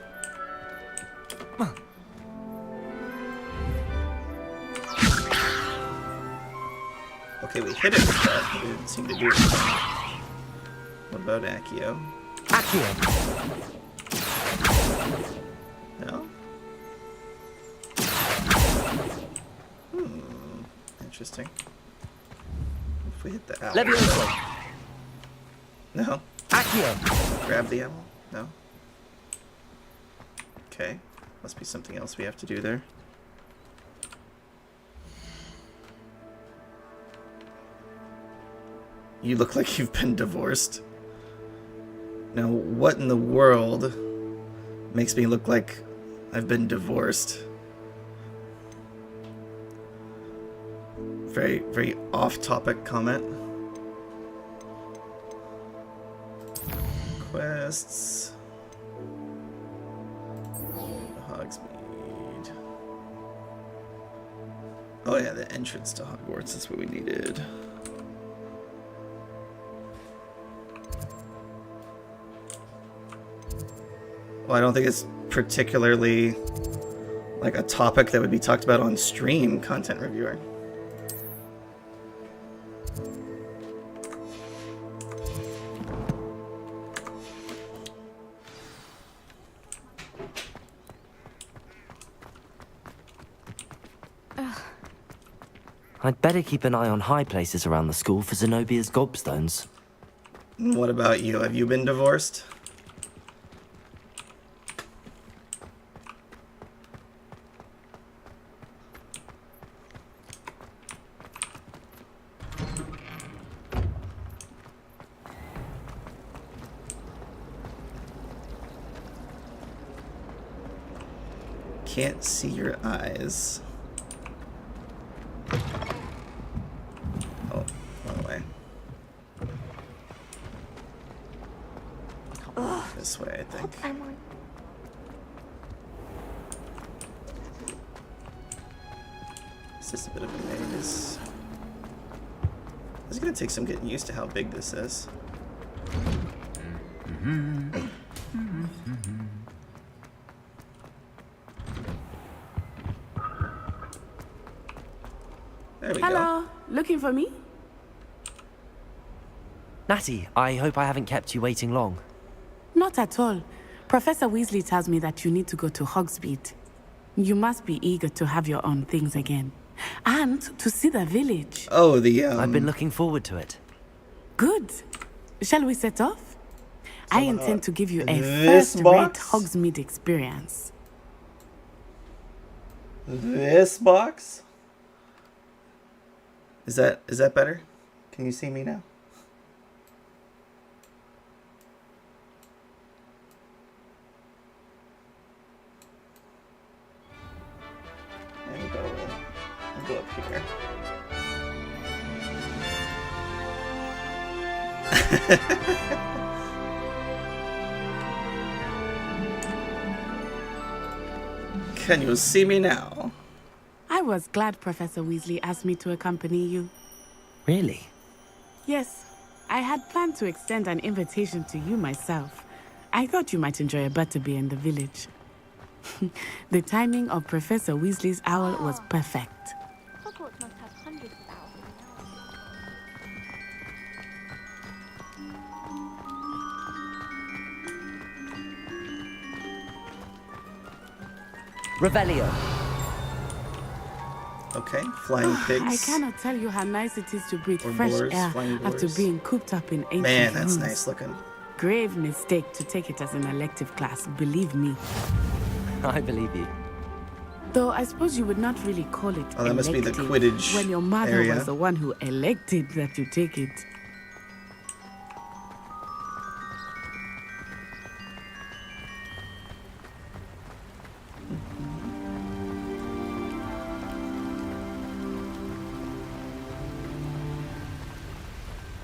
Okay, we hit it with that, but we didn't seem to do it. What about Accio? Accio. No? Interesting. If we hit the owl. Levioso. No. Accio. Grab the ammo? No. Okay. Must be something else we have to do there. You look like you've been divorced. Now, what in the world makes me look like I've been divorced? Very, very off-topic comment. Quests. Hogsmeade. Oh yeah, the entrance to Hogwarts is what we needed. Well, I don't think it's particularly like a topic that would be talked about on stream, content reviewer. I'd better keep an eye on high places around the school for Zenobia's gobstones. What about you? Have you been divorced? Can't see your eyes. Oh, wrong way. This way, I think. It's just a bit of a maze. It's gonna take some getting used to how big this is. There we Hello, looking for me? Natty, I hope I haven't kept you waiting long. Not at all. Professor Weasley tells me that you need to go to Hogsmeade. You must be eager to have your own things again. And to see the village. Oh, the I've been looking forward to it. Good. Shall we set off? I intend to give you a this first-rate box? Hogsmeade experience. This box? Is that better? Can you see me now? And go up here. Can you see me now? I was glad Professor Weasley asked me to accompany you. Really? Yes, I had planned to extend an invitation to you myself. I thought you might enjoy a butterbeer in the village. The timing of Professor Weasley's owl was perfect. Hogwarts must have hundreds of owls. Revelio. Okay, flying pigs. I cannot tell you how nice it is to breathe Or fresh boars, air flying after boars. being cooped up in ancient Man, that's rooms. nice looking. Grave mistake to take it as an elective class, believe me. I believe you. Though I suppose you would not really call it Oh, that must be the elective Quidditch when your mother area. was the one who elected that you take it.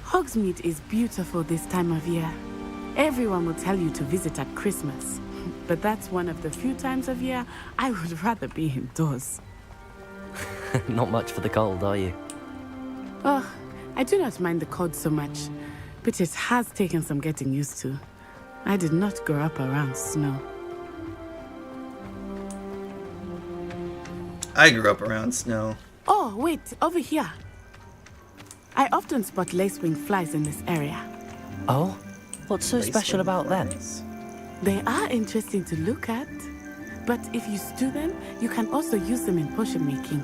Hogsmeade is beautiful this time of year. Everyone will tell you to visit at Christmas. But that's one of the few times of year I would rather be indoors. Not much for the cold, are you? Oh, I do not mind the cold so much, but it has taken some getting used to. I did not grow up around snow. I grew up around snow. Oh, wait, over here. I often spot lacewing flies in this area. Oh? What's so special about them? They are interesting to look at, but if you stew them, you can also use them in potion making.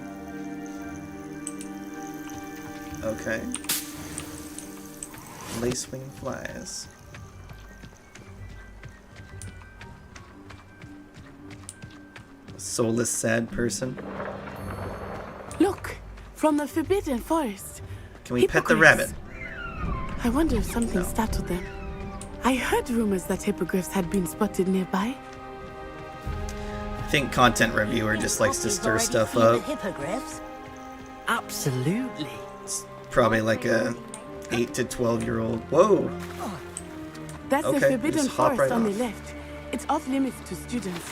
Okay. Lacewing flies. Soulless sad person. Look, from the Forbidden Forest. Can we pet the rabbit? I wonder if something startled them. I heard rumors that hippogriffs had been spotted nearby. I think content reviewer just likes to stir stuff The up. hippogriffs? Absolutely. It's probably like a 8 to 12-year-old. Whoa. That's the Okay, Forbidden just hop Forest right on off. the left. It's off limits to students,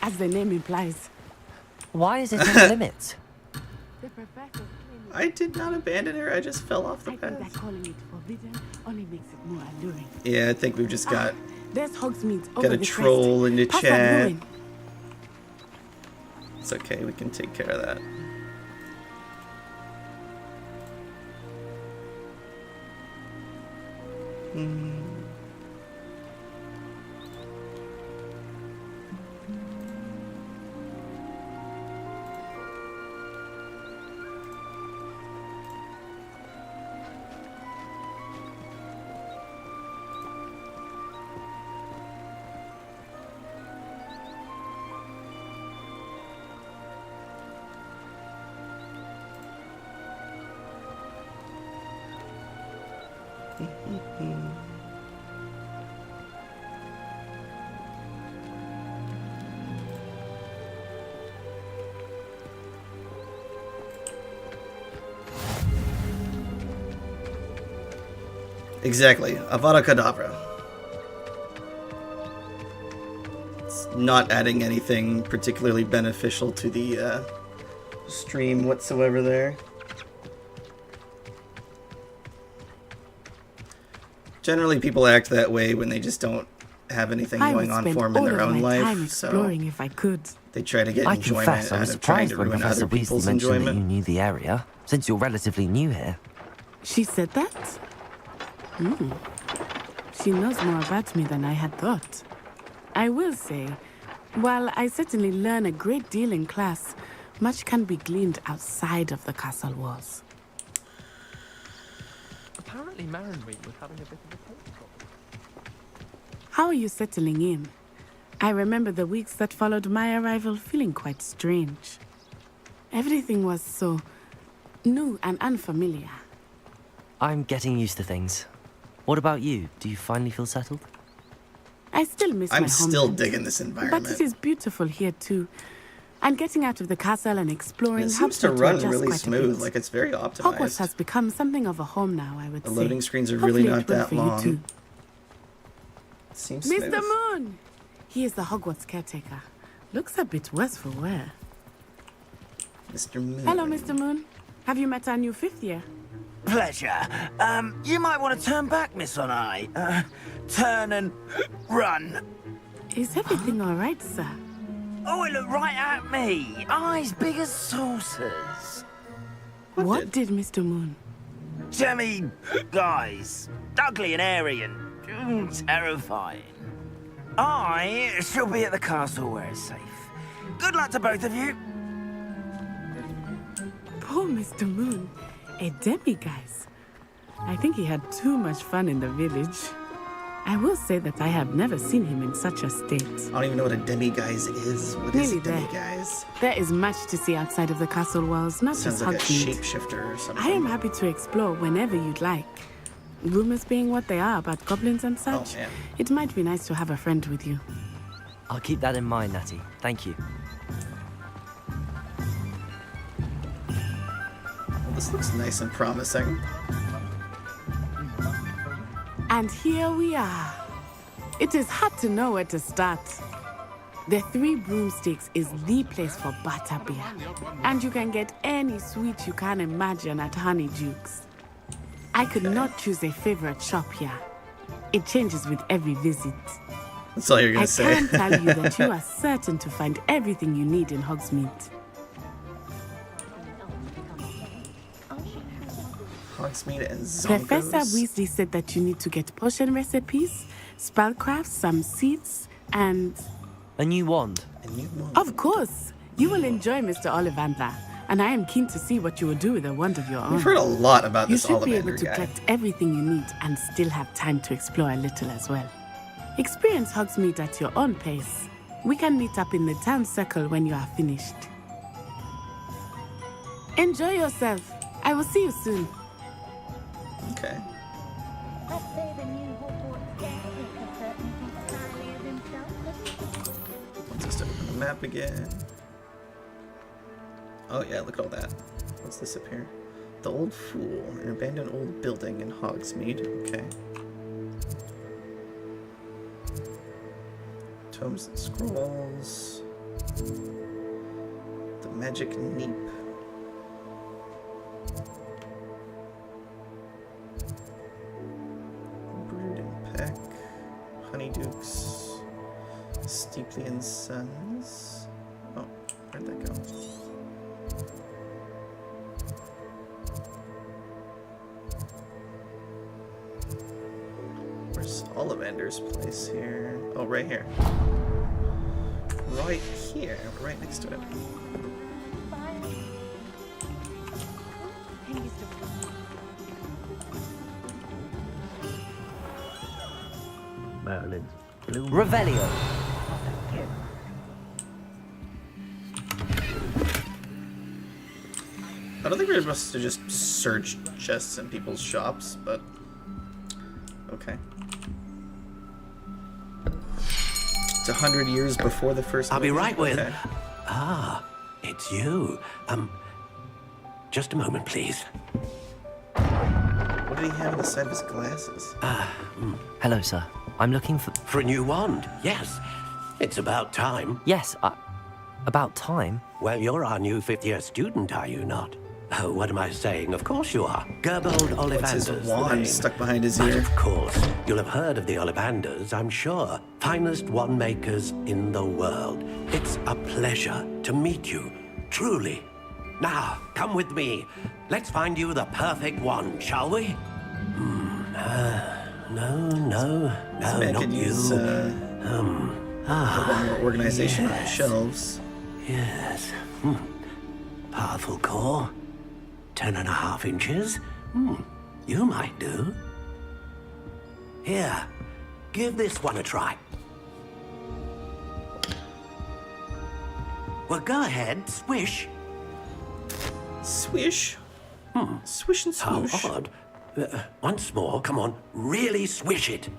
as the name implies. Why is it off limits? The professor I did not abandon her. I just fell off the I think that path. calling it forbidden only makes it more alluring. Yeah, I think we've just got There's Hogsmeade over got a the troll crest. in the Pass that chat. ruin. It's okay. We can take care of that. Exactly. Avada Kedavra. It's not adding anything particularly beneficial to the stream whatsoever there. Generally, people act that way when they just don't have anything going on for them in their own life. So if I could. They try to get I enjoyment confess, I out was of trying surprised to when ruin Professor other people's Weasley mentioned that you enjoyment. knew the area, since you're relatively new here. She said that? Hmm. She knows more about me than I had thought. I will say, while I certainly learn a great deal in class, much can be gleaned outside of the castle walls. Apparently Marinweed was having a bit of a health problem. How are you settling in? I remember the weeks that followed my arrival feeling quite strange. Everything was so new and unfamiliar. I'm getting used to things. What about you? Do you finally feel settled? I still miss my I'm still homeland, digging this environment. but it is beautiful here too. And getting out of the castle and exploring It seems helps to me run adjust really quite a smooth, bit. like it's very Hogwarts optimized. has become something of a home now, I would The say. loading screens are really Hopefully not it will that for you long. too. Seems smooth. Mr. Moon! He is the Hogwarts caretaker. Looks a bit worse for wear. Mr. Moon. Hello, Mr. Moon. Have you met our new fifth year? Pleasure. You might want to turn back, Miss Onai. Turn and run. Is everything all right, sir? Oh, it looked right at me. Eyes big as saucers. What did Mr. Moon? Jemmy guys. Ugly and airy and terrifying. I shall be at the castle where it's safe. Good luck to both of you. Poor Mr. Moon. A demiguise. I think he had too much fun in the village. I will say that I have never seen him in such a state. I don't even know what a demiguise is. What is a Nearly there. demiguise? There is much to see outside of the castle walls, not Sounds just like a Hogsmeade. shapeshifter or something. I am happy to explore whenever you'd like. Rumors being what they are about goblins and such, man. it might be nice to have a friend with you. I'll keep that in mind, Natty. Thank you. Well, this looks nice and promising. And here we are. It is hard to know where to start. The Three Broomsticks is the place for butterbeer. And you can get any sweet you can imagine at Honeydukes. I could not choose a favorite shop here. It changes with every visit. That's all you're gonna say. I can tell you that you are certain to find everything you need in Hogsmeade. Hogsmeade and Zonkos. Professor Weasley said that you need to get potion recipes, spellcraft, some seeds, and... A new wand. A new wand. Of course! You will enjoy Mr. Ollivander, and I am keen to see what you will do with a wand of your own. We've heard a lot about this You should be able Ollivander to guy. collect everything you need and still have time to explore a little as well. Experience Hogsmeade at your own pace. We can meet up in the town circle when you are finished. Enjoy yourself. I will see you soon. Okay. Wants us to open the map again. Oh yeah, look at all that. What's this up here? The Old Fool, an abandoned old building in Hogsmeade. Okay. Tomes and Scrolls. The Magic Neep. Brood and Peck. Honeydukes. Steeply and Sons. Oh, where'd that go? Where's Ollivander's place here? Oh, right here. Right here. Right next to it. Marilyn's blue. Revelio. I don't think we're supposed to just search chests in people's shops, but okay. It's 100 years before the first I'll be movie. right with. Okay. Ah, it's you. Just a moment, please. What did he have on the side of his glasses? Hello, sir. I'm looking for... For a new wand, yes. It's about time. Yes, about time? Well, you're our new fifth-year student, are you not? Oh, what am I saying? Of course you are. Gerbold What's his Ollivanders. wand stuck behind his But ear? of course, you'll have heard of the Ollivanders, I'm sure. Finest wand makers in the world. It's a pleasure to meet you, truly. Now, come with me. Let's find you the perfect wand, shall we? No, Man not could you. use a little more organization on his shelves. Yes. Powerful core. 10.5 inches. You might do. Here, give this one a try. Well, go ahead, swish. Swish? Swish and swoosh. How odd. Once more, come on, really swish it.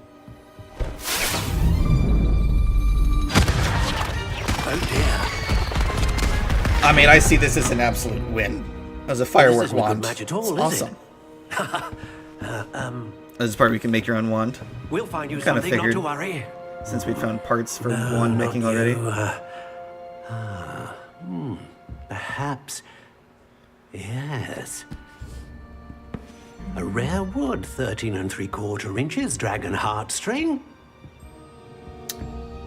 Oh dear. I mean, I see this as an absolute win. As a firework This isn't a wand. good match at all, It's is awesome. it? This is part where you can make your own wand. We'll find you Kind of something, not figured, to worry. since we'd found parts for wand making already. Perhaps. Yes. A rare wood, 13 3/4 inches, dragon heartstring.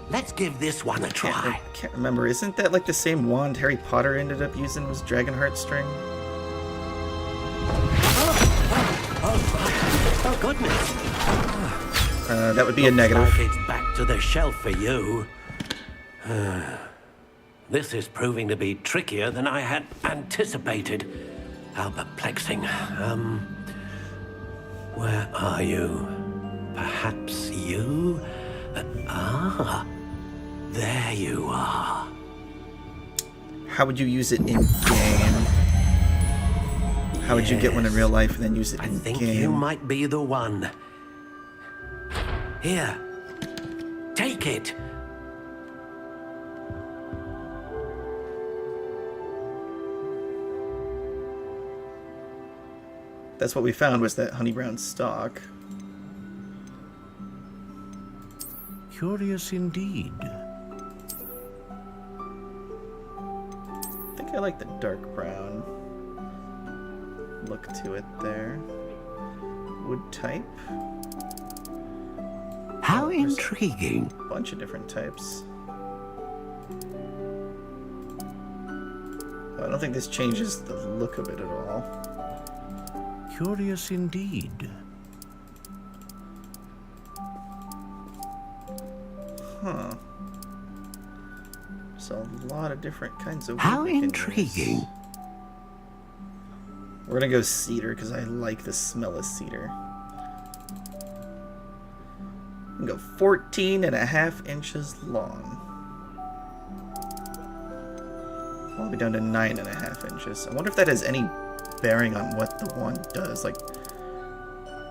Let's give this one a try. I can't remember. Isn't that like the same wand Harry Potter ended up using was dragon heartstring? Oh, goodness. That would be a negative. Like it's back to the shelf for you. This is proving to be trickier than I had anticipated. How perplexing. Where are you? Perhaps you? There you are. How would you use it in game? How would you get one in real life and then use it in I think game? you might be the one. Here. Take it. That's what we found was that honey brown stock. Curious indeed. I think I like the dark brown look to it there. Wood type. How There's intriguing. a bunch of different types. I don't think this changes the look of it at all. Curious indeed. Huh. There's a lot of different kinds of wood How we can intriguing. use. We're gonna go cedar because I like the smell of cedar. We can go 14.5 inches long. All the way down to 9.5 inches. I wonder if that has any bearing on what the wand does. Like,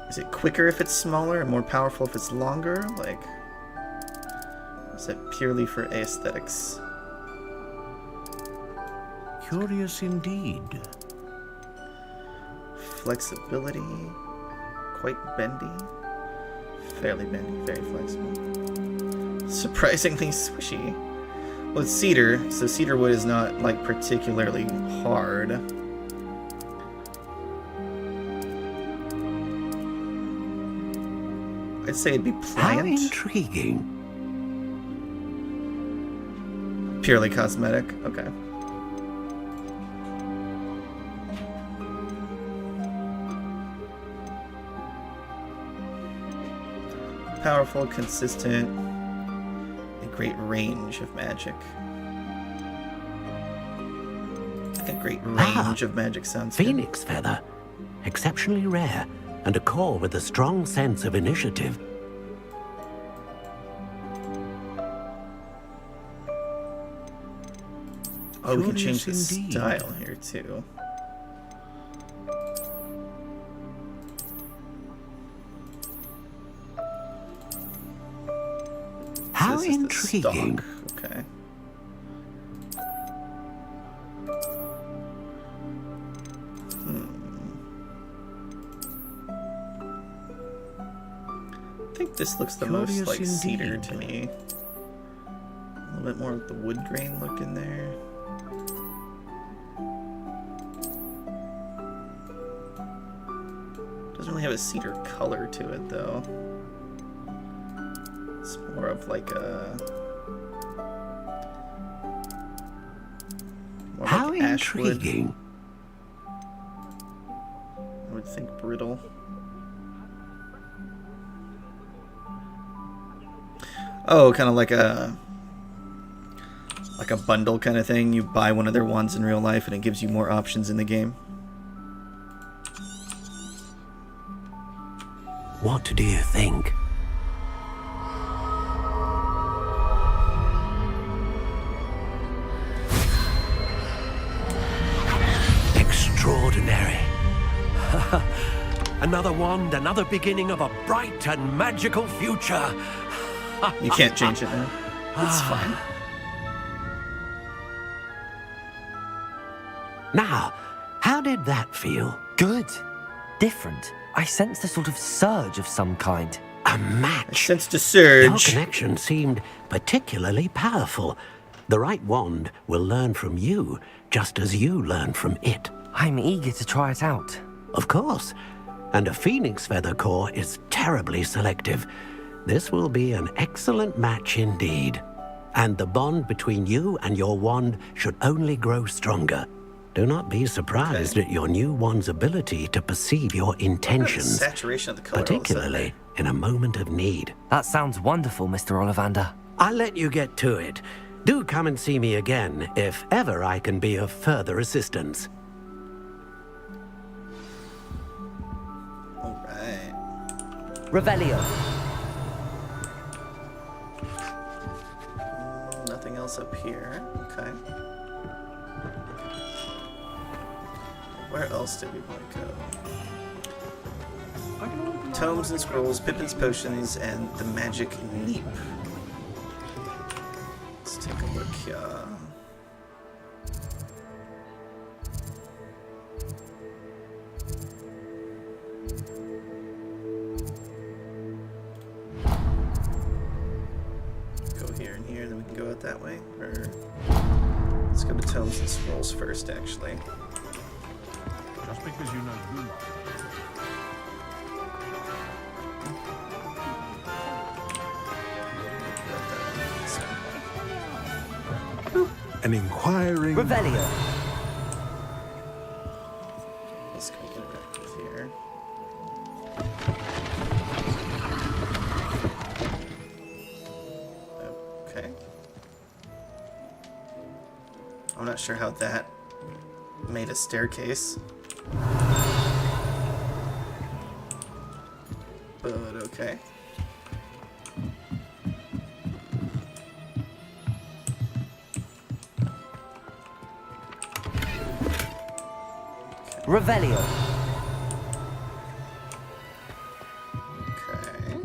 is it quicker if it's smaller and more powerful if it's longer? Like, is it purely for aesthetics? Curious indeed. Flexibility, quite bendy, fairly bendy, very flexible. Surprisingly swishy. Well, it's cedar, so cedar wood is not like particularly hard. I'd say it'd be pliant. How intriguing. Purely cosmetic. Okay. Powerful, consistent, a great range of magic. Like a great range of magic sounds good. Phoenix feather. Exceptionally rare. And a core with a strong sense of initiative. Oh, we can change Curious the indeed. style here too. How This is the intriguing. stock. Okay. I think this looks the most Curious like cedar indeed. to me. A little bit more of the wood grain look in there. Doesn't really have a cedar color to it, though. It's more of like a... How like intriguing. I would think brittle. Oh, kind of like a bundle kind of thing. You buy one of their wands in real life and it gives you more options in the game. What do you think? Extraordinary. Another wand, another beginning of a bright and magical future. You can't change it now. It's fine. Now, how did that feel? Good. Different. I sensed a sort of surge of some kind. A match. I sensed a surge. Your connection seemed particularly powerful. The right wand will learn from you, just as you learn from it. I'm eager to try it out. Of course. And a phoenix feather core is terribly selective. This will be an excellent match indeed. And the bond between you and your wand should only grow stronger. Do not be surprised at your new wand's ability to perceive your intentions, Saturation of the color, particularly in a moment of need. That sounds wonderful, Mr. Ollivander. I'll let you get to it. Do come and see me again if ever I can be of further assistance. All right. Revelio. Nothing else up here. Okay. Where else did we want to go? Tomes and scrolls, Pippin's potions, and the magic neep. Let's take a look here. Go here and here, then we can go out that way. Or let's go to Tomes and scrolls first, actually. Just because you know who. An inquiring... Revelio. Let's go interact with here. Okay. I'm not sure how that made a staircase. But okay. Revelio. Okay.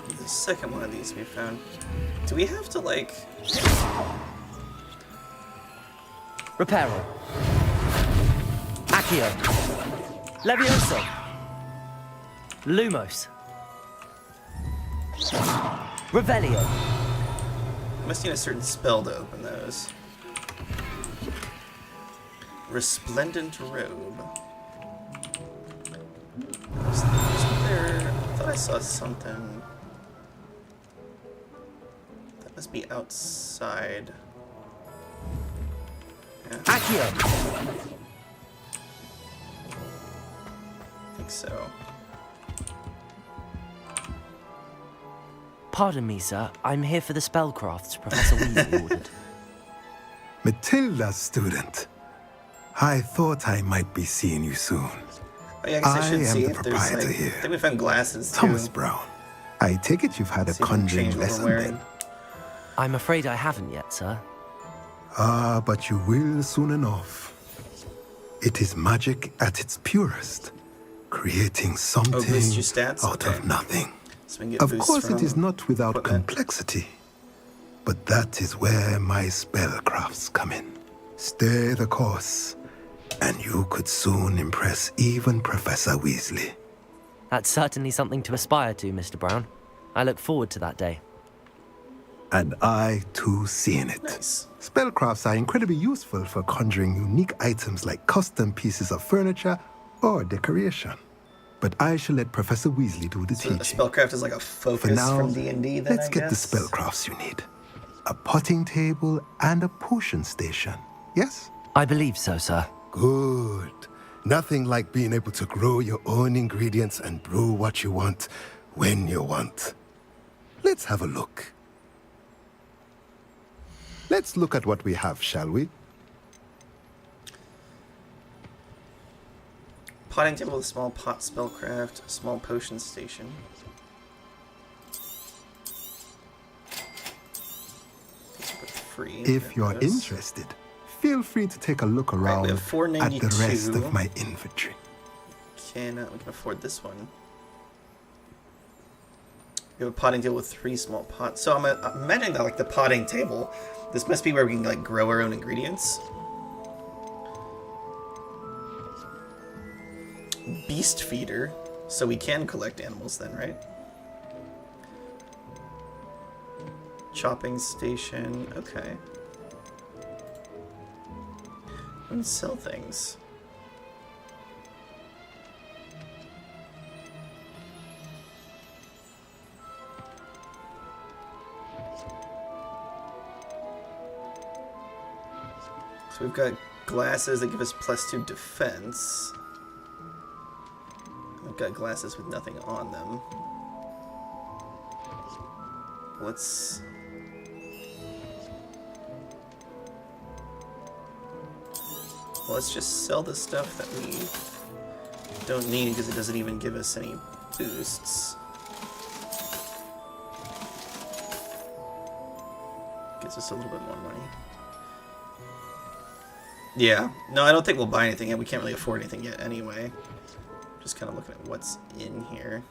The second one of these we found. Do we have to like... Reparo. Accio. Levioso. Lumos. Revelio. I must need a certain spell to open those. Resplendent robe. Was there... I thought I saw something. That must be outside. Yeah. Accio. I think so. Pardon me, sir. I'm here for the spellcrafts Professor Weasley ordered. Matilda's student. I thought I might be seeing you soon. Oh, yeah, I guess I should see if there's, like, here. I think we found glasses, too. Thomas Brown. I take it you've had a See if we can conjuring change what we're lesson wearing. then. I'm afraid I haven't yet, sir. Ah, but you will soon enough. It is magic at its purest, creating something boost your stats? out Okay. of nothing. So we can get Of boosts course, it from is not without equipment. complexity, but that is where my spellcrafts come in. Stay the course, and you could soon impress even Professor Weasley. That's certainly something to aspire to, Mr. Brown. I look forward to that day. And I, too, seeing it. Nice. Spellcrafts are incredibly useful for conjuring unique items like custom pieces of furniture or decoration. But I shall let Professor Weasley do the teaching. Spellcraft is like a focus For now, from D&D then, let's I get the guess? spellcrafts you need. A potting table and a potion station, yes? I believe so, sir. Good. Nothing like being able to grow your own ingredients and brew what you want, when you want. Let's have a look. Let's look at what we have, shall we? Potting table with small pot spellcraft, small potion station. Free. If you're interested, feel free to take a look around we have at the rest 492. of my inventory. We can afford this one. We have a potting table with 3 small pots. So I'm imagining that like the potting table, this must be where we can like grow our own ingredients. Beast feeder, so we can collect animals then, right? Chopping station, okay. And sell things. So we've got glasses that give us +2 defense. We've got glasses with nothing on them. Let's just sell the stuff that we don't need because it doesn't even give us any boosts. Gets us a little bit more money. Yeah, no, I don't think we'll buy anything yet. We can't really afford anything yet anyway. Just kind of looking at what's in here.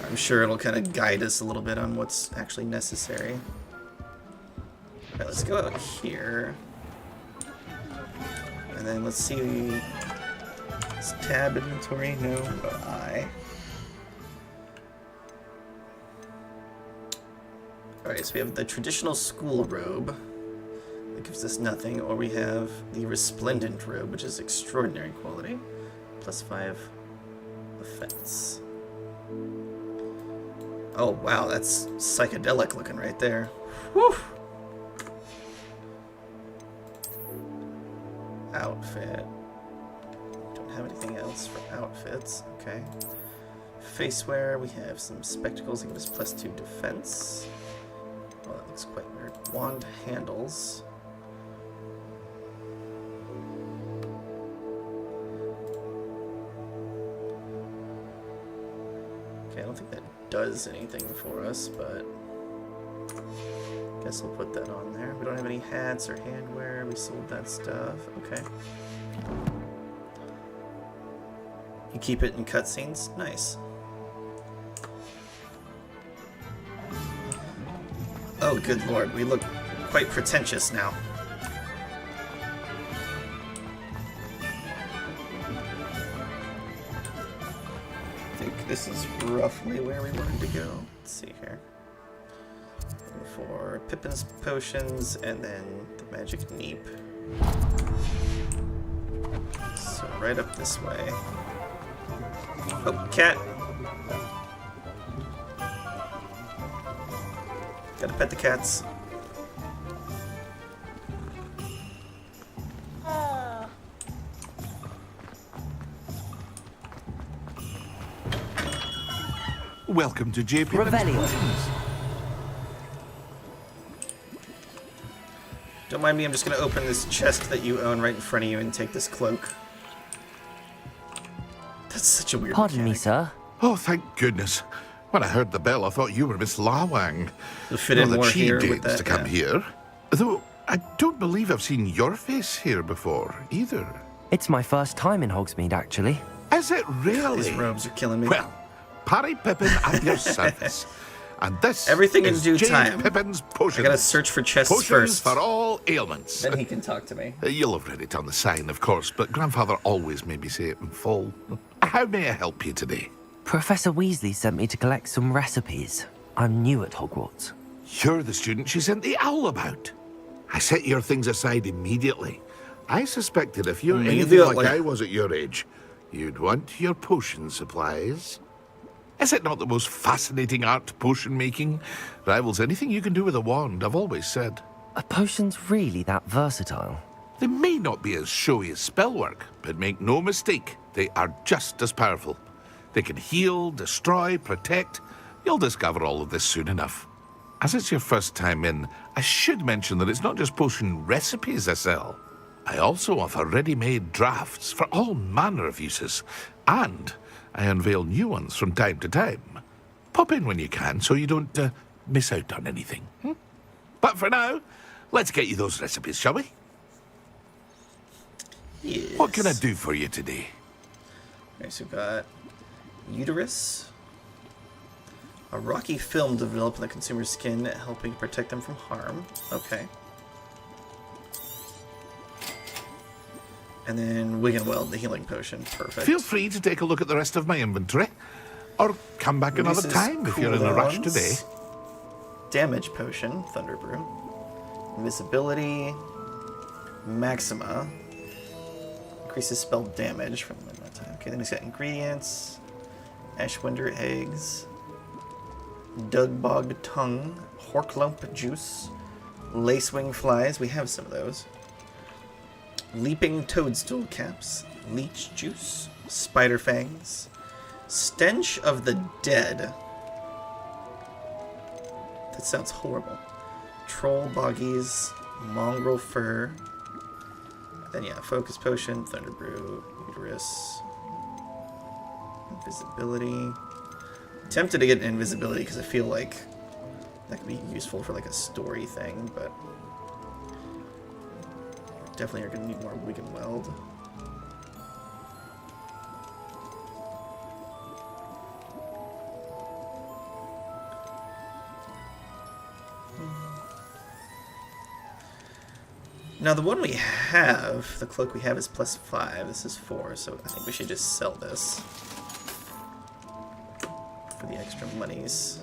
I'm sure it'll kind of guide us a little bit on what's actually necessary. Alright, let's go out here. And then let's see. Is tab inventory? No, but I. Alright, so we have the traditional school robe. That gives us nothing. Or we have the resplendent robe, which is extraordinary quality. +5 offense. Oh wow, that's psychedelic looking right there. Whew! Outfit. Don't have anything else for outfits. Okay. Facewear, we have some spectacles that give us +2 defense. Oh, that looks quite weird. Wand handles. Okay, I don't think that does anything for us, but guess we'll put that on there. We don't have any hats or handwear. We sold that stuff. Okay. You keep it in cutscenes? Nice. Oh, good lord. We look quite pretentious now. I think this is roughly where we wanted to go. Let's see here. For Pippin's potions, and then the magic neep. So right up this way. Oh, cat! Gotta pet the cats. Welcome to JP. Revelio. Don't mind me, I'm just gonna open this chest that you own right in front of you and take this cloak. That's such a weird Pardon me, mechanic. sir. Oh, thank goodness. When I heard the bell, I thought you were Miss Lawang. You'll fit in Well, more she here with deigns that, to come yeah. here. Though, I don't believe I've seen your face here before, either. It's my first time in Hogsmeade, actually. Is it really? These robes are killing me. Well, Parry Pippin at your service. And this Everything in is due Jane time. Pippin's potions. I gotta search for chests Potions first. for all ailments. Then he can talk to me. You'll have read it on the sign, of course, but Grandfather always made me say it in full. How may I help you today? Professor Weasley sent me to collect some recipes. I'm new at Hogwarts. You're the student she sent the owl about. I set your things aside immediately. I suspected if you're anything like I was at your age, you'd want your potion supplies. Is it not the most fascinating art, potion making? Rivals anything you can do with a wand, I've always said. Are potions really that versatile? They may not be as showy as spellwork, but make no mistake, they are just as powerful. They can heal, destroy, protect. You'll discover all of this soon enough. As it's your first time in, I should mention that it's not just potion recipes I sell. I also offer ready-made drafts for all manner of uses, and I unveil new ones from time to time. Pop in when you can so you don't miss out on anything. But for now, let's get you those recipes, shall we? Yes. What can I do for you today? Okay, so we've got Hydraulix. A rocky film developed in the consumer's skin, helping protect them from harm. Okay. And then Wiggenweld, the healing potion. Perfect. Feel free to take a look at the rest of my inventory. Or come back another Reduces time if you're in a rush cooldowns. today. Damage potion, Thunder Brew. Invisibility. Maxima. Increases spell damage from that time. Okay, then he's got ingredients. Ashwinder eggs. Dugbog tongue. Horklump juice. Lacewing flies. We have some of those. Leaping toadstool caps. Leech juice. Spider fangs. Stench of the dead. That sounds horrible. Troll boggies. Mongrel fur. Then yeah, focus potion, thunder brew, uterus, invisibility. Tempted to get invisibility because I feel like that could be useful for like a story thing, but definitely are gonna need more Wiggenweld. Now the one we have, the cloak we have is +5, this is 4, so I think we should just sell this for the extra monies.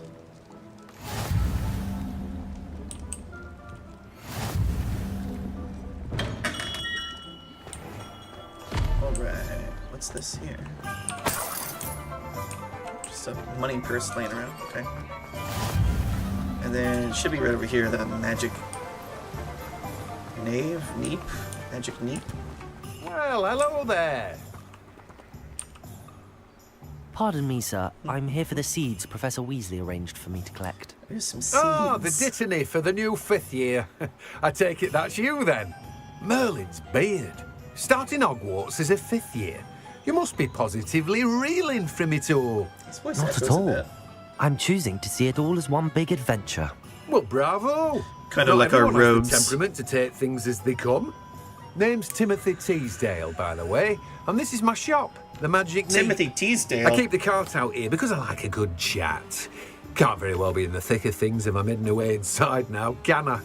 Alright, what's this here? Just a money purse laying around, okay. And then it should be right over here, the magic Neep? Magic Neep? Well, hello there. Pardon me, sir. I'm here for the seeds Professor Weasley arranged for me to collect. There's some seeds. Oh, the dittany for the new 5th year. I take it that's you, then. Merlin's beard. Starting Hogwarts as a 5th year. You must be positively reeling from it all. Not at all. I'm choosing to see it all as one big adventure. Well, bravo. Kind of Not like our everyone has robes. the temperament to take things as they come. Name's Timothy Teasdale, by the way, and this is my shop, the Magic Neep. Timothy Teasdale? I keep the cart out here because I like a good chat. Can't very well be in the thick of things if I'm hidden away inside now, can I?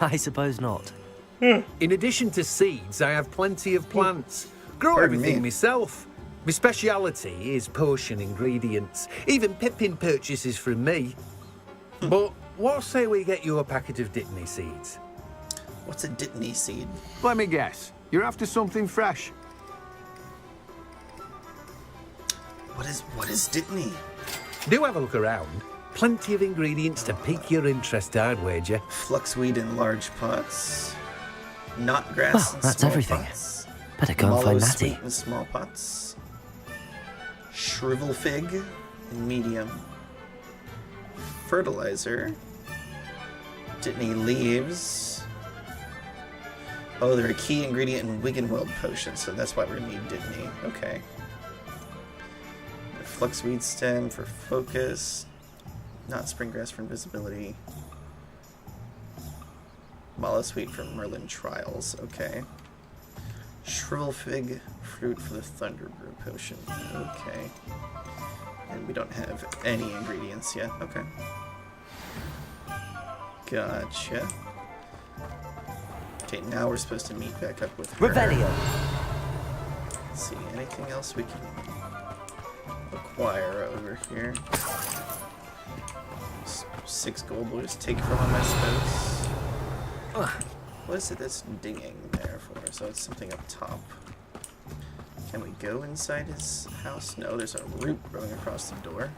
I suppose not. In addition to seeds, I have plenty of plants. Grow Pardon everything me. myself. My speciality is potion ingredients. Even Pippin purchases from me. But what say we get you a packet of Dittany seeds? What's a Dittany seed? Let me guess. You're after something fresh. What is Dittany? Do have a look around. Plenty of ingredients to pique your interest, I'd wager. Fluxweed in large pots. Knotgrass in that's small everything. pots. Better go and Mallow find Natty. sweet in small pots. Shrivel fig in medium. Fertilizer. Dittany leaves. Oh, they're a key ingredient in Wiggenweld potion, so that's why we're gonna need Dittany. Okay. Fluxweed stem for focus. Not springgrass for invisibility. Mallow sweet for Merlin trials. Okay. Shrivel fig fruit for the thunder brew potion. Okay. And we don't have any ingredients yet. Okay. Gotcha. Okay, now we're supposed to meet back up with her. Revelio. Let's see, anything else we can acquire over here? 6 gold, we'll just take from him, I suppose. What is it that's dinging there for? So it's something up top. Can we go inside his house? No, there's a root growing across the door.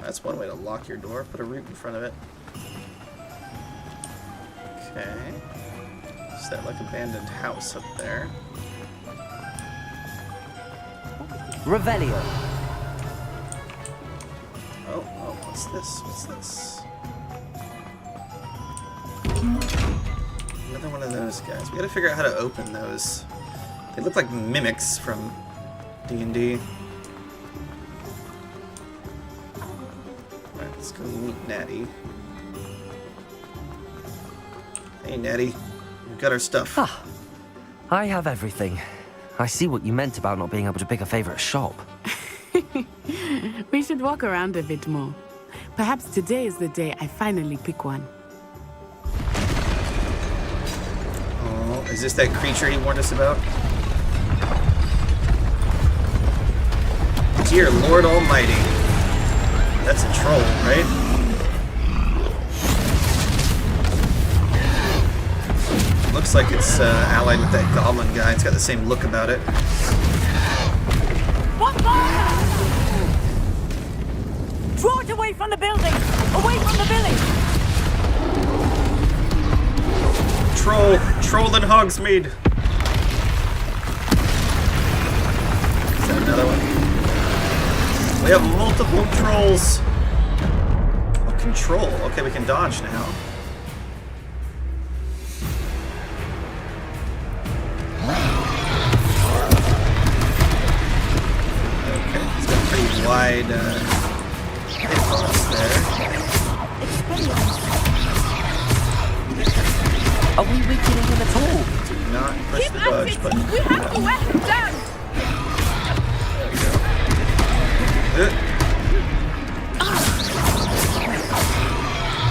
That's one way to lock your door. Put a root in front of it. Okay. Is that like abandoned house up there? Revelio. Oh, what's this? What's this? Another one of those guys. We gotta figure out how to open those. They look like mimics from D&D. Alright, let's go meet Natty. Hey, Natty. We've got our stuff. Ah, I have everything. I see what you meant about not being able to pick a favorite shop. We should walk around a bit more. Perhaps today is the day I finally pick one. Oh, is this that creature he warned us about? Dear Lord Almighty. That's a troll, right? Looks like it's allied with that goblin guy. It's got the same look about it. What fire? Draw it away from the building! Away from the village! Troll in Hogsmeade. Is that another one? We have multiple trolls. Oh, control. Okay, we can dodge now. Okay, he's got pretty wide hitbox there. Are we weakening him at all? Do not push the dodge button. We have to wear him down! There we go.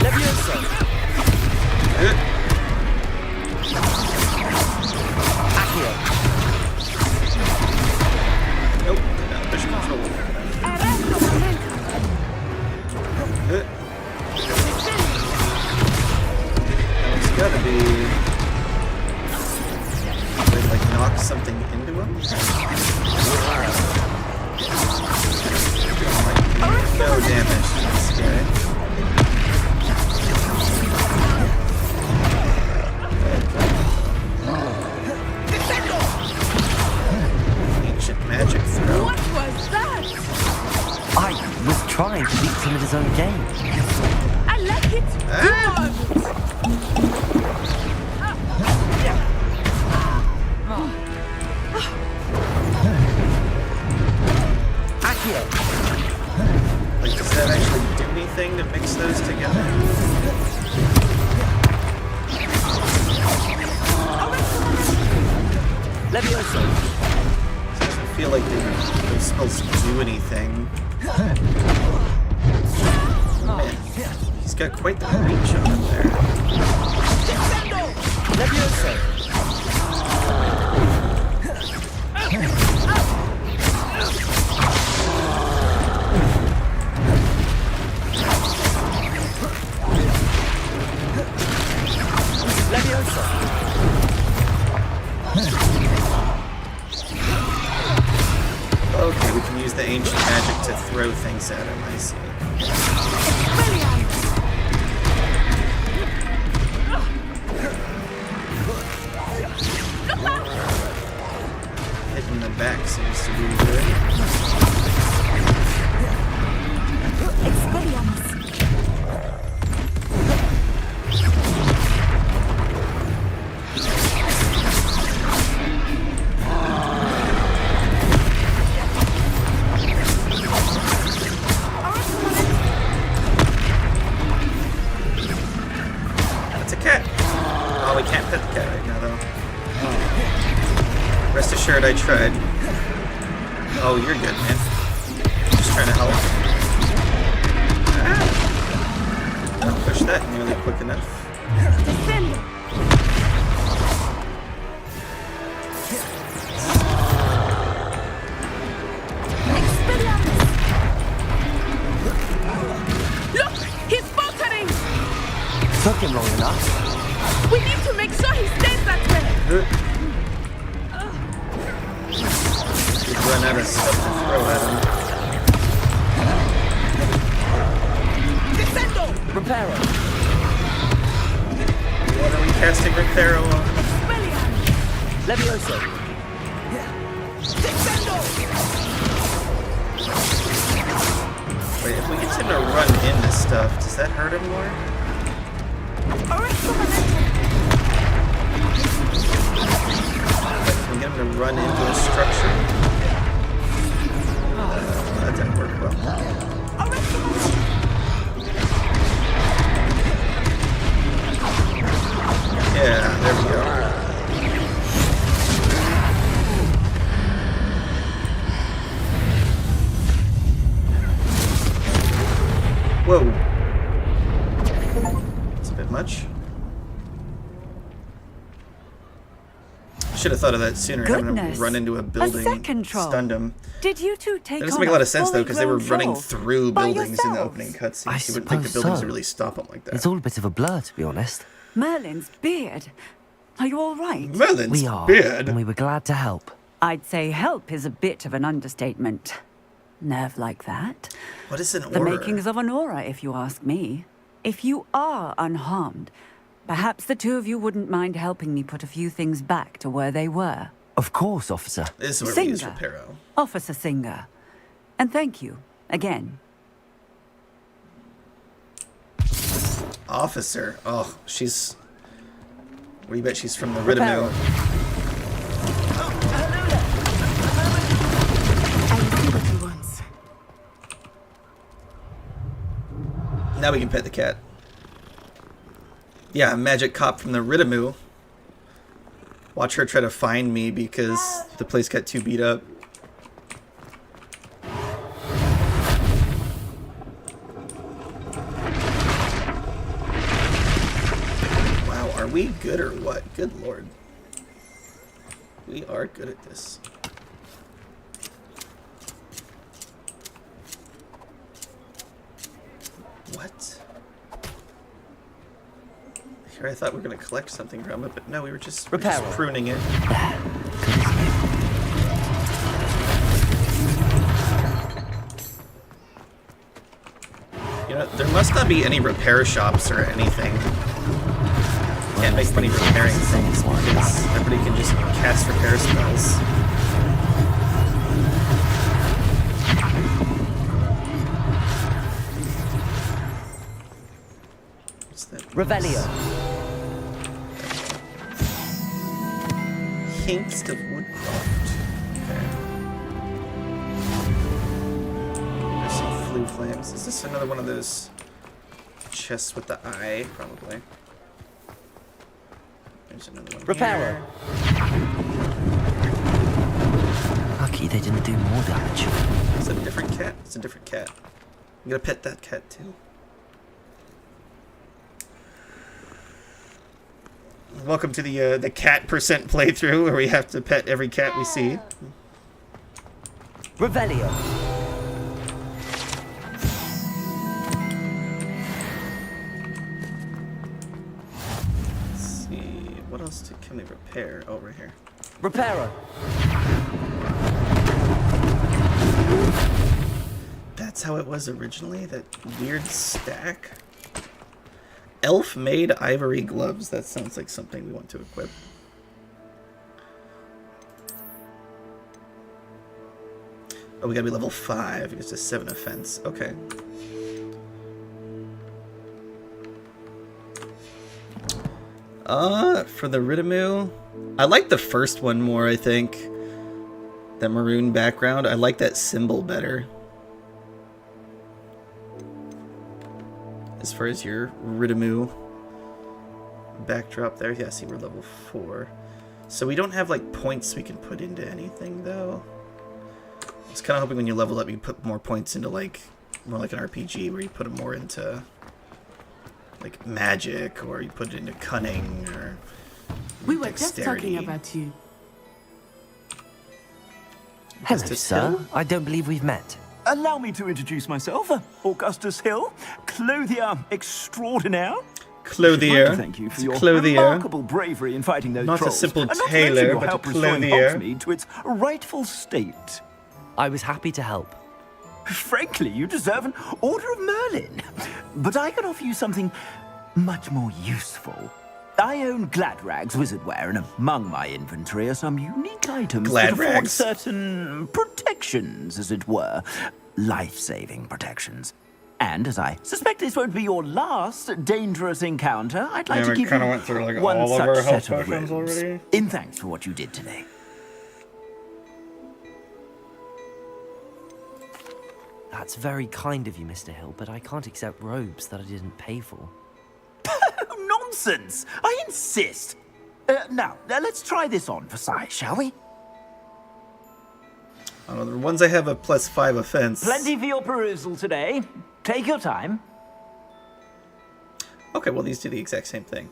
Leviosa. Accio. Nope, did not push control there. It's gotta be... They like knock something into him? No damage to this guy. Ancient magic throw. What was that? I was trying to beat him at his own game. I like it! Accio. Like, does that actually do anything to mix those together? Leviosa. It doesn't feel like they're supposed to do anything. Man, he's got quite the reach on him there. Leviosa. Leviosa. Okay, we can use the ancient magic to throw things at him, I see. Hitting the back seems to be good. That's a cat. Oh, we can't pet the cat right now, though. Rest assured, I tried. Oh, you're good, man. Just trying to help. Don't push that nearly quick enough. Look, he's faltering. Took him long enough. We need to make sure he stays that way. He's run out of stuff to throw at him. Descendo! Reparo. What are we casting Reparo on? Levioso. Descendo! Wait, if we get him to run into stuff, does that hurt him more? Like, can we get him to run into a structure? That didn't work well. Yeah, there we go. Whoa. That's a bit much. Should have thought of that sooner. Having him run into a building stunned him. Did you two take That doesn't on make a lot of sense though, fully because they were grown running troll through by buildings in the yourselves? opening cutscene. I You wouldn't think the suppose buildings so. would really stop them like that. It's all a bit of a blur, to be honest. Merlin's beard. Are you all right? Merlin's We are, beard. and we were glad to help. I'd say help is a bit of an understatement. Nerve like that. What is an The aura? makings of an aura, if you ask me. If you are unharmed, perhaps the two of you wouldn't mind helping me put a few things back to where they were. Of course, officer. This is where we use Singer. Reparo. Officer Singer. And thank you, again. Officer. Oh, she's... What do you bet she's from the Riddimu? Now we can pet the cat. Yeah, magic cop from the Riddimu. Watch her try to find me because the place got too beat up. Wow, are we good or what? Good lord. We are good at this. What? Here I thought we were going to collect something from it, but no, we were just pruning it. You know, there must not be any repair shops or anything. Can't make money repairing things because everybody can just cast repair spells. What's that? Revelio. Hingst of Woodcroft. Okay. There's some flue flames. Is this another one of those chests with the eye? Probably. There's another one. Reparo. Lucky they didn't do more damage. Is it a different cat? It's a different cat. I'm gonna pet that cat too. Welcome to the cat percent playthrough where we have to pet every cat we see. Revelio. Let's see, what else can we repair? Oh, right here. Reparo. That's how it was originally? That weird stack? Elf-made ivory gloves. That sounds like something we want to equip. Oh, we gotta be level 5. It's a 7 offense. Okay. For the Riddimu, I like the first one more, I think. That maroon background. I like that symbol better. As far as your Riddimu backdrop there. Yeah, see, we're level 4. So we don't have, like, points we can put into anything, though. was kind of hoping when you level up, you put more points into like more like an RPG, where you put them more into like magic, or you put it into cunning, or We were just dexterity. talking about you. Hello, Augustus sir. Hill? I don't believe we've met. Allow me to introduce myself, Augustus Hill, clothier extraordinaire. Clothier. I'd like to thank you for It's a your clothier. remarkable bravery in fighting those Not a trolls. simple and not to tailor, mention your but a help restoring clothier. Hogsmeade to its rightful state. I was happy to help. Frankly, you deserve an Order of Merlin. But I can offer you something much more useful. I own Gladrag's wizardware, and among my inventory are some unique items that afford Gladrags. certain protections, as it were. Life-saving protections. And as I suspect this won't be your last dangerous encounter, I'd like Yeah, to we give kinda you went through, like, one all of such our health set of potions robes, already. in thanks for what you did today. That's very kind of you, Mr. Hill, but I can't accept robes that I didn't pay for. Nonsense! I insist! Now, let's try this on for size, shall we? Oh, the ones I have a +5 offense. Plenty for your perusal today. Take your time. Okay, well, these do the exact same thing.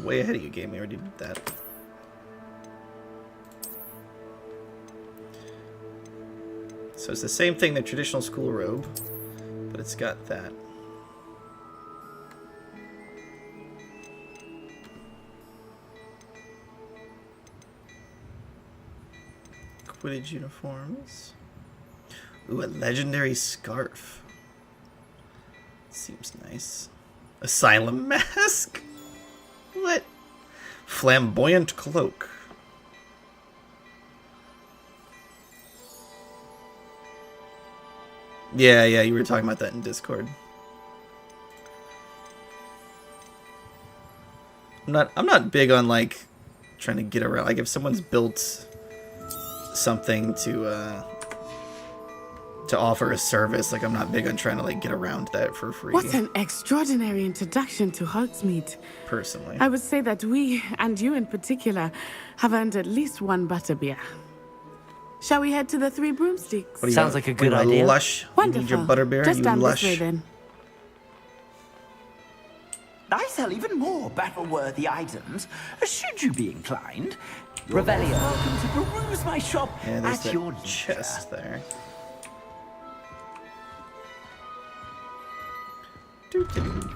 Way ahead of you, game. We already did that. So it's the same thing, the traditional school robe, but it's got that. Quidditch uniforms. Ooh, a legendary scarf. Seems nice. Asylum mask? What? Flamboyant cloak. Yeah, you were talking about that in Discord. I'm not big on like trying to get around. Like if someone's built something to offer a service, like I'm not big on trying to like get around that for free. What an extraordinary introduction to Hogsmeade. Personally, I would say that we, and you in particular, have earned at least one butterbeer. Shall we head to the Three Broomsticks? Sounds like a good idea. Lush. Wonderful. You need your butterbeer. Just you down lush. this way then. I sell even more battle-worthy items, should you be inclined. Revelio. Welcome to peruse my shop Yeah, there's at your that chest there. Doo-doo.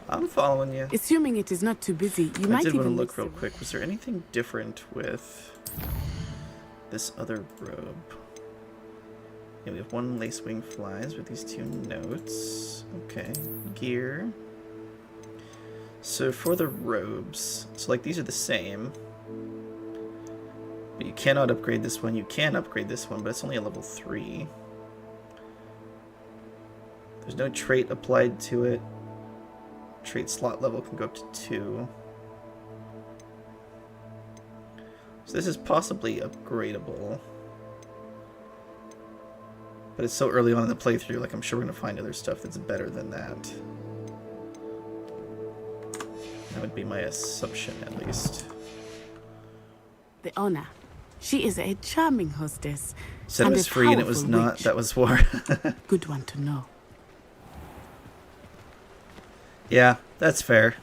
I'm following you. Assuming it is not too busy, you I might did want to even look real quick. Was there anything different with this other robe? Yeah, we have one lacewing flies with these two notes. Okay, gear. So for the robes, so like these are the same. But you cannot upgrade this one. You can upgrade this one, but it's only a level 3. There's no trait applied to it. Trait slot level can go up to 2. So this is possibly upgradable. But it's so early on in the playthrough, like I'm sure we're going to find other stuff that's better than that. That would be my assumption, at least. the owner. She is a charming hostess. Said it and was a free and it was powerful not. witch. That was war. Good one to know. Yeah, that's fair.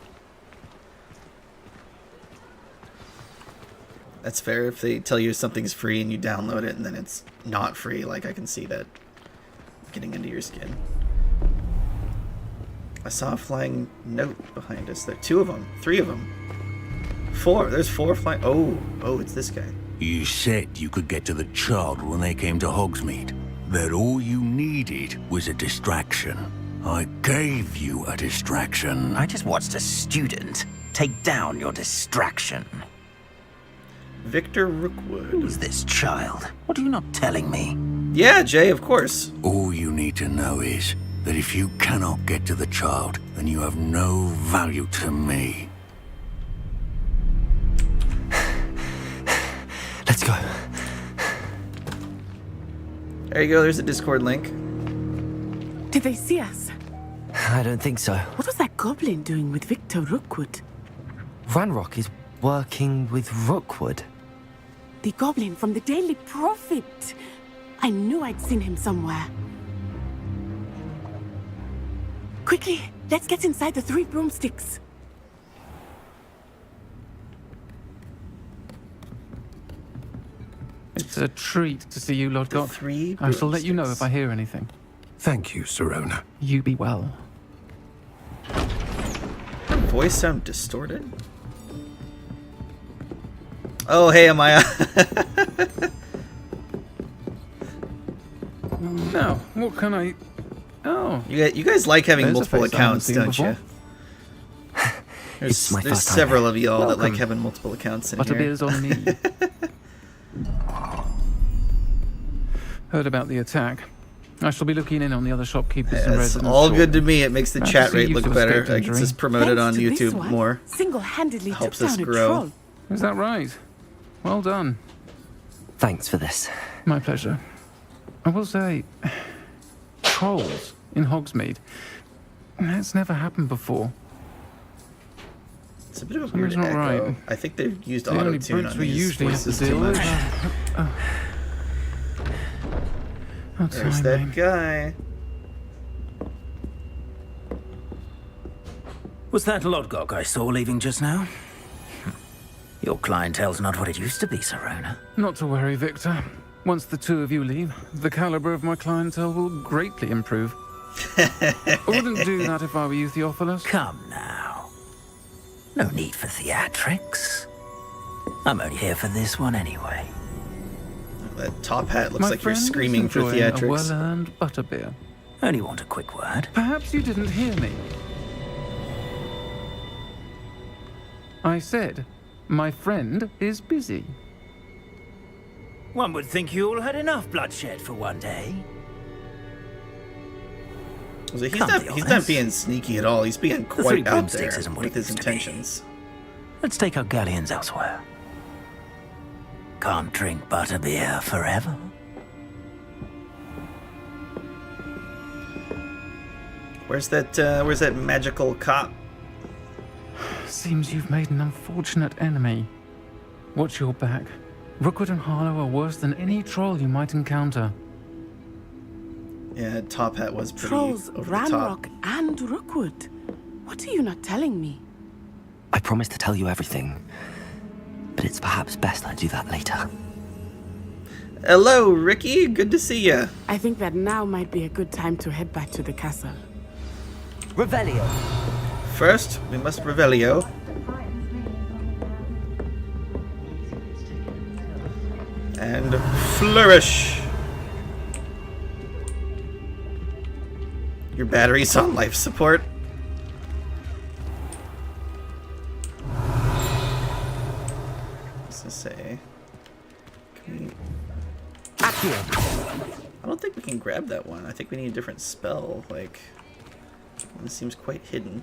That's fair if they tell you something's free and you download it and then it's not free. Like, I can see that getting into your skin. I saw a flying note behind us. There, 2 of them, 3 of them, 4. There's 4 flying. Oh, it's this guy. You said you could get to the child when they came to Hogsmeade. That all you needed was a distraction. I gave you a distraction. I just watched a student take down your distraction. Victor Rookwood. Who's this child? What are you not telling me? Yeah, Jay, of course. All you need to know is that if you cannot get to the child, then you have no value to me. Let's go. There you go. There's a Discord link. Did they see us? I don't think so. What was that goblin doing with Victor Rookwood? Ranrock is working with Rookwood. The goblin from the Daily Prophet. I knew I'd seen him somewhere. Quickly, let's get inside the 3 broomsticks. It's a treat to see you, Lord Gok. I shall let you know if I hear anything. Thank you, Sirona. You be well. Her voice sound distorted? Oh, hey, Amaya. Now, what can I... Oh. You guys like having There's a multiple face I haven't accounts, seen don't before. you? It's my There's first time. several of y'all that like Welcome. having multiple accounts in here. Butterbeer's on me. Heard about the attack. I shall be looking in on the other shopkeepers and It's residents. all shortly. good to me. It makes the Glad to chat see rate you look two better. escaped It gets injury. us promoted on Thanks to this YouTube one, more. Single-handedly Helps took us down a grow. troll. Is that right? Well done. Thanks for this. My pleasure. I will say, trolls in Hogsmeade. That's never happened before. It's a bit of a weird Something's not echo. right. I think they've used The only auto-tune brutes on we these usually have to voices too deal with. much. Oh, There's timing. that guy. Was that Lodgok I saw leaving just now? Your clientele's not what it used to be, Sirona. Not to worry, Victor. Once the two of you leave, the caliber of my clientele will greatly improve. I wouldn't do that if I were you, Theophilus. Come now. No need for theatrics. I'm only here for this one anyway. That top hat looks My like you're friend is screaming for enjoying a theatrics. well-earned butterbeer. Only want a quick word. Perhaps you didn't hear me. I said, my friend is busy. One would think you all had enough bloodshed for one day. So Can't be he's not honest. being sneaky at all. He's being The 3 quite out broomsticks there isn't what with it his used to be. intentions. Let's take our galleons elsewhere. Can't drink butterbeer forever. Where's that magical cop? Seems you've made an unfortunate enemy. Watch your back. Rookwood and Harlow are worse than any troll you might encounter. Yeah, top hat was pretty Trolls, over the top. Ranrock, and Rookwood. What are you not telling me? I promised to tell you everything, but it's perhaps best I do that later. Hello, Ricky. Good to see you. I think that now might be a good time to head back to the castle. Revelio. First, we must Revelio. And flourish. Your battery's on life support. What's this say? Can we... I don't think we can grab that one. I think we need a different spell. Like, this seems quite hidden.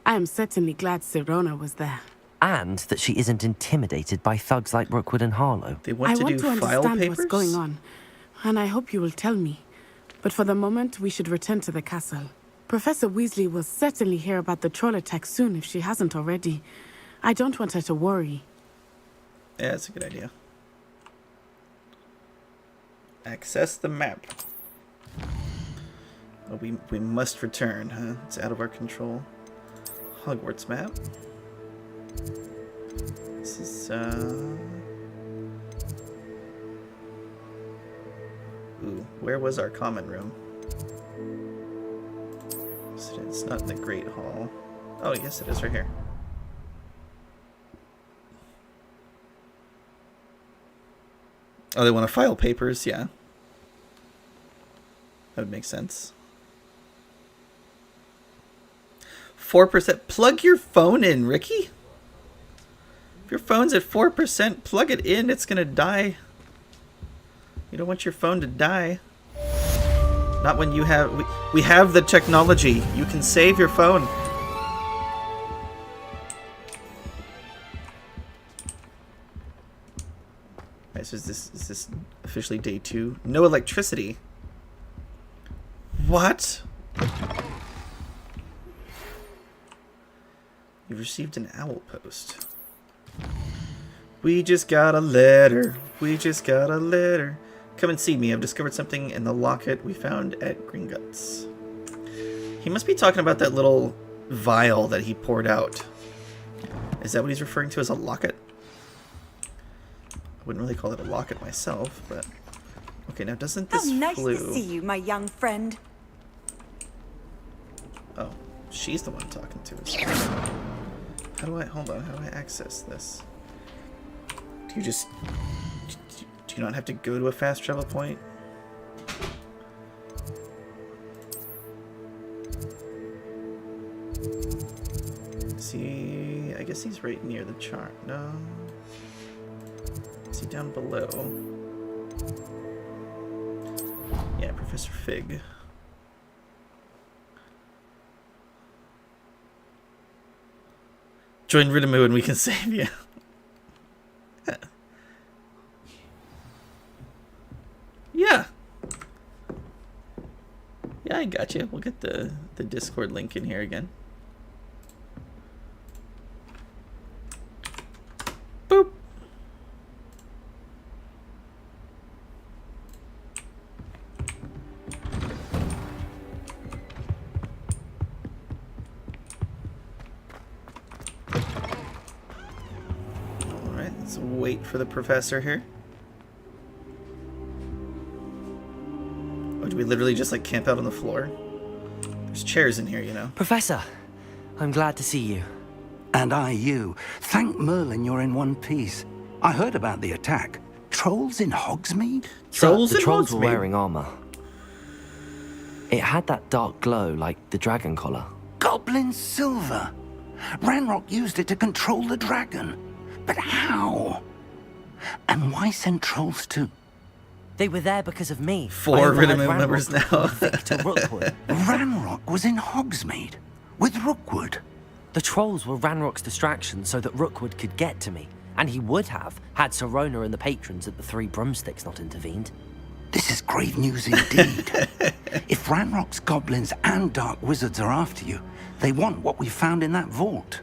I am certainly glad Sirona was there. And that she isn't intimidated by thugs like Rookwood and Harlow. They I want to understand papers? what's going on, and I hope you will tell me. But for the moment, we should return to the castle. Professor Weasley will certainly hear about the troll attack soon if she hasn't already. I don't want her to worry. Yeah, that's a good idea. Access the map. Oh, we must return, huh? It's out of our control. Hogwarts map. This is, Ooh, where was our common room? It's not in the Great Hall. Oh, yes, it is right here. Oh, they want to file papers? Yeah. That would make sense. 4%. Plug your phone in, Ricky. If your phone's at 4%, plug it in. It's going to die. You don't want your phone to die. Not when you have... We have the technology. You can save your phone. Alright, so is this officially day 2? No electricity. What? You've received an owl post. We just got a letter. We just got a letter. Come and see me. I've discovered something in the locket we found at Gringotts. He must be talking about that little vial that he poured out. Is that what he's referring to as a locket? I wouldn't really call it a locket myself, but... Okay, now doesn't this How nice flue... to see you, my young friend. Oh, she's the one talking to us. How do I... Hold on, how do I access this? Do you just... Do you not have to go to a fast travel point? See... I guess he's right near the chart. No... Is he down below? Yeah, Professor Fig. Join Ridamu and we can save you. Yeah. Yeah, I got you. We'll get the Discord link in here again. Boop. Alright, let's wait for the professor here. Oh, do we literally just like camp out on the floor? There's chairs in here, you know. Professor, I'm glad to see you. And I you. Thank Merlin you're in one piece. I heard about the attack. Trolls in Hogsmeade? The trolls were wearing armor. It had that dark glow like the dragon collar. Goblin silver. Ranrock used it to control the dragon. But how? And why send trolls to... They were there because of me. 4 Ridamu members now. To Rookwood. Ranrock was in Hogsmeade with Rookwood. The trolls were Ranrock's distraction so that Rookwood could get to me. And he would have, had Sirona and the patrons at the Three Broomsticks not intervened. This is grave news indeed. If Ranrock's goblins and dark wizards are after you, they want what we found in that vault.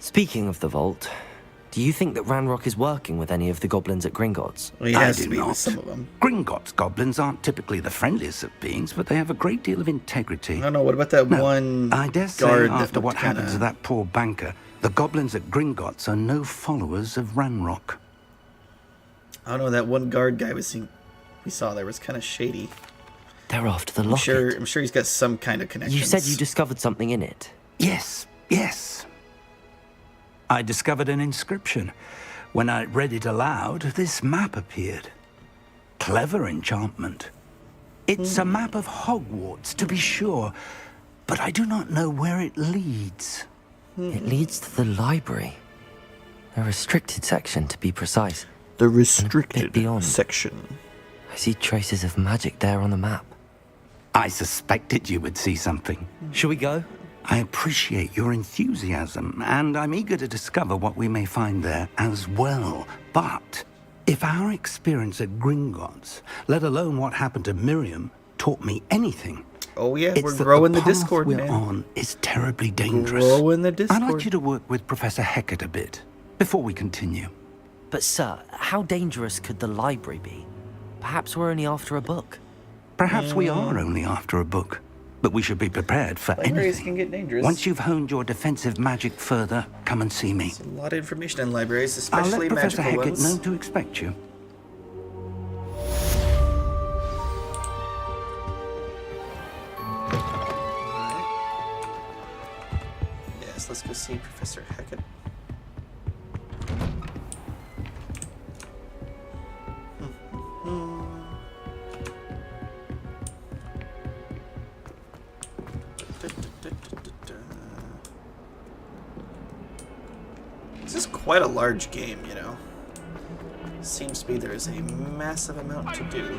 Speaking of the vault, do you think that Ranrock is working with any of the goblins at Gringotts? Well, he has to be with some of them. Gringotts goblins aren't typically the friendliest of beings, but they have a great deal of integrity. I don't know, what about that one I dare say guard after that what happened to that poor banker, the goblins at Gringotts are no followers of Ranrock. I don't know, that one guard guy we saw there was kind of shady. They're after the locket. I'm sure he's got some kind of connection. You said you discovered something in it. Yes. I discovered an inscription. When I read it aloud, this map appeared. Clever enchantment. It's a map of Hogwarts, to be sure, but I do not know where it leads. It leads to the library. A restricted section, to be precise. The restricted beyond. section. I see traces of magic there on the map. I suspected you would see something. Shall we go? I appreciate your enthusiasm, and I'm eager to discover what we may find there as well. But if our experience at Gringotts, let alone what happened to Miriam, taught me anything, oh yeah, it's we're that growing the path Discord, we're man. on is terribly dangerous. Growing the Discord. I'd like you to work with Professor Hecat a bit before we continue. But sir, how dangerous could the library be? Perhaps we're only after a book. Perhaps we are only after a book. But we should be prepared for Libraries anything. can get dangerous. Once you've honed your defensive magic further, come and see me. There's a lot of information in libraries, I'll especially let Professor magical Hecat ones. know to expect you. Yes, let's go see Professor Hecat. This is quite a large game, you know. Seems to be there is a massive amount to do.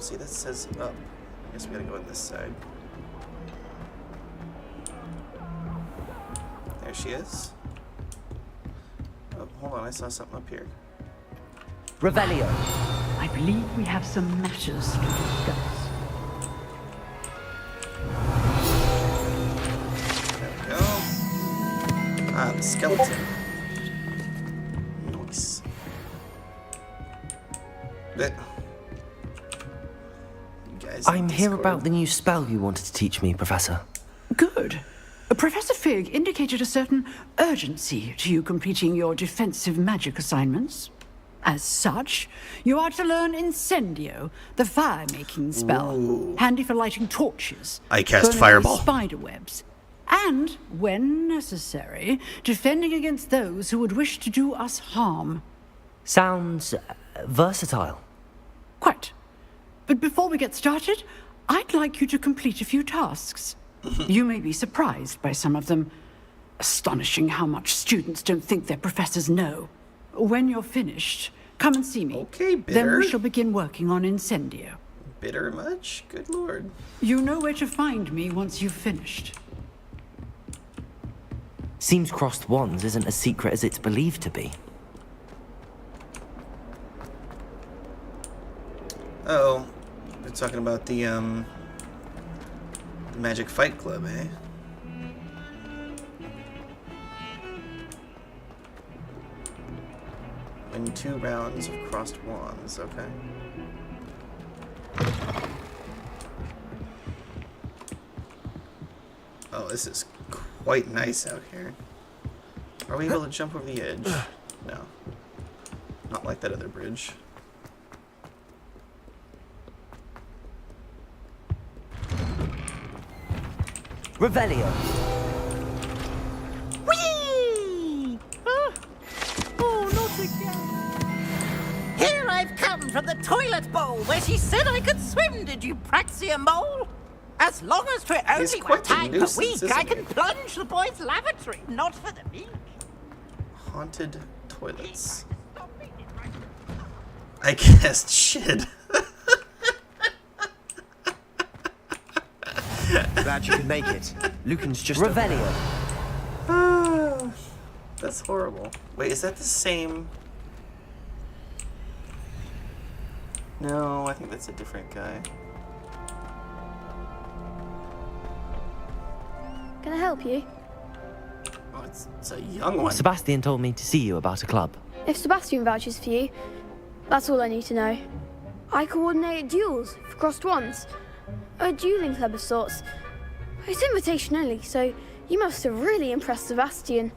See, that says up. I guess we gotta go on this side. There she is. Oh, hold on, I saw something up here. Revelio. I believe we have some matters to discuss. There we go. Ah, the skeleton. Nice. I'm here about the new spell you wanted to teach me, Professor. Good. Professor Fig indicated a certain urgency to you completing your defensive magic assignments. As such, you are to learn Incendio, the fire-making spell, handy for lighting torches. I cast burning Fireball. Spider webs. And, when necessary, defending against those who would wish to do us harm. Sounds versatile. Quite. But before we get started, I'd like you to complete a few tasks. You may be surprised by some of them. Astonishing how much students don't think their professors know. When you're finished, come and see me. Okay, Bitter. Then we shall begin working on Incendio. Bitter much? Good lord. You know where to find me once you've finished. Seems crossed wands isn't as secret as it's believed to be. Oh, we're talking about the Magic Fight Club, eh? Win 2 rounds of crossed wands, okay. Oh, this is quite nice out here. Are we able to jump over the edge? No. Not like that other bridge. Revelio. Whee! Oh, not again. Here I've come from the toilet bowl where she said I could swim, did you Praxia mole? As long as for only one time per week, I can plunge the boys' lavatory, not for the meek. Haunted toilets. I cast shit. Glad you could make it. Lucan's just Revelio. That's horrible. Wait, is that the same? No, I think that's a different guy. Can I help you? Oh, it's a young one. Sebastian told me to see you about a club. If Sebastian vouches for you, that's all I need to know. I coordinate duels for crossed wands. A dueling club of sorts. It's invitation only, so you must have really impressed Sebastian.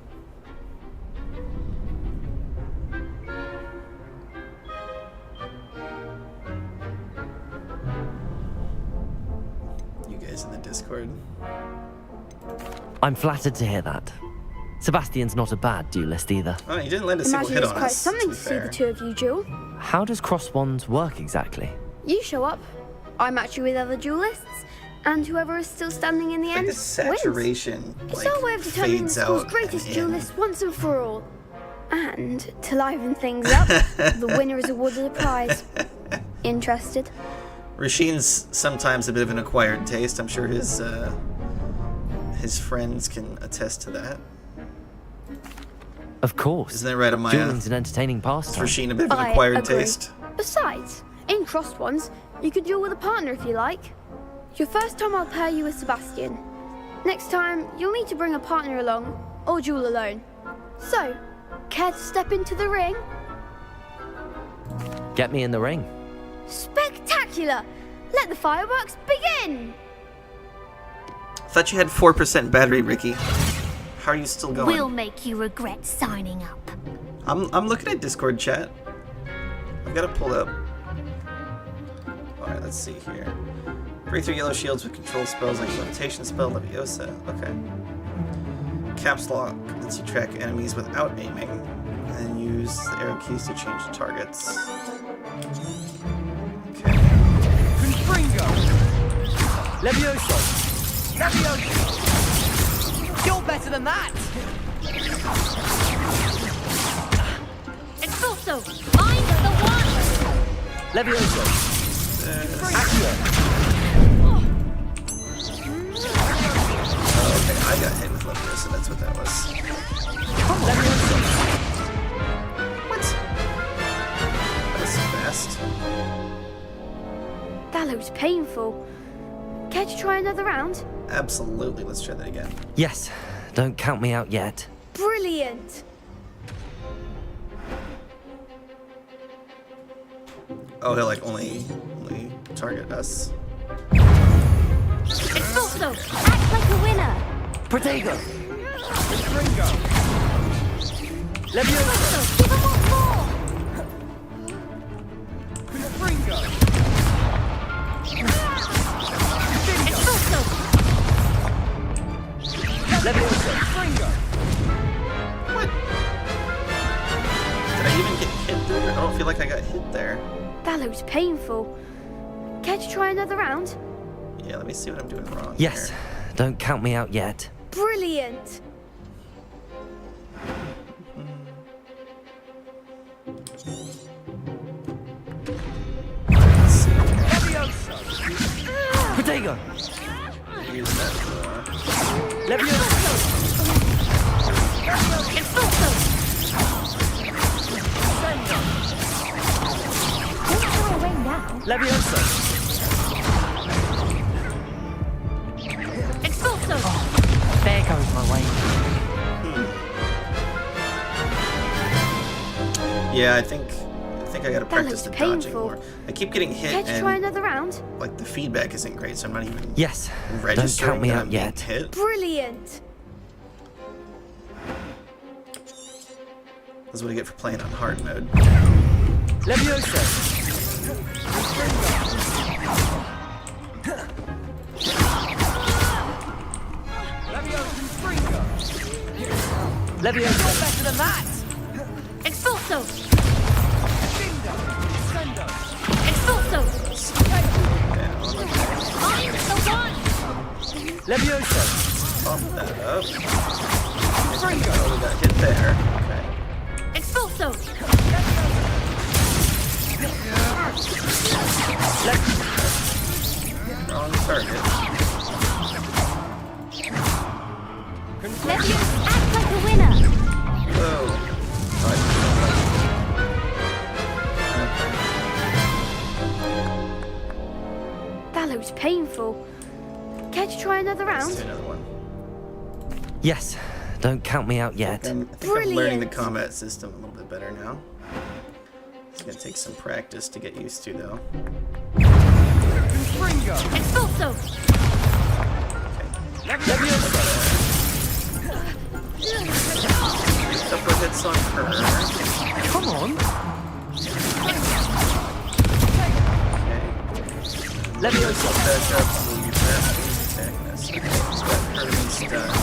You guys in the Discord. I'm flattered to hear that. Sebastian's not a bad duelist either. Oh, you didn't land a single Imagine hit it's on quite us. something to see the two of you duel. How does cross wands work exactly? You show up, I match you with other duelists, and whoever is still standing in the end The saturation wins. It's our way of determining the fades school's out greatest and duelist once and for all. And to liven things up, the winner is awarded a prize. Interested? Rasheen's sometimes a bit of an acquired taste. I'm sure his friends can attest to that. Of course. Isn't that right, Amaya? Dueling's an entertaining pastime. Is Rasheen a bit of an I acquired agree. taste? Besides, in crossed ones, you could duel with a partner if you like. Your first time I'll pair you with Sebastian. Next time, you'll need to bring a partner along, or duel alone. So, care to step into the ring? Get me in the ring. Spectacular! Let the fireworks begin! Thought you had 4% battery, Ricky. How are you still going? We'll make you regret signing up. I'm looking at Discord chat. I've got it pulled up. Alright, let's see here. Break through yellow shields with control spells like Levitation Spell, Leviosa. Okay. Caps Lock lets you track enemies without aiming. And then use the arrow keys to change the targets. Okay. Confringo! Levioso! Levioso! You're better than that! Expulso! I'm the one! Levioso! Oh, okay, I got hit with Leviosa, that's what that was. What? That was fast. That looks painful. Care to try another round? Absolutely, let's try that again. Yes, don't count me out yet. Brilliant! Oh, he'll like only target us. Expulso! Act like a winner! Protego! Ringo! Leviosa! Give him one more! Ringo! Expulso! Leviosa! Ringo! What? Did I even get hit there? I don't feel like I got hit there. That looks painful. Care to try another round? Yeah, let me see what I'm doing wrong. Yes, here. don't count me out yet. Brilliant! Leviosa! Protego! Use that. Leviosa! Expulso! Don't try away now. Leviosa! Expulso! There goes my way. Yeah, I think I gotta practice the looks dodging painful. more. I keep getting hit Care to try and another round? like the feedback isn't great, so I'm not even Yes, don't registering count me that out I'm being yet. hit. Brilliant! That's what I get for playing on hard mode. Leviosa! Leviosa! Better than that! Expulso! Sendo! Expulso! I'm the one! Leviosa! Bump that up. Ringo! Oh, we got hit there. Okay. Expulso! Wrong target. Leviosa, act like a winner! Whoa. That looks painful. Care to try another Let's round? do another one. Yes, don't count me out yet. I think I'm learning the combat system a little bit better now. It's gonna take some practice to get used to, though. Ringo! Expulso! Couple hits on her. Come on! Okay. Leviosa! Back up, leave that. Attacking us. Okay, it's got her stunned.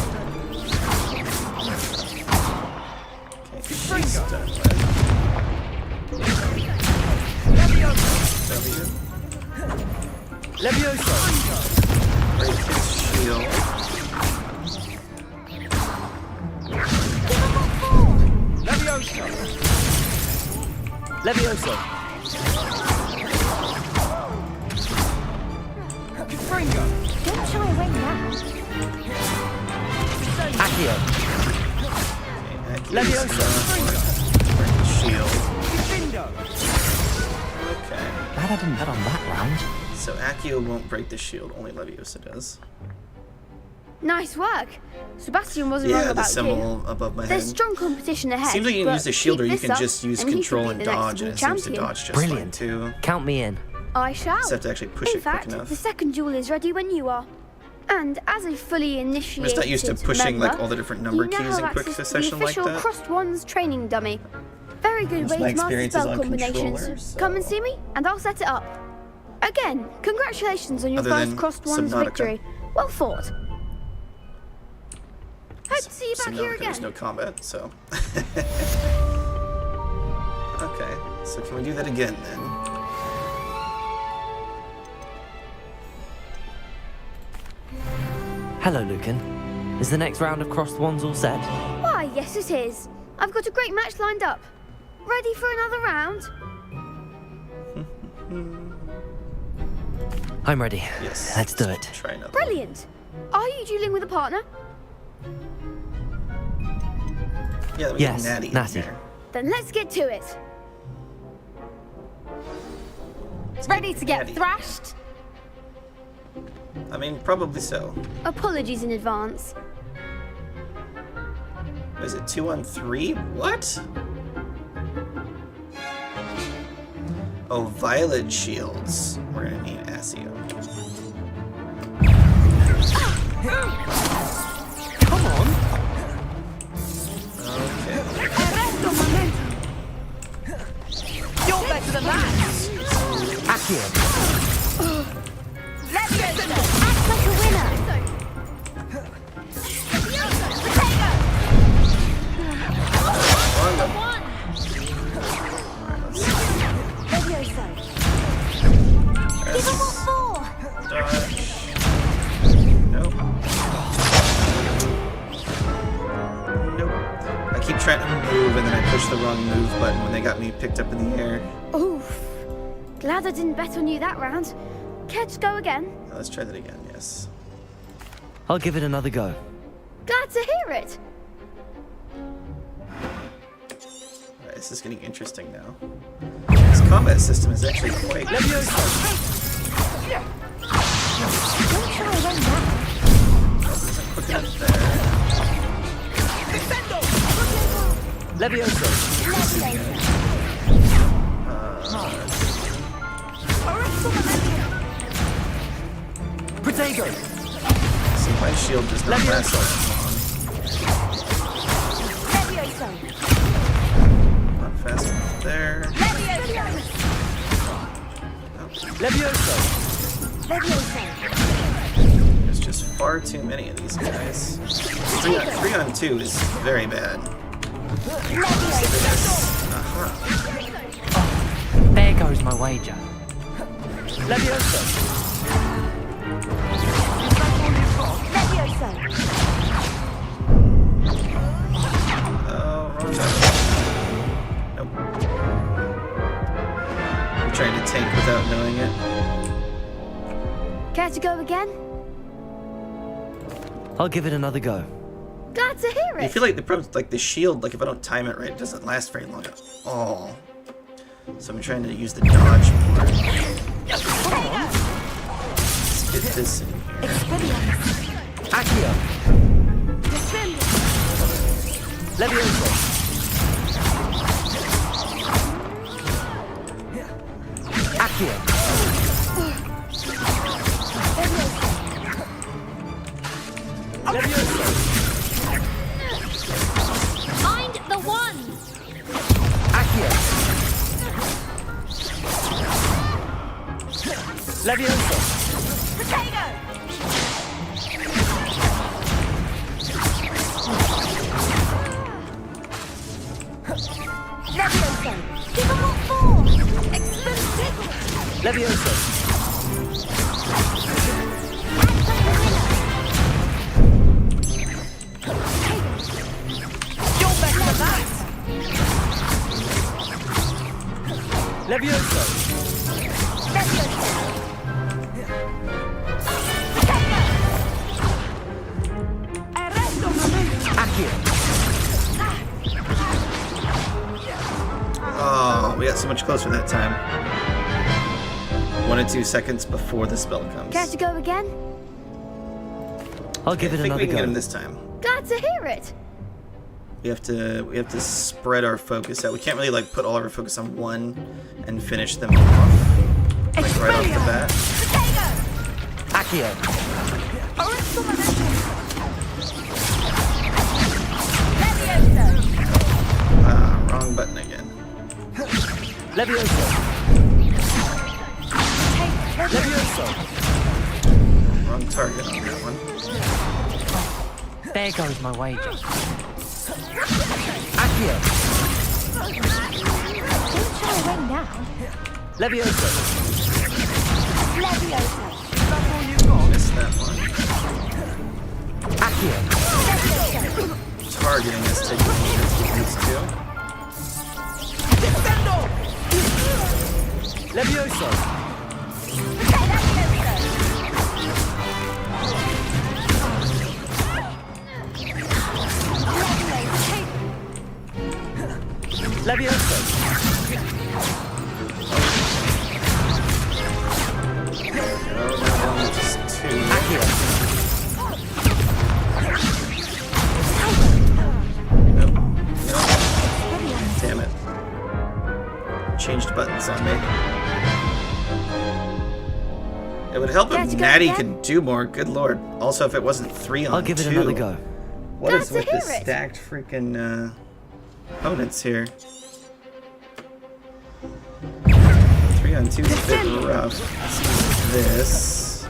Okay, she's stunned. W. Leviosa! Break his shield. Leviosa! Leviosa! Ringo! Don't shy away now. Accio! Okay, Leviosa! break his shield. Sendo! Okay. Glad I didn't bet on that round. So Accio won't break the shield, only Leviosa does. Nice work. Sebastian wasn't wrong Yeah, the about you. symbol above my There's head. strong competition ahead. Seems like you can but use the shield or keep you this can up just use and he could control be and the next dodge, and world it seems to champion. dodge just fine Brilliant. too. Count me in. I shall. Just have to actually push in it fact, quick enough. the second duel is ready when you are. And as a fully initiated I'm just not used to pushing member, like all the different number you now keys in have quick access to succession the like official that. Crossed Wands training dummy. Very good Most of my way to master experience is spell on combinations. controllers, so- Come and see me, and I'll set it up. Again, congratulations on your Other first than Crossed Wands Subnautica. victory. Well fought. Hope to see you back here There's again. no combat, so. Okay, so can we do that again then? Hello, Lucan. Is the next round of Crossed Wands all set? Why, yes it is. I've got a great match lined up. Ready for another round? I'm ready. Yes. Let's do it. Try another. Brilliant. Are you dueling with a partner? Yeah, let me Yes, get Natty. Natty. Then let's get to it. Ready to get thrashed? I mean, probably so. Apologies in advance. Is it 2-on-3? What? Oh, violet shields. We're gonna need Asio. Come on. Okay. You're better than that. Accio. Let's get them. Act like a winner. Give him what for? Nope. Nope. I keep trying to move and then I push the wrong move button when they got me picked up in the air. Oof. Glad I didn't bet on you that round. Care to go again? Let's try that again, yes. I'll give it another go. Glad to hear it. Alright, this is getting interesting now. This combat system is actually quite... Don't try run now. Quick enough there. Levioso. Protego. See, my shield does not last that long. Not fast enough there. Levioso. There's just far too many of these guys. 3-on-2 is very bad. Aha. There goes my wager. Levioso. Oh, wrong time. Nope. I'm trying to tank without knowing it. Care to go again? I'll give it another go. Glad to hear it. I feel like the problem, like the shield, like if I don't time it right, it doesn't last very long at all. So I'm trying to use the dodge more. Let's get this in here. Accio. Levioso. Accio. Levioso. Mind the one. Accio. Levioso. Potato. Levioso. Give him what for. Expensive. Levioso. You're better than that. Levioso. Accio. Oh, we got so much closer that time. 1 or 2 seconds before the spell comes. Care to go again? I'll give it I think another we can go. get him this time. Glad to hear it. We have to spread our focus out. We can't really like put all of our focus on one and finish them off. Like right off the bat. Accio. Wrong button again. Levioso. Levioso. Wrong target on that one. There goes my wager. Accio. Don't try run now. Levioso. Missed that one. Accio. Targeting is taking longer than it used to. Levioso. Levioso. Just two. Damn it. Changed buttons on me. It would help if Natty could do more. Good lord. Also, if it wasn't 3 on 2. I'll give it another go. What is with the stacked freaking opponents here? 3 on 2 is a bit rough. Let's use this.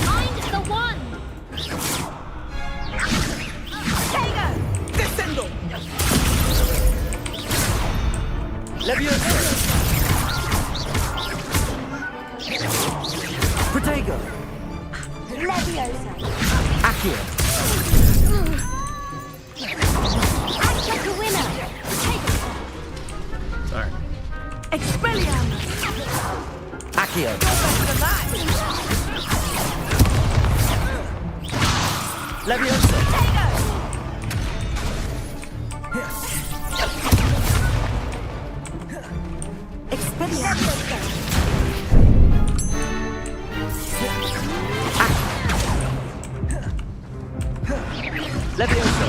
Find the one. Descendo. Levioso. Protego. Leviosa. Accio. Act like a winner. Sorry. Expelliarmus. Accio. Leviosa. Expelliarmus. Leviosa.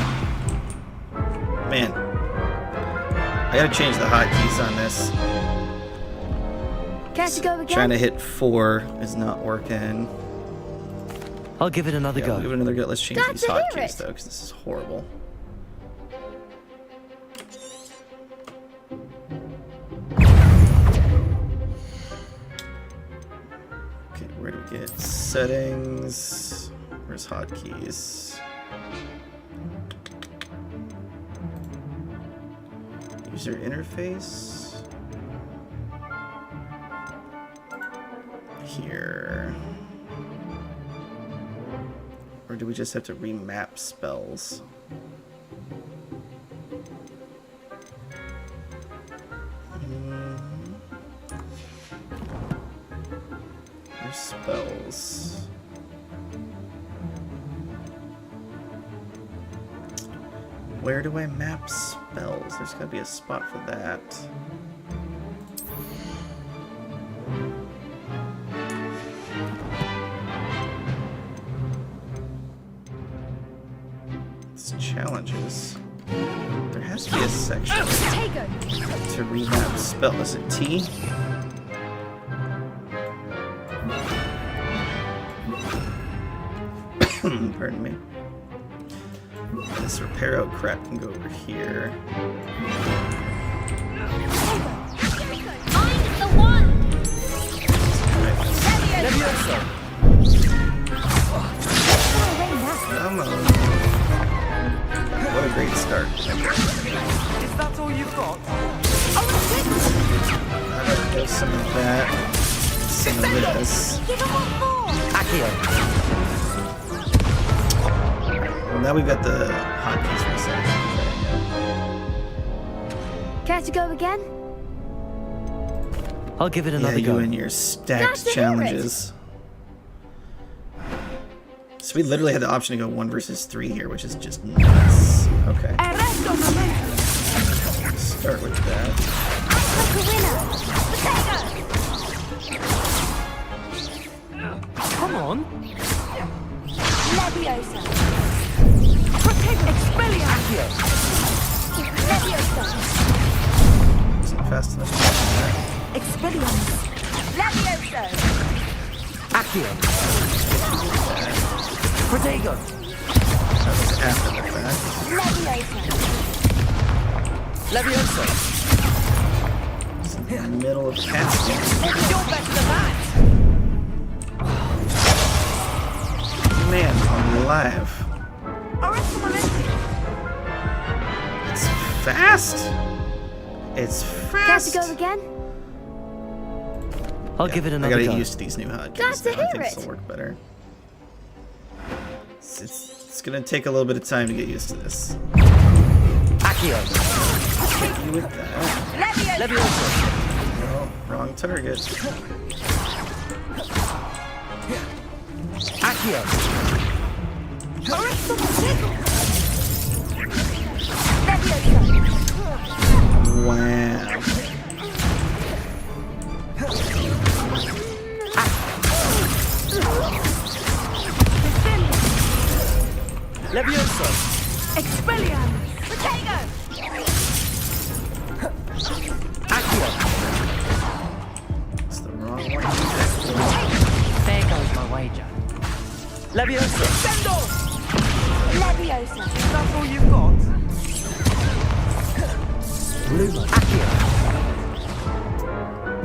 Man. I gotta change the hotkeys on this. Care to go again? Trying to hit 4 is not working. I'll give it another go. We'll give it another go. Let's change Glad these to hear hotkeys it. though, because this is horrible. Okay, where do we get settings? Where's hotkeys? User interface. Here. Or do we just have to remap spells? Where's spells? Where do I map spells? There's gotta be a spot for that. It's challenges. There has to be a section to remap spell. Is it T? Pardon me. This reparo crap can go over here. Find the one. Leviosa. Come on. What a great start. Is that all you've got? There's some of that. Some of this. Accio. Well, now we've got the hotkeys reset. Care to go again? I'll give it Yeah, another you go. and your stacked challenges. So we literally had the option to go 1 versus 3 here, which is just nuts. Okay. Start with that. Come on. Leviosa. Accio. Leviosa. Isn't fast enough. Expelliarmus. Leviosa. Accio. Protego. That was after the fact. Leviosa. Leviosa. It's in the middle of casting. You're better than that. Man, I'm alive. It's fast. It's Care fast. to go again? I'll give it I another gotta go. get used to these new hotkeys. Glad to now. I hear think it. this will work better. It's gonna take a little bit of time to get used to this. Accio. Hit you with that. Leviosa. No, wrong target. Accio. Leviosa. Wow. Levioso! Expelliarmus! Potato! Accio! It's the wrong one. There goes my wager. Levioso! Sendo! Leviosa! That's all you've got? Luma. Accio!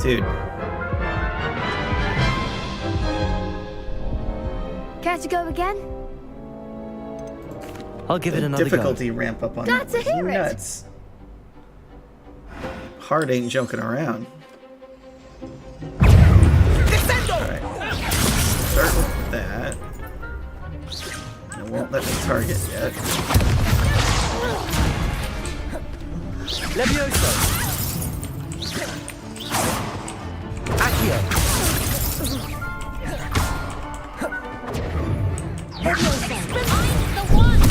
Dude. Care to go again? I'll give it The another difficulty go. ramp up on Glad to hear it. nuts. Heart ain't joking around. Alright. Start with that. It won't let me target yet. Levioso! Accio! Leviosa! I'm the one!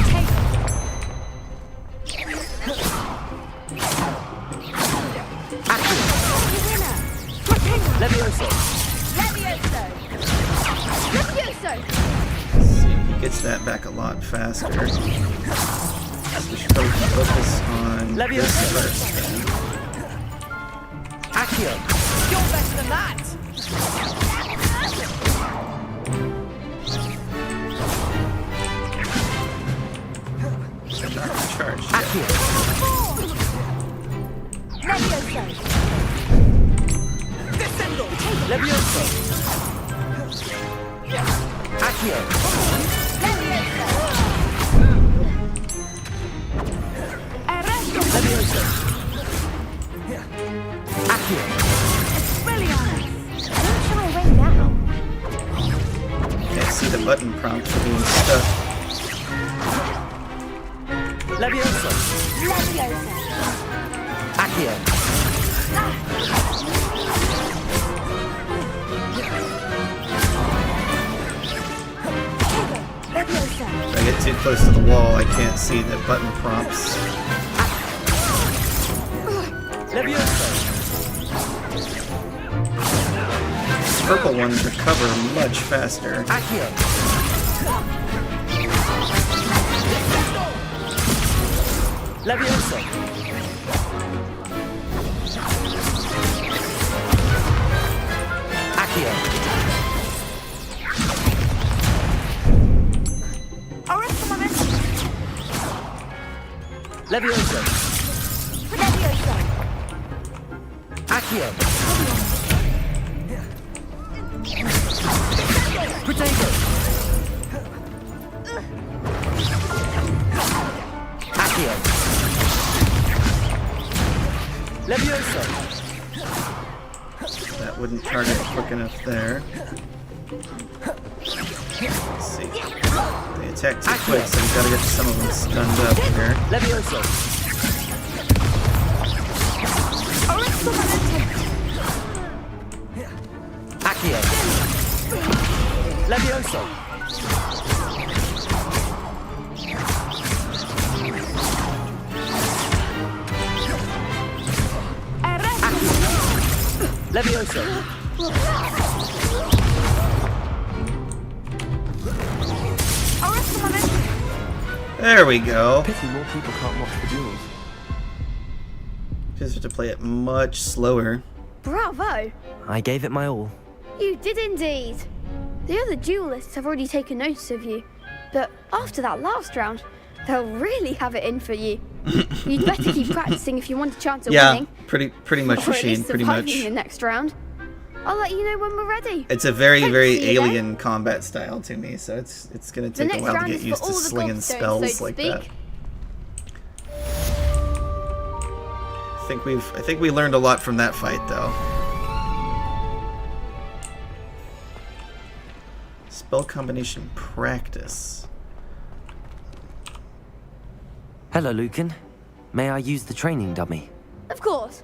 Accio! Winner! Levioso! Levioso! Levioso! See, he gets that back a lot faster. We should probably focus on this first. Accio! You're better than that! Charge. Accio! Levioso! Descendo! Levioso! Accio! Levioso! Accio! Expelliarmus! Where shall I wait now? Can't see the button prompt for being stuck. Levioso! Leviosa! Accio! Leviosa! If I get too close to the wall, I can't see the button prompts. Levioso! Purple ones recover much faster. Accio! Levioso! Accio! Levioso! Leviosa! Accio! Potato! Accio! Levioso! That wouldn't target quick enough there. Let's see. They attack too quick, so we've got to get some of them stunned up here. Levioso! Accio! Levioso! Levioso! There we go. Pity more people can't watch the duels. Just have to play it much slower. Bravo! I gave it my all. You did indeed. The other duelists have already taken notice of you, but after that last round, they'll really have it in for you. You'd better keep practicing if you want a chance at winning. pretty much, or at Rasheen. least Pretty surviving much. the next round. I'll let you know when we're ready. It's a very, Hope very to see you alien combat style to me, so it's gonna The take a next while to round get is for used to all the slinging gobstones, spells so to like speak. that. I think we learned a lot from that fight, though. Spell combination practice. Hello, Lucan. May I use the training dummy? Of course.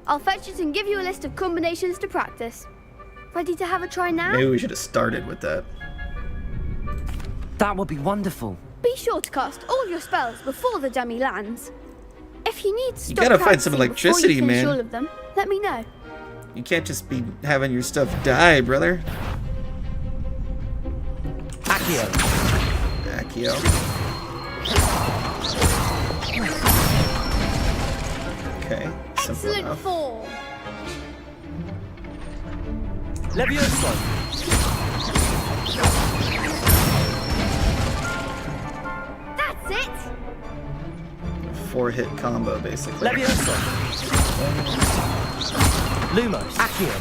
I'll fetch it and give you a list of combinations to practice. Ready to have a try now? Maybe we should have started with that. That would be wonderful. Be sure to cast all your spells before the dummy lands. If you need to You stop gotta find some practicing electricity, before you finish man. all of them, let me know. You can't just be having your stuff die, brother. Accio. Accio. Okay. Simple Excellent enough. form. Levioso. That's it. 4-hit combo, basically. Levioso. Lumos. Accio.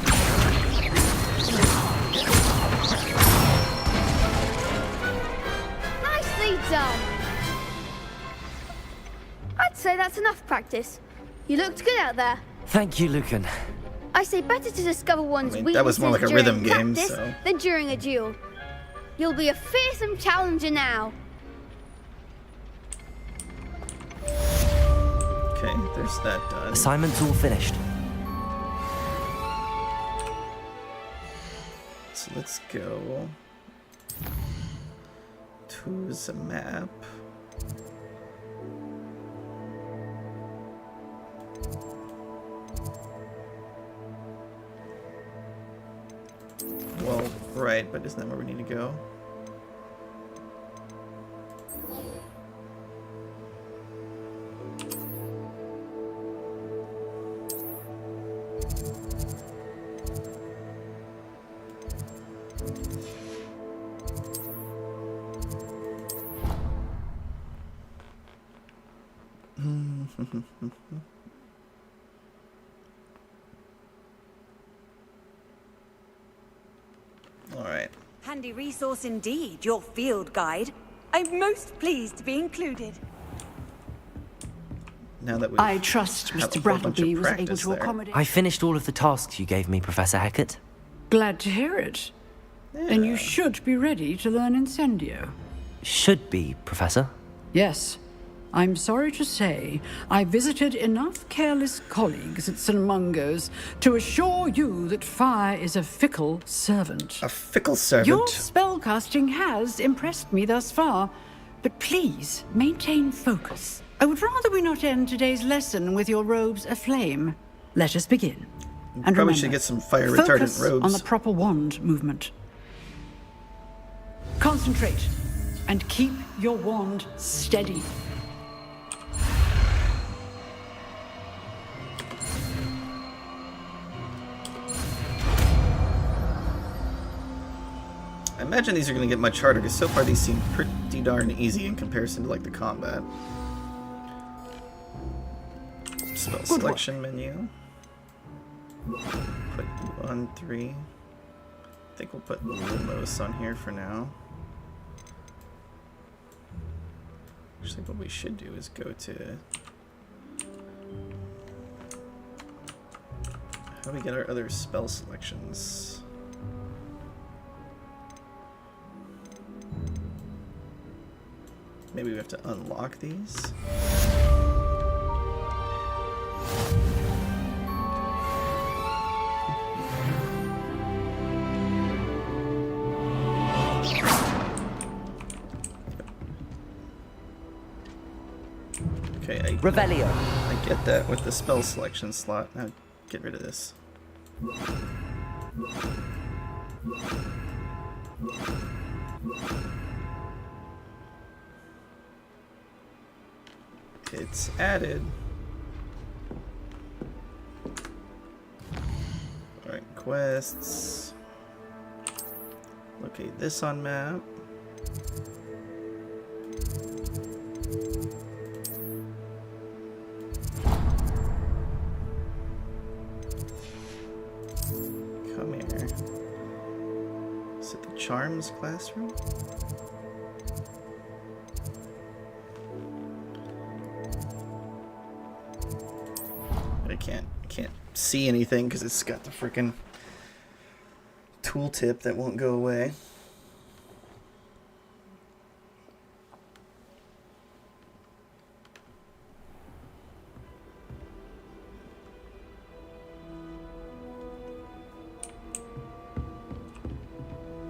Nicely done. I'd say that's enough practice. You looked good out there. Thank you, Lucan. I say better to discover one's that weaknesses was more like a during rhythm game, practice so. than during a duel. You'll be a fearsome challenger now. Okay, there's that done. Assignment's all finished. So let's go to the map. Well, right, but isn't that where we need to go? All right. Handy resource indeed, your field guide. I'm most pleased to be included. Now that we I trust Mr. Brattleby was able to accommodate. I finished all of the tasks you gave me, Professor Hackett. Glad to hear it. Then you should be ready to learn Incendio. Should be, Professor. Yes. I'm sorry to say, I visited enough careless colleagues at St. Mungo's to assure you that fire is a fickle servant. A fickle servant? Your spellcasting has impressed me thus far, but please maintain focus. I would rather we not end today's lesson with your robes aflame. Let us begin. And Probably remember, should get some fire-retardant focus robes. on the proper wand movement. Concentrate and keep your wand steady. I imagine these are going to get much harder, because so far these seem pretty darn easy in comparison to, like, the combat. Spell selection menu. Put 1, 3. I think we'll put Lumos on here for now. Actually, what we should do is go to... How do we get our other spell selections? Maybe we have to unlock these. Okay, Revelio. I get that with the spell selection slot. Now get rid of this. It's added. Alright, quests. Locate this on map. Come here. Is it the Charms classroom? I can't see anything because it's got the freaking tooltip that won't go away.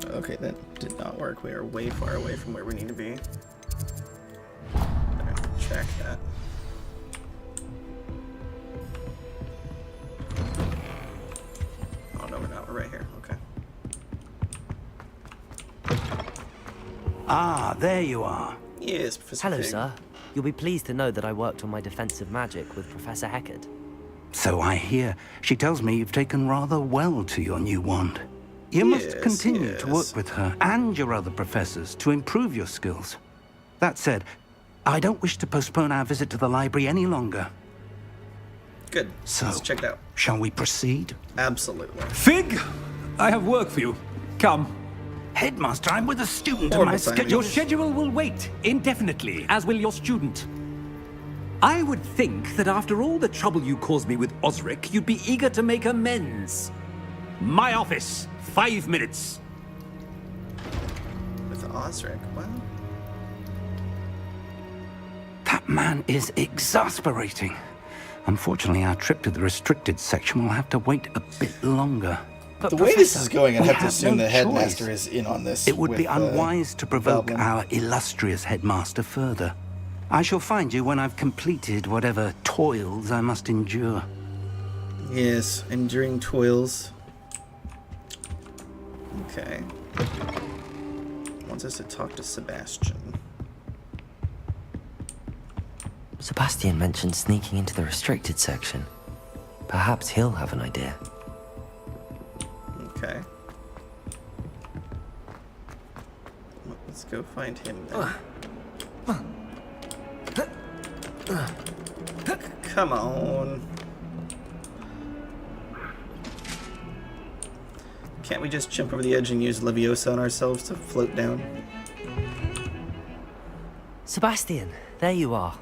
Okay, that did not work. We are way far away from where we need to be. Alright, check that. Ah, there you are. Yes, Professor Hello, Fig. sir. You'll be pleased to know that I worked on my defensive magic with Professor Heckard. So I hear. She tells me you've taken rather well to your new wand. You must continue to work with her and your other professors to improve your skills. That said, I don't wish to postpone our visit to the library any longer. Good. So, let's check it out. Shall we proceed? Absolutely. Fig, I have work for you. Come. Headmaster, I'm with a student and my schedule... Your schedule will wait indefinitely, as will your student. I would think that after all the trouble you caused me with Osric, you'd be eager to make amends. My office, 5 minutes. With Osric, wow. That man is exasperating. Unfortunately, our trip to the restricted section will have to wait a bit longer. But the way this is going, I'd have to assume the headmaster is in on this. It would be unwise to provoke Goblin. our illustrious headmaster further. I shall find you when I've completed whatever toils I must endure. Yes, enduring toils. Okay. Wants us to talk to Sebastian. Sebastian mentioned sneaking into the restricted section. Perhaps he'll have an idea. Okay. Well, let's go find him then. Come on. Can't we just jump over the edge and use Leviosa on ourselves to float down? Sebastian, there you are.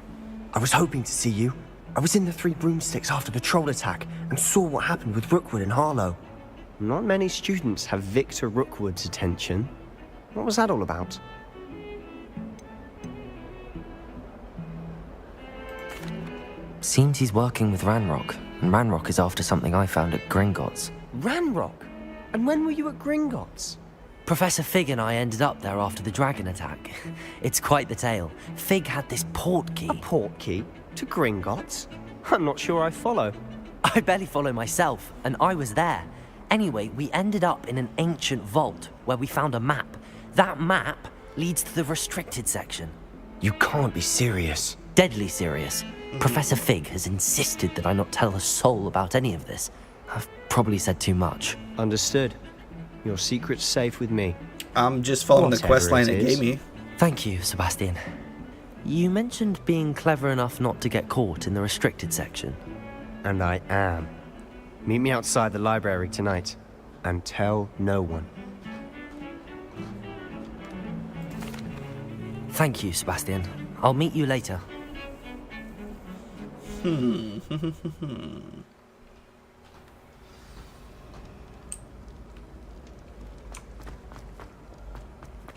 I was hoping to see you. I was in the Three Broomsticks after the troll attack and saw what happened with Rookwood and Harlow. Not many students have Victor Rookwood's attention. What was that all about? Seems he's working with Ranrock, and Ranrock is after something I found at Gringotts. Ranrock? And when were you at Gringotts? Professor Fig and I ended up there after the dragon attack. It's quite the tale. Fig had this port key. A port key? To Gringotts? I'm not sure I follow. I barely follow myself, and I was there. Anyway, we ended up in an ancient vault where we found a map. That map leads to the restricted section. You can't be serious. Deadly serious. Professor Fig has insisted that I not tell a soul about any of this. I've probably said too much. Understood. Your secret's safe with me. I'm just following the quest line it gave me. Thank you, Sebastian. You mentioned being clever enough not to get caught in the restricted section. And I am. Meet me outside the library tonight, and tell no one. Thank you, Sebastian. I'll meet you later.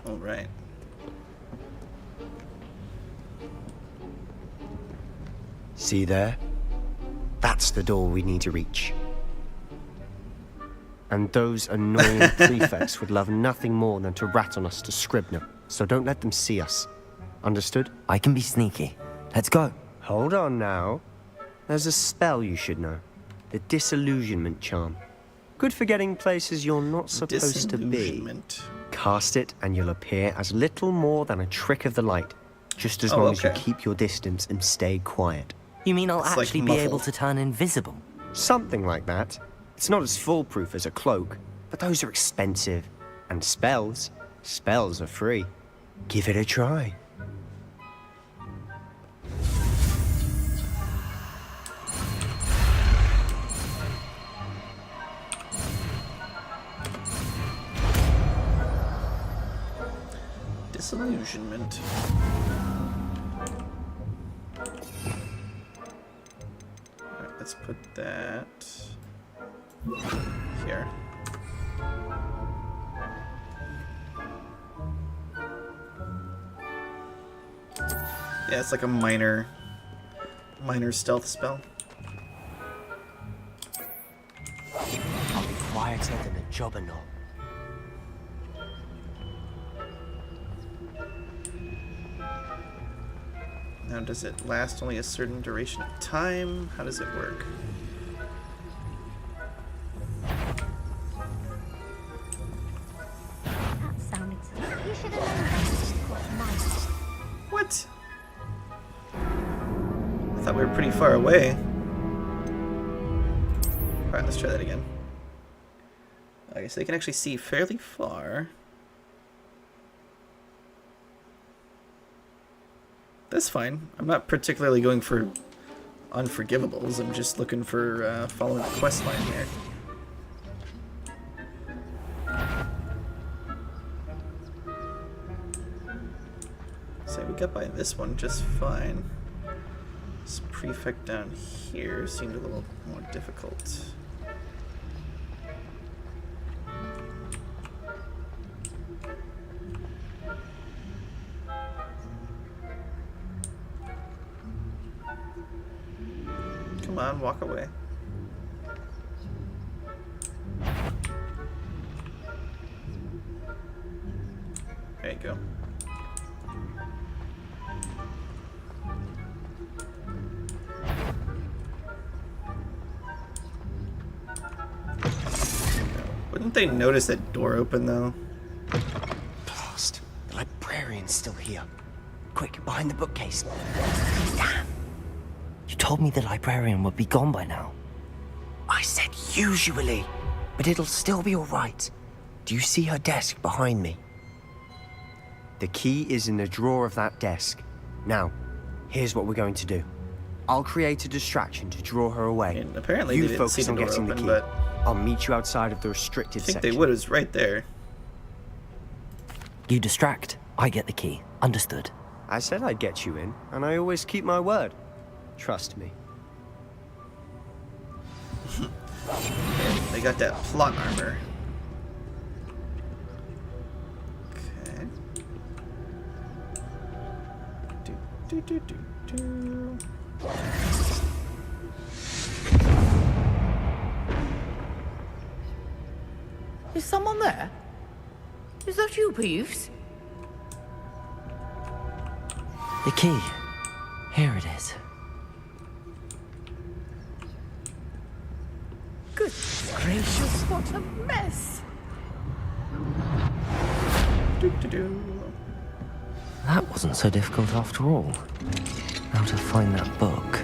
All right. See there? That's the door we need to reach. And those annoying prefects would love nothing more than to rat on us to Scribner, so don't let them see us. Understood? I can be sneaky. Let's go. Hold on now. There's a spell you should know. The Disillusionment Charm. Good for getting places you're not supposed to be. Cast it and you'll appear as little more than a trick of the light. Just as long as you keep your distance and stay quiet. You mean I'll actually be able to turn invisible? Something like that. It's not as foolproof as a cloak, but those are expensive. And spells are free. Give it a try. Disillusionment. Alright, let's put that here. Yeah, it's like a minor stealth spell. I'll be quieter than a jobberknoll. Now, does it last only a certain duration of time? How does it work? That sounded so... You should have known better. we were pretty far away. Alright, let's try that again. Okay, so they can actually see fairly far. That's fine. I'm not particularly going for unforgivables. I'm just looking for following the quest line here. So we got by this one just fine. This prefect down here seemed a little more difficult. Come on, walk away. There you go. Wouldn't they notice that door open though? Blast. The librarian's still here. Quick, behind the bookcase. Damn. You told me the librarian would be gone by now. I said usually, but it'll still be all right. Do you see her desk behind me? The key is in the drawer of that desk. Now, here's what we're going to do. I'll create a distraction to draw her away. And apparently you they didn't see focus the on door getting open, the key. but I'll meet you outside of the restricted I think section. they would. It was right there. You distract, I get the key. Understood. I said I'd get you in, and I always keep my word. Trust me. They got that plot armor. Okay. Do. Is someone there? Is that you, Peeves? The key. Here it is. Good gracious, what a mess! That wasn't so difficult after all. How to find that book.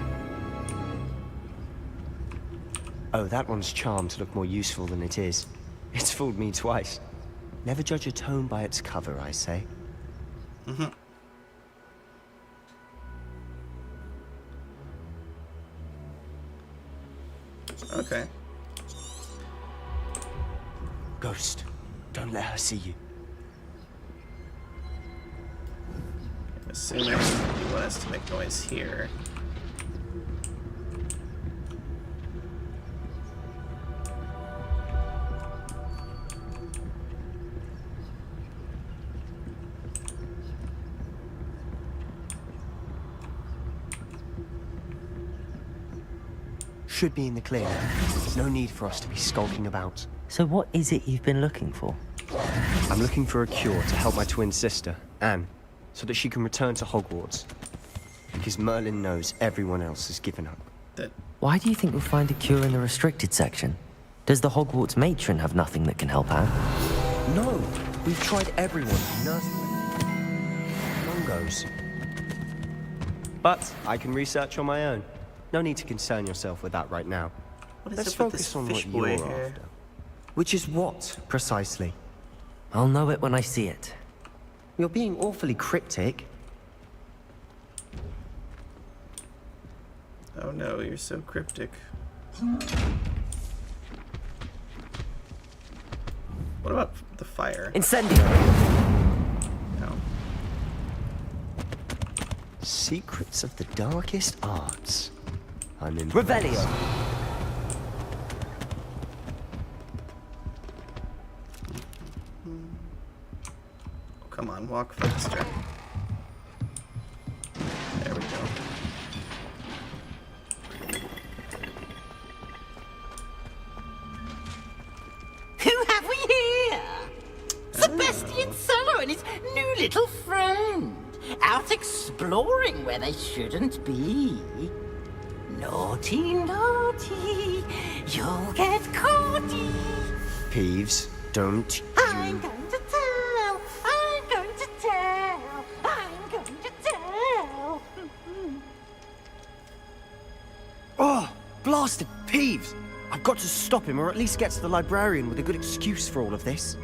Oh, that one's charmed to look more useful than it is. It's fooled me twice. Never judge a tome by its cover, I say. Mm-hmm. Okay. Ghost, don't let her see you. I'm assuming you want us to make noise here. Should be in the clear. No need for us to be skulking about. So what is it you've been looking for? I'm looking for a cure to help my twin sister, Anne, so that she can return to Hogwarts. Because Merlin knows everyone else has given up. Why do you think we'll find a cure in the restricted section? Does the Hogwarts matron have nothing that can help Anne? No, we've tried everyone. None goes. But I can research on my own. No need to concern yourself with that right now. What is Let's up with focus this on fish what boy you're here? after. Which is what, precisely? I'll know it when I see it. You're being awfully cryptic. Oh no, you're so cryptic. What about the fire? Incendio! No. Secrets of the darkest arts. I'm in. Revelio! Come on, walk faster. There we go. Who have we here? Sebastian Cello and his new little friend. Out exploring where they shouldn't be. Naughty, naughty, you'll get caughty. Peeves, don't. I'm going to tell, I'm going to tell, I'm going to tell. bastard, Peeves! I've got to stop him, or at least get to the librarian with a good excuse for all of this.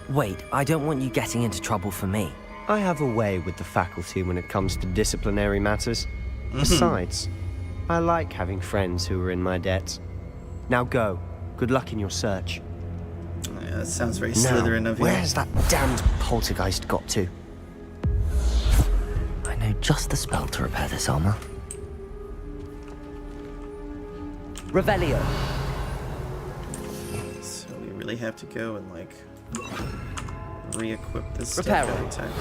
Wait, I don't want you getting into trouble for me. I have a way with the faculty when it comes to disciplinary matters. Besides, I like having friends who are in my debt. Now go. Good luck in your search. Yeah, that sounds very Slytherin of you. Where's that damned poltergeist got to? I know just the spell to repair this armor. Revelio. So we really have to go and like re-equip this Repair stuff every time.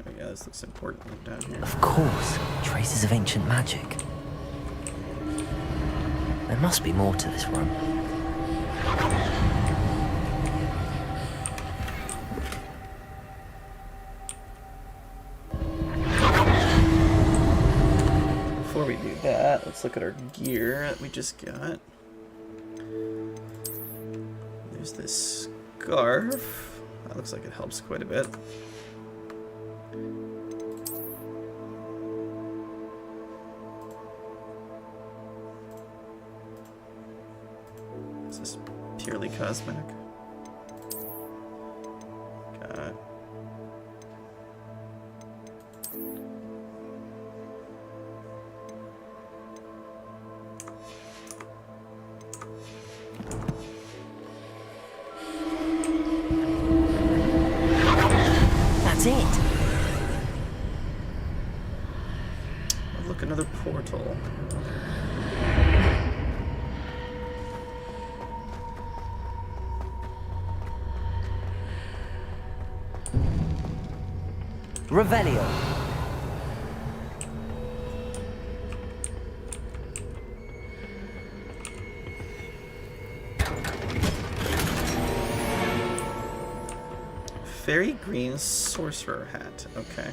Oh yeah, this looks important down here. Of course, traces of ancient magic. There must be more to this room. Before we do that, let's look at our gear that we just got. There's this scarf. That looks like it helps quite a bit. Is this purely cosmetic? Got it. That's it. Oh, look, another portal. Revelio. Fairy green sorcerer hat. Okay.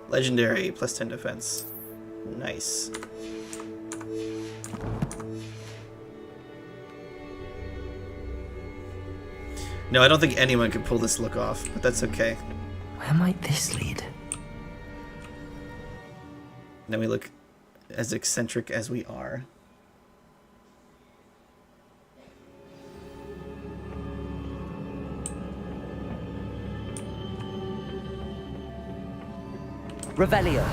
Legendary, plus 10 defense. Nice. No, I don't think anyone could pull this look off, but that's okay. Where might this lead? Now we look as eccentric as we are. Revelio.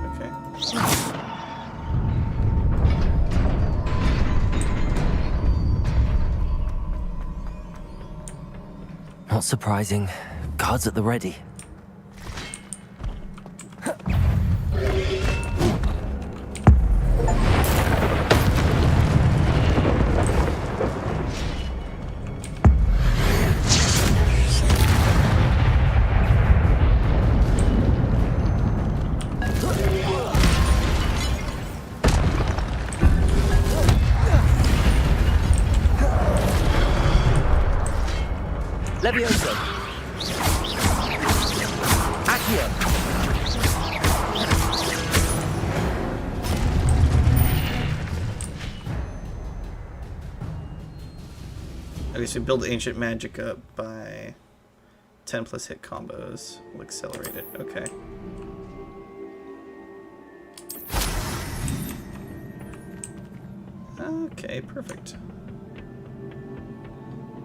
Okay. Not surprising. Guards at the ready. Levioso. Accio. Okay, so build ancient magic up by 10 plus hit combos. We'll accelerate it. Okay. Okay, perfect.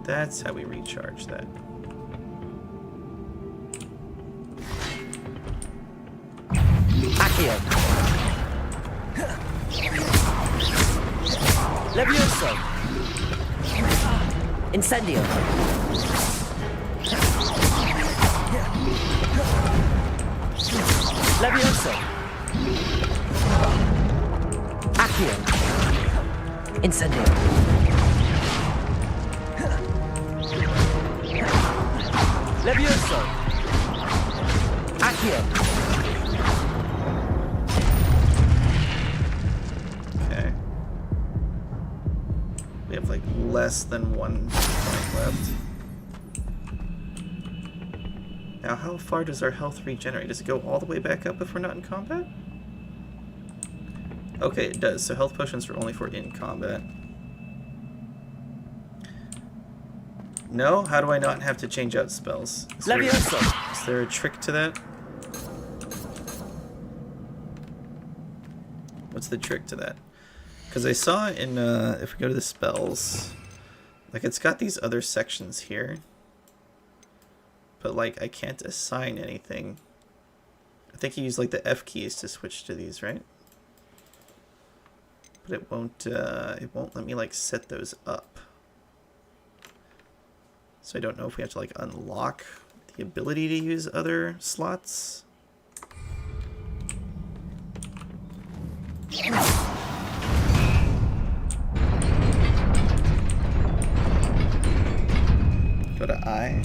That's how we recharge that. Accio. Levioso. Incendio. Levioso. Accio. Incendio. Levioso. Accio. less than 1 point left. Now, how far does our health regenerate? Does it go all the way back up if we're not in combat? Okay, it does. So health potions are only for in combat. No? How do I not have to change out spells? Is there a trick to that? What's the trick to that? Because I saw in, if we go to the spells, like it's got these other sections here. But like I can't assign anything. I think you use like the F keys to switch to these, right? But it won't let me like set those up. So I don't know if we have to like unlock the ability to use other slots. Go to I.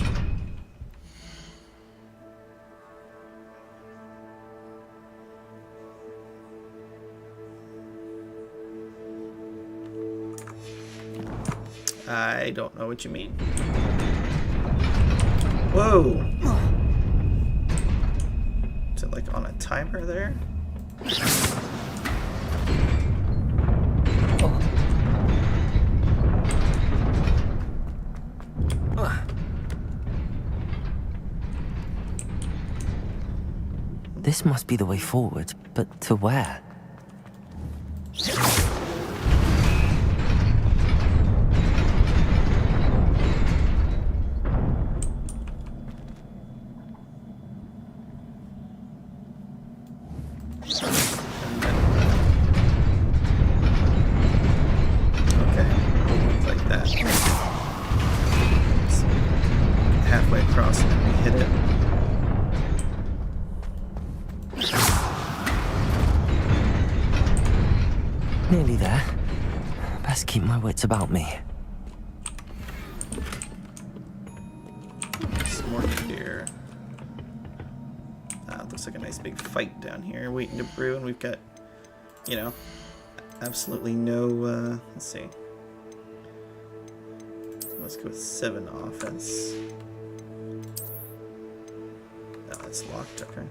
I don't know what you mean. Whoa! Is it like on a timer there? This must be the way forward, but to where? Nearly there. Best keep my wits about me. Some more here. It looks like a nice big fight down here waiting to brew, and we've got, you know, absolutely no, let's see. Let's go with 7 offense. No, that's locked, okay.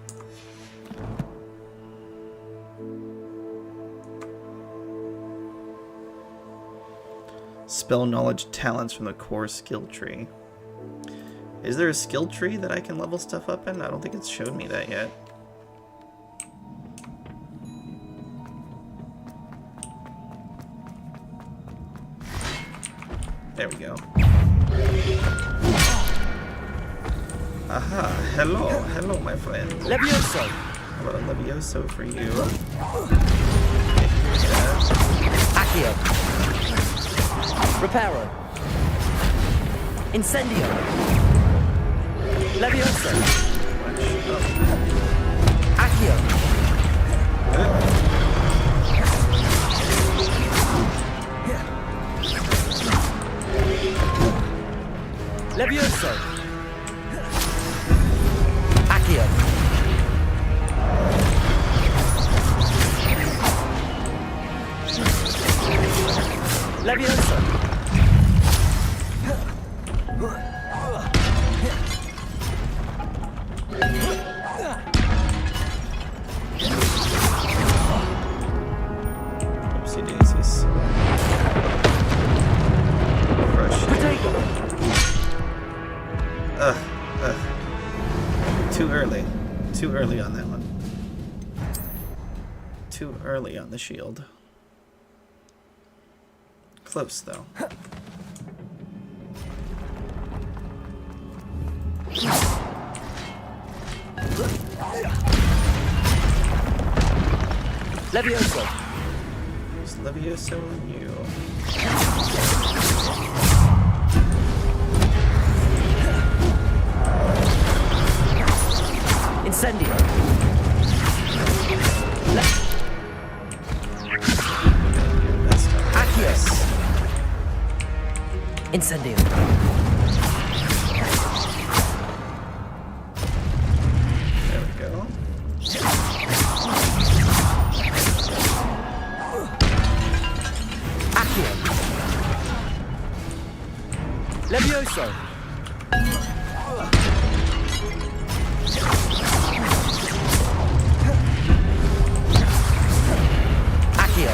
Spell knowledge talents from the core skill tree. Is there a skill tree that I can level stuff up in? I don't think it's showed me that yet. There we go. Aha, hello, hello my friend. Levioso! How about a Levioso for you? Accio! Reparo. Incendio. Levioso. Accio. Levioso. Accio. Levioso. Oopsie daisies. Too early. Too early on that one. Too early on the shield. Close though. Levioso. It's Levioso and you. Incendio. Accio. Incendio. There we go. Accio. Levioso! Accio!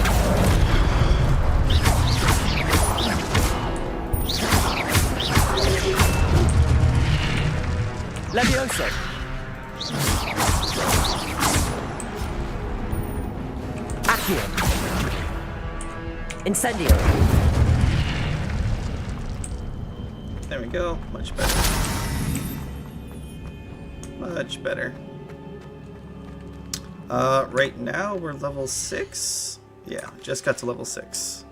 Levioso! Accio! Incendio! There we go. Much better. Much better. Right now we're level 6. Yeah, just got to level 6.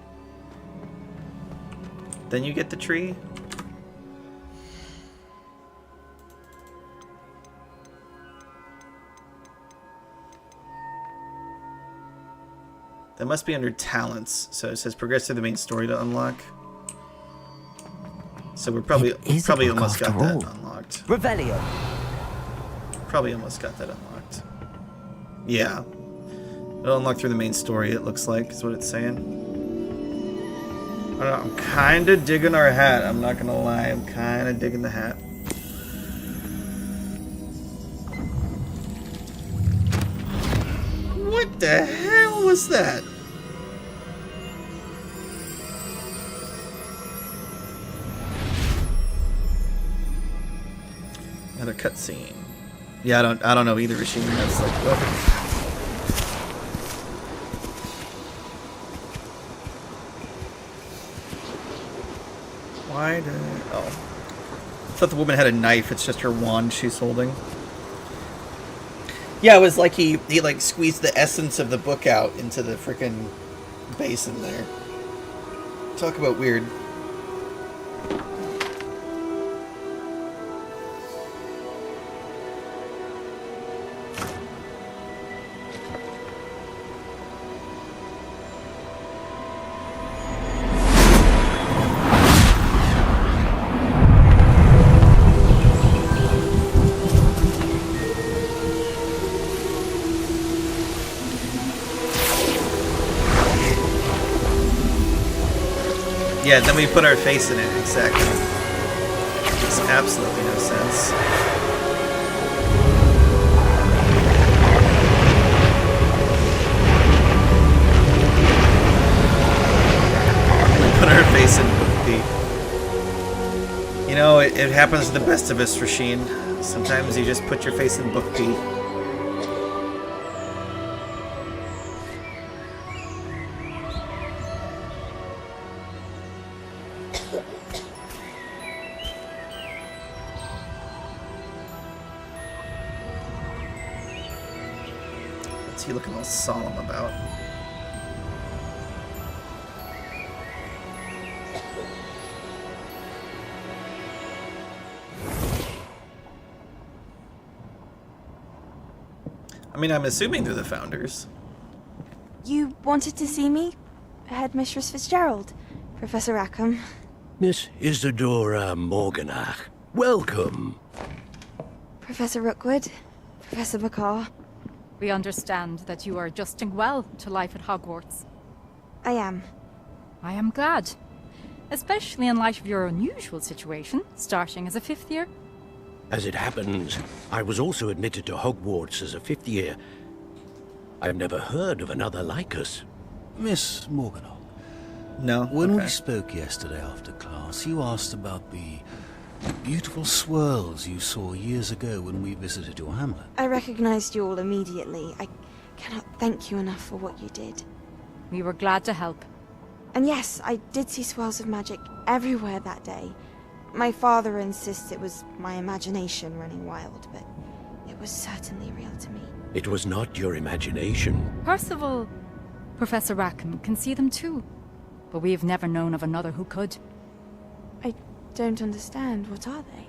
Then you get the tree. That must be under talents. So it says progress through the main story to unlock. So we're probably almost got that unlocked. Revelio. Probably almost got that unlocked. Yeah. It'll unlock through the main story, it looks like, is what it's saying. I don't know, I'm kind of digging our hat. I'm not going to lie. I'm kind of digging the hat. What the hell was that? Another cutscene. Yeah, I don't know either, Rasheen. That's like what? Why did oh. I thought the woman had a knife, it's just her wand she's holding. Yeah, it was like he like squeezed the essence of the book out into the frickin' basin there. Talk about weird. Yeah, then we put our face in it, exactly. Makes absolutely no sense. We put our face in Book B. You know, it happens to the best of us, Rasheen. Sometimes you just put your face in Book B. What's he looking all solemn about? I mean, I'm assuming they're the founders. You wanted to see me? Headmistress Fitzgerald, Professor Rackham. Miss Isadora Morganach, welcome. Professor Rookwood, Professor McCaw. We understand that you are adjusting well to life at Hogwarts. I am. I am glad. Especially in light of your unusual situation, starting as a 5th year. As it happens, I was also admitted to Hogwarts as a 5th year. I've never heard of another like us. Miss Morganach. No. When we spoke yesterday after class, you asked about the beautiful swirls you saw years ago when we visited your hamlet. I recognized you all immediately. I cannot thank you enough for what you did. We were glad to help. And yes, I did see swirls of magic everywhere that day. My father insists it was my imagination running wild, but it was certainly real to me. It was not your imagination. Percival, Professor Rackham can see them too. But we have never known of another who could. I don't understand. What are they?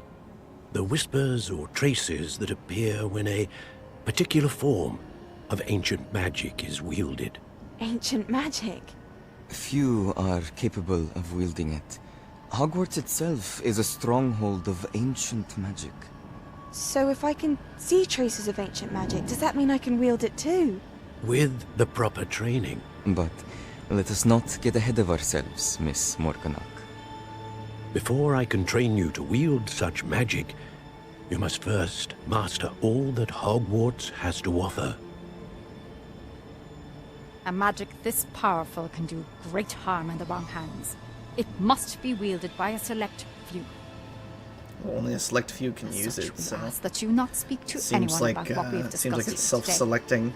The whispers or traces that appear when a particular form of ancient magic is wielded. Ancient magic? Few are capable of wielding it. Hogwarts itself is a stronghold of ancient magic. So if I can see traces of ancient magic, does that mean I can wield it too? With the proper training. But let us not get ahead of ourselves, Miss Morganach. Before I can train you to wield such magic, you must first master all that Hogwarts has to offer. A magic this powerful can do great harm in the wrong hands. It must be wielded by a select few. Well, only a select few can use it, so... that you not speak to anyone about what we have discussed seems like it's here self-selecting.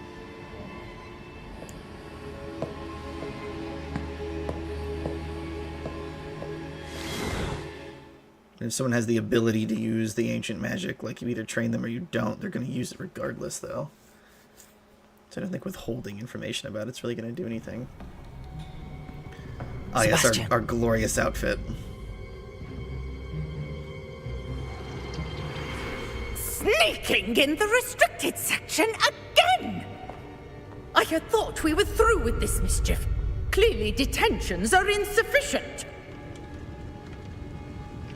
If someone has the ability to use the ancient magic, like you either train them or you don't, they're going to use it regardless, though. So I don't think withholding information about it's really going to do anything. Ah, yes, our glorious outfit. Sneaking in the restricted section again! I had thought we were through with this mischief. Clearly detentions are insufficient.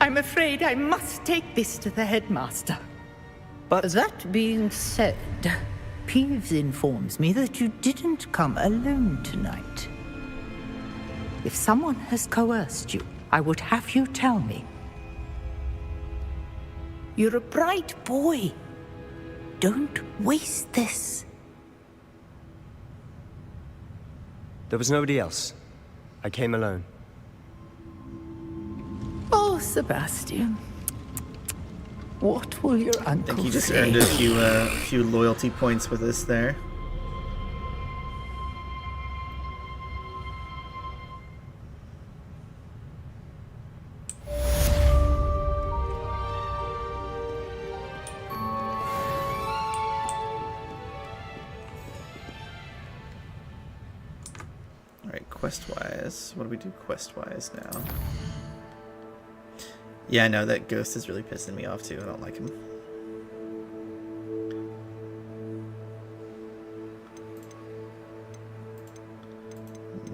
I'm afraid I must take this to the headmaster. But that being said, Peeves informs me that you didn't come alone tonight. If someone has coerced you, I would have you tell me. You're a bright boy. Don't waste this. There was nobody else. I came alone. Oh, Sebastian. What will your uncle I think he just say? earned a few loyalty points with us there. Alright, quest-wise. What do we do quest-wise now? Yeah, I know, that ghost is really pissing me off too. I don't like him.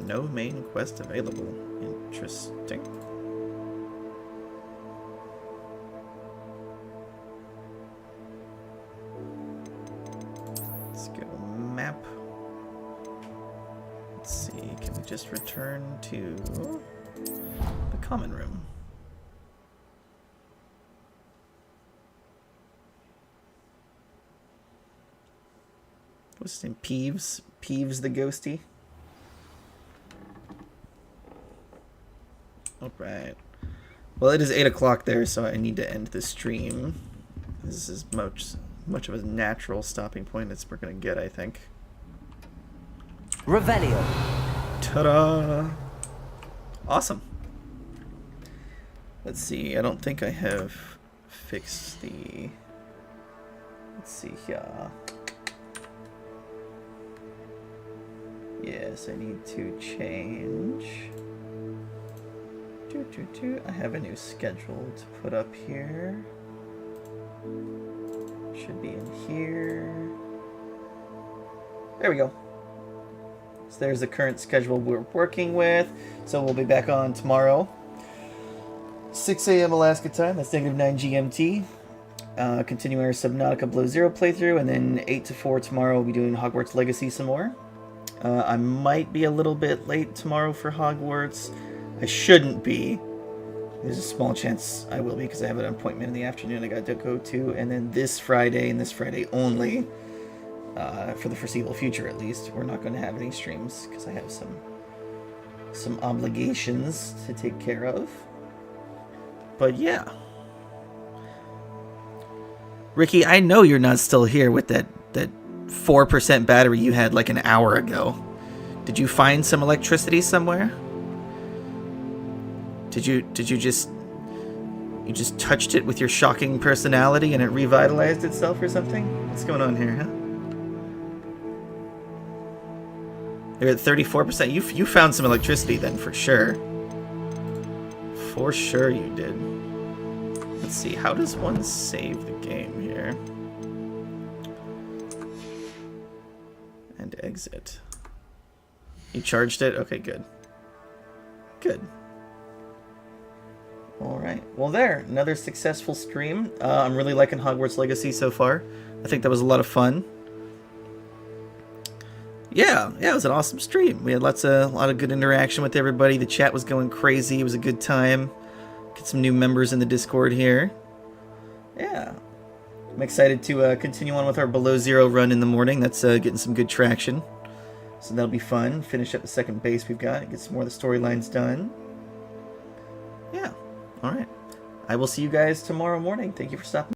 No main quest available. Interesting. Let's go map. Let's see, can we just return to the common room? What's his name? Peeves? Peeves the ghosty? Alright. Well, it is 8 o'clock there, so I need to end the stream. This is much of a natural stopping point as we're going to get, I think. Revelio. Ta-da! Awesome. Let's see. I don't think I have fixed the... Let's see here. Yes, I need to change. I have a new schedule to put up here. Should be in here. There we go. So there's the current schedule we're working with. So we'll be back on tomorrow. 6 a.m. Alaska time, that's -9 GMT. Continuing our Subnautica Below Zero playthrough, and then 8 to 4 tomorrow we'll be doing Hogwarts Legacy some more. I might be a little bit late tomorrow for Hogwarts. I shouldn't be. There's a small chance I will be because I have an appointment in the afternoon I got to go to. And then this Friday and this Friday only, for the foreseeable future at least, we're not going to have any streams because I have some obligations to take care of. But yeah. Ricky, I know you're not still here with that 4% battery you had like an hour ago. Did you find some electricity somewhere? Did you just touched it with your shocking personality and it revitalized itself or something? What's going on here, huh? You're at 34%. You found some electricity then for sure. For sure you did. Let's see, how does one save the game here? And exit. You charged it? Okay, good. Good. Alright. Well there, another successful stream. I'm really liking Hogwarts Legacy so far. I think that was a lot of fun. Yeah, it was an awesome stream. We had a lot of good interaction with everybody. The chat was going crazy. It was a good time. Get some new members in the Discord here. Yeah. I'm excited to continue on with our Below Zero run in the morning. That's getting some good traction. So that'll be fun. Finish up the second base we've got. Get some more of the storylines done. Yeah. All right. I will see you guys tomorrow morning. Thank you for stopping by.